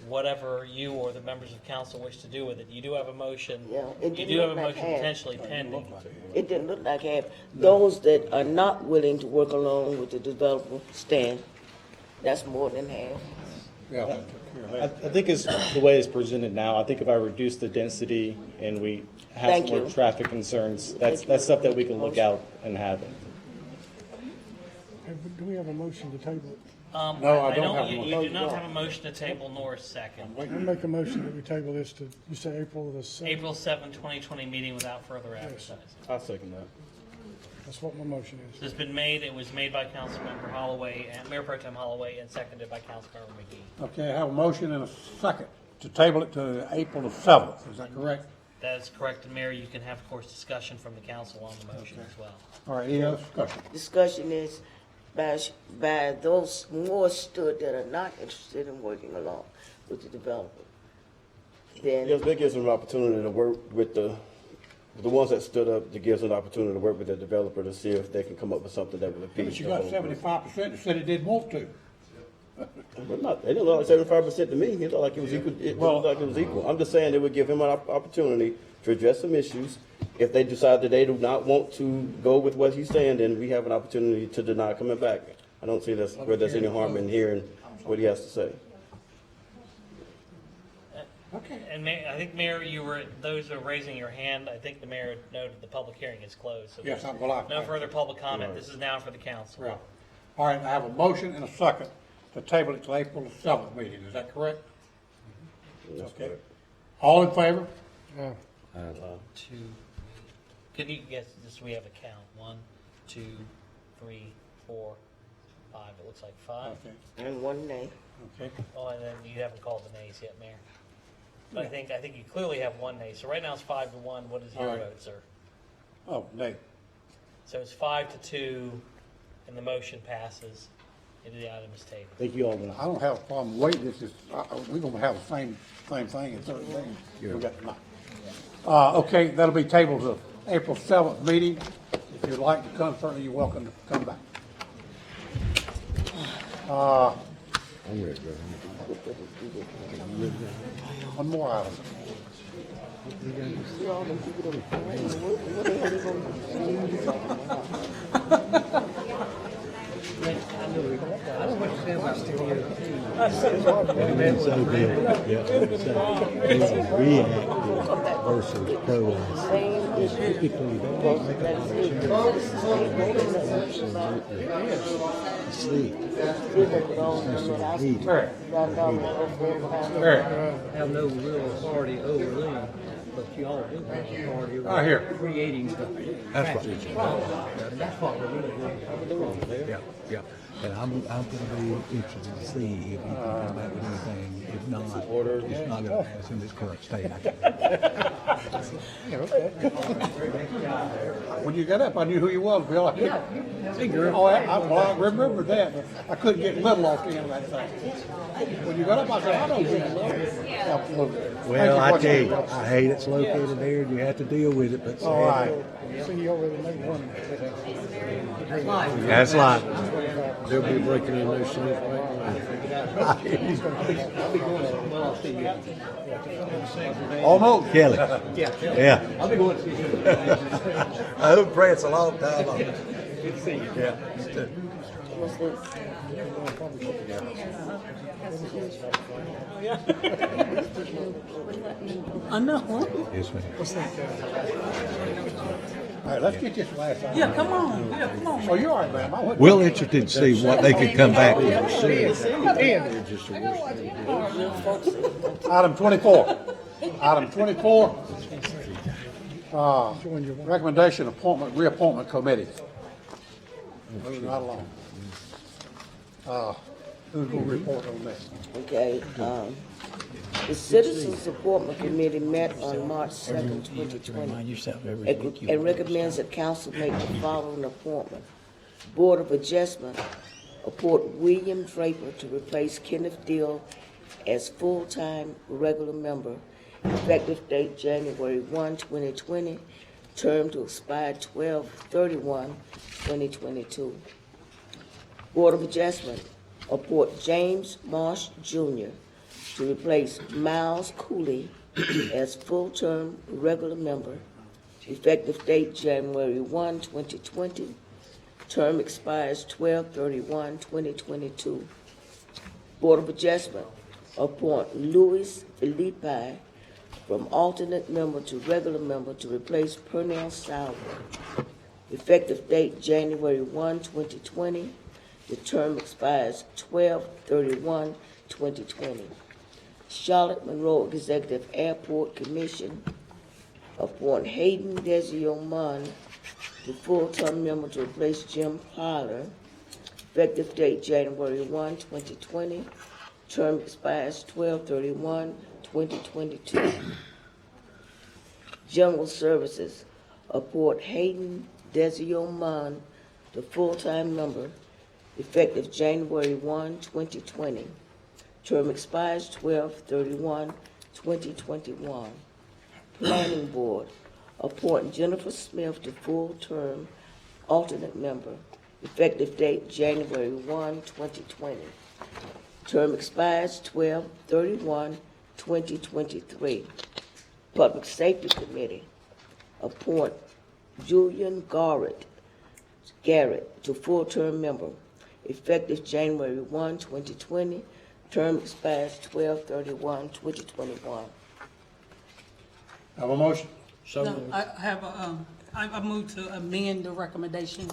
whatever you or the members of council wish to do with it. You do have a motion. Yeah, it You didn't do have a look like motion half. potentially pending. It didn't look like half. Those that are not willing to work along with the developer, stand. That's more than half. Yeah. I think it's the way it's presented now. I think if I reduce the density and we have Thank some more you. traffic concerns, that's stuff that we can look out and have it. Do we have a motion to table it? No, I don't have a You motion. do not have a motion to table nor a second. I make a motion that we table this to, you say April the 7th? April 7, 2020 meeting without further advertising. I'll second that. That's what my motion is. It's been made, it was made by Councilmember Holloway, and Mayor Pro Tem Holloway, and seconded by Councilmember McGee. Okay, I have a motion and a second to table it to April the 7th. Is that correct? That is correct, and Mayor, you can have, of course, discussion from the council on the motion as well. All right, any other discussion? Discussion is by those more stood that are not interested in working along with the developer. Then, Yes, that gives them an opportunity to work with the ones that stood up, that gives them an opportunity to work with the developer to see if they can come up with something that will appeal. But you got 75% that said it didn't want to. But not, it didn't look like 75% to me. It looked like it was equal. It looked like it was equal. I'm just saying it would give him an opportunity to address some issues. If they decide that they do not want to go with what he's saying, then we have an opportunity to deny coming back. I don't see where there's any harm in hearing what he has to say. Okay. And I think, Mayor, those who are raising your hand, I think the mayor noted the public hearing is closed. So Yes, there's well, no further public comment. This is now for the council. Yeah. All right, I have a motion and a second to table it to April the 7th meeting. Is that correct? That's Okay. correct. All in favor? Yeah. Two. Can you guess, just we have a count. 1, 2, 3, 4, 5. It looks like 5. Okay. and one nay. Okay. Oh, and then you haven't called the nays yet, Mayor. But I think you clearly have one nay. So right now it's 5-1. What is your All right. vote, sir? Oh, nay. So it's 5-2, and the motion passes, and the item is tabled. Thank you all. I don't have a problem waiting. It's just, we're gonna have the same thing in certain things we got tonight. Okay, that'll be tabled to April 7th meeting. If you'd like to come, certainly you're welcome to come back. I'm ready to go. One more item. Versus proactive. Typically, sleep. Have no real authority over them, but you all do have authority over Right here. creating the. That's what. That's what we're really doing. Yeah, yeah. And I'm gonna be interested to see if he can come back with anything. If not, it's not gonna pass in this current state. When you got up, I knew who you was, Bill. Oh, I remember that, but I couldn't get little off the end of that thing. When you got up, I said, I don't think Well, I tell you, I hate it's located there, and you have to deal with it, but. All right. See, you already made one. That's like. They'll be breaking in those things right Almost. Kelly. Yeah. I'll be going to see you. I hope Brent's a long time. Good to see you. Yeah. What's this? I know. Yes, ma'am. What's that? All right, let's get this last item. Yeah, come on. Yeah, come on. Oh, you're all right, ma'am. I wouldn't- We're interested to see what they could come back with. Item 24. Item 24, recommendation appointment, reappointment committee. Moving right along. Who's going to report on this? Okay, the Citizens Appointment Committee met on March 2nd, 2020, and recommends that council make the following appointment. Board of Adjustment, appoint William Draper to replace Kenneth Deal as full-time regular member, effective date January 1, 2020, term to expire 12/31/2022. Board of Adjustment, appoint James Marsh Jr. to replace Miles Cooley as full-term regular member, effective date January 1, 2020, term expires 12/31/2022. Board of Adjustment, appoint Louis Philippi from alternate member to regular member to replace Pernell Sauer, effective date January 1, 2020. The term expires 12/31/2020. Charlotte Monroe Executive Airport Commission, appoint Hayden Desiomon to full-term member to replace Jim Parler, effective date January 1, 2020. Term expires 12/31/2022. General Services, appoint Hayden Desiomon to full-time member, effective January 1, 2020. Term expires 12/31/2021. Planning Board, appoint Jennifer Smith to full-term alternate member, effective date January 1, 2020. Term expires 12/31/2023. Public Safety Committee, appoint Julian Garrett to full-term member, effective January 1, 2020. Term expires 12/31/2021. Have a motion? No, I have a, I move to amend the recommendation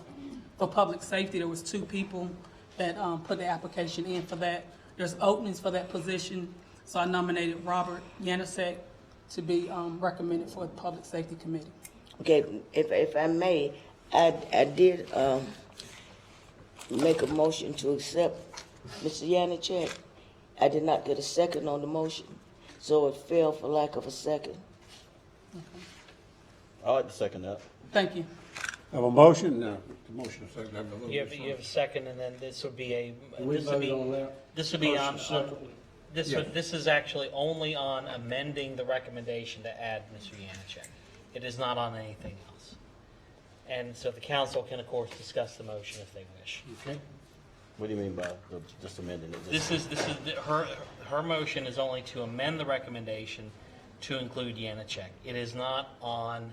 for public safety. There was 2 people that, put the application in for that. There's openings for that position, so I nominated Robert Yanasek to be, recommended for the Public Safety Committee. Okay, if I may, I did, make a motion to accept Mr. Yannicek. I did not get a second on the motion, so it fell for lack of a second. I'd like to second that. Thank you. Have a motion? No, the motion is second. Have a vote. You have a second, and then this would be a, We this would be, vote on that? this would be on, Motion separately? this is actually only on amending the recommendation to add Mr. Yannicek. It is not on anything else. And so the council can, of course, discuss the motion if they wish. Okay. What do you mean by just amending it? This is, her motion is only to amend the recommendation to include Yannicek. It is not on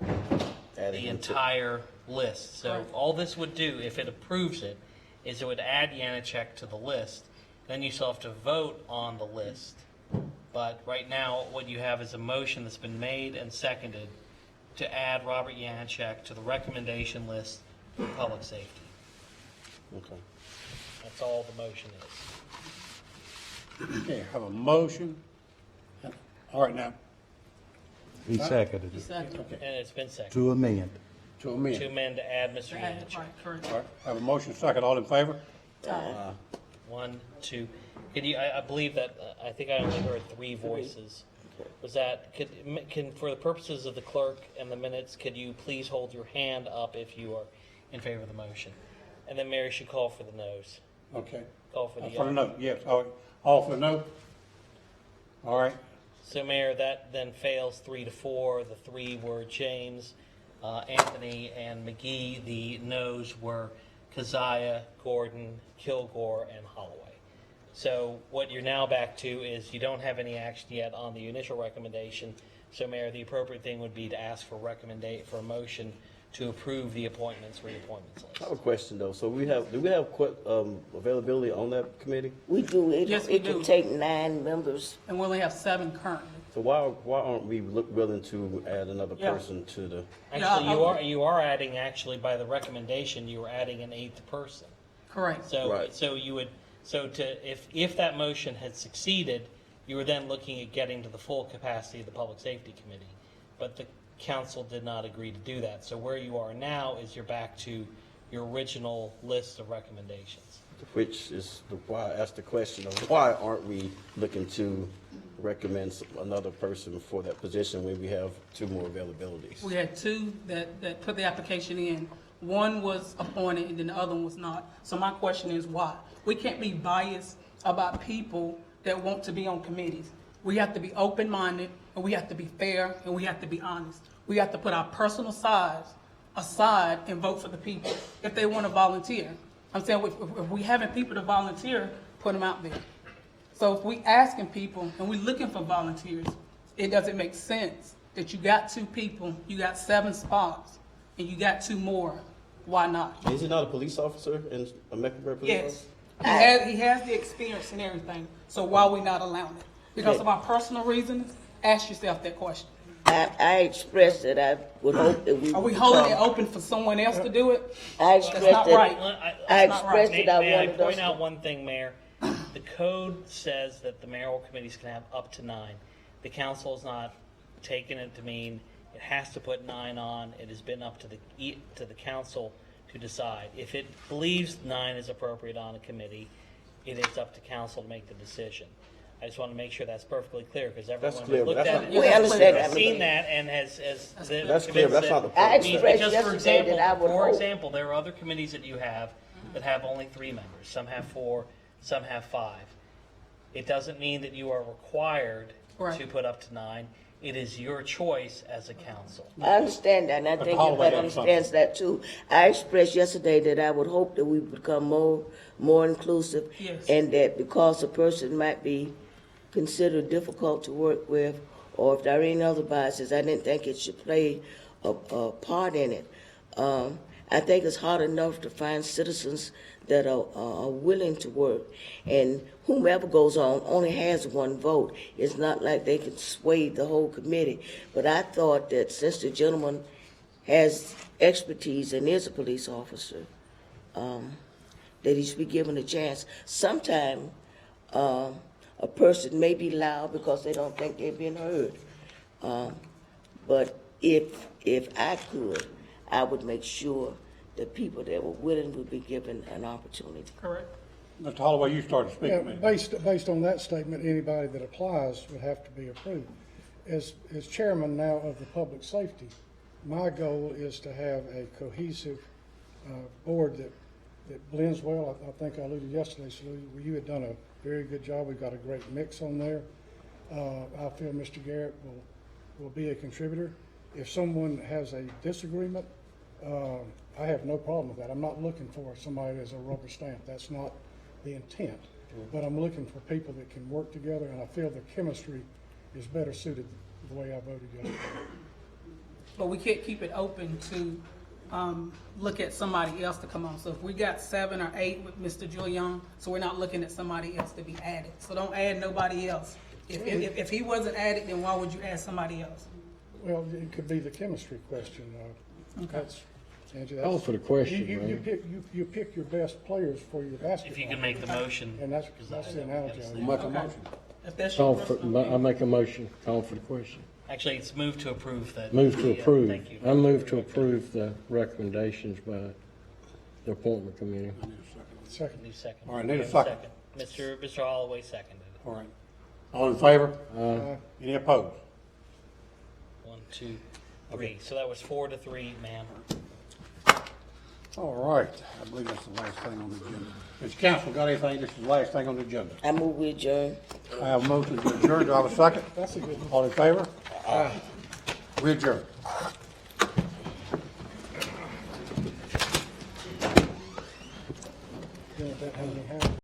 the entire list. So all this would do, if it approves it, is it would add Yannicek to the list. Then you still have to vote on the list. But right now, what you have is a motion that's been made and seconded to add Robert Yannicek to the recommendation list for public safety. Okay. That's all the motion is. Okay, have a motion. All right, now, He seconded You it second. And it's been seconded. to amend. to amend. To amend to add Mr. Right, Yannicek. correct. All right, have a motion second. All in favor? 1, 2. Could you, I believe that, I think I only heard 3 voices. Was that, can, for the purposes of the clerk and the minutes, could you please hold your hand up if you are in favor of the motion? And then Mary should call for the noes. Okay. Call for the For the no, yes. All for the no? All right. So Mayor, that then fails 3-4. The 3 were James, Anthony, and McGee. The noes were Keziah, Gordon, Kilgore, and Holloway. So what you're now back to is you don't have any action yet on the initial recommendation. So Mayor, the appropriate thing would be to ask for a motion to approve the appointments, reappointments list. I have a question though. So do we have availability on that committee? We do. Yes, we It do. can take 9 members. And we only have 7 currently. So why aren't we willing to add another Yeah. person to the? Actually, you are adding, actually, by the recommendation, you are adding an 8th person. Correct. So, Right. if that motion had succeeded, you were then looking at getting to the full capacity of the Public Safety Committee. But the council did not agree to do that. So where you are now is you're back to your original list of recommendations. Which is why I asked the question of why aren't we looking to recommend another person for that position when we have 2 more availabilities? We had 2 that put the application in. One was appointed and then the other one was not. So my question is why? We can't be biased about people that want to be on committees. We have to be open-minded and we have to be fair and we have to be honest. We have to put our personal sides aside and vote for the people if they want to volunteer. I'm saying if we having people to volunteer, put them out there. So if we asking people and we looking for volunteers, it doesn't make sense that you got 2 people, you got 7 spots, and you got 2 more. Why not? Is he not a police officer in a Mecklenburg police Yes, officer? he has the experience and everything. So why are we not allowing it? Because of our personal reasons? Ask yourself that question. I expressed that I would hope that we. Are we holding it open for someone else to do it? I That's expressed not that. right. I That's not expressed right. that I May I wanted us point to. out one thing, Mayor? The code says that the mayoral committees can have up to 9. The council has not taken it to mean it has to put 9 on. It has been up to the council to decide. If it believes 9 is appropriate on a committee, it is up to council to make the decision. I just want to make sure that's perfectly clear because everyone clear, has but looked that's at not- it, We understand has that. seen that, and has That's clear, but that's not the point. I expressed Just for yesterday example, that I would for hope. example, there are other committees that you have that have only 3 members. Some have 4, some have 5. It doesn't mean that you are required Right. to put up to 9. It is your choice as a council. I understand that, and I think everybody understands that too. I expressed yesterday that I would hope that we become more inclusive. Yes. And that because a person might be considered difficult to work with, or if there are any other biases, I didn't think it should play a part in it. I think it's hard enough to find citizens that are willing to work, and whomever goes on only has 1 vote. It's not like they can sway the whole committee. But I thought that since the gentleman has expertise and is a police officer, that he should be given a chance. Sometimes a person may be loud because they don't think they're being heard. But if I could, I would make sure that people that were willing would be given an opportunity. Correct. Mr. Holloway, you started Yeah, speaking. based on that statement, anybody that applies would have to be approved. As chairman now of the public safety, my goal is to have a cohesive board that blends well. I think I alluded yesterday, so you had done a very good job. We've got a great mix on there. I feel Mr. Garrett will be a contributor. If someone has a disagreement, I have no problem with that. I'm not looking for somebody as a rubber stamp. That's not the intent. But I'm looking for people that can work together, and I feel the chemistry is better suited the way I voted yesterday. But we can't keep it open to look at somebody else to come on. So if we got 7 or 8 with Mr. Julian, so we're not looking at somebody else to be added. So don't add nobody else. If he wasn't added, then why would you add somebody else? Well, it could be the chemistry question. That's, Angie, Call for the question, you man. you pick your best players for your basketball. If you can make the motion. And that's the analogy. I Make a motion. If that's your I make a motion, call for the question. Actually, it's moved to approve that. Move to Yeah, approve. Thank you. I move to approve the recommendations by the appointment committee. Second. Need a second. All right, need a Have second. Mr. Holloway seconded it. All right. All in favor? Any opposed? 1, 2, 3. So that was 4-3, ma'am. All right. I believe that's the last thing on the agenda. Has council got anything? This is the last thing on the agenda. I move we adjourn. I have a motion to adjourn. Do I have a second? That's a good one. All in favor? We adjourn. Yeah, that hasn't happened.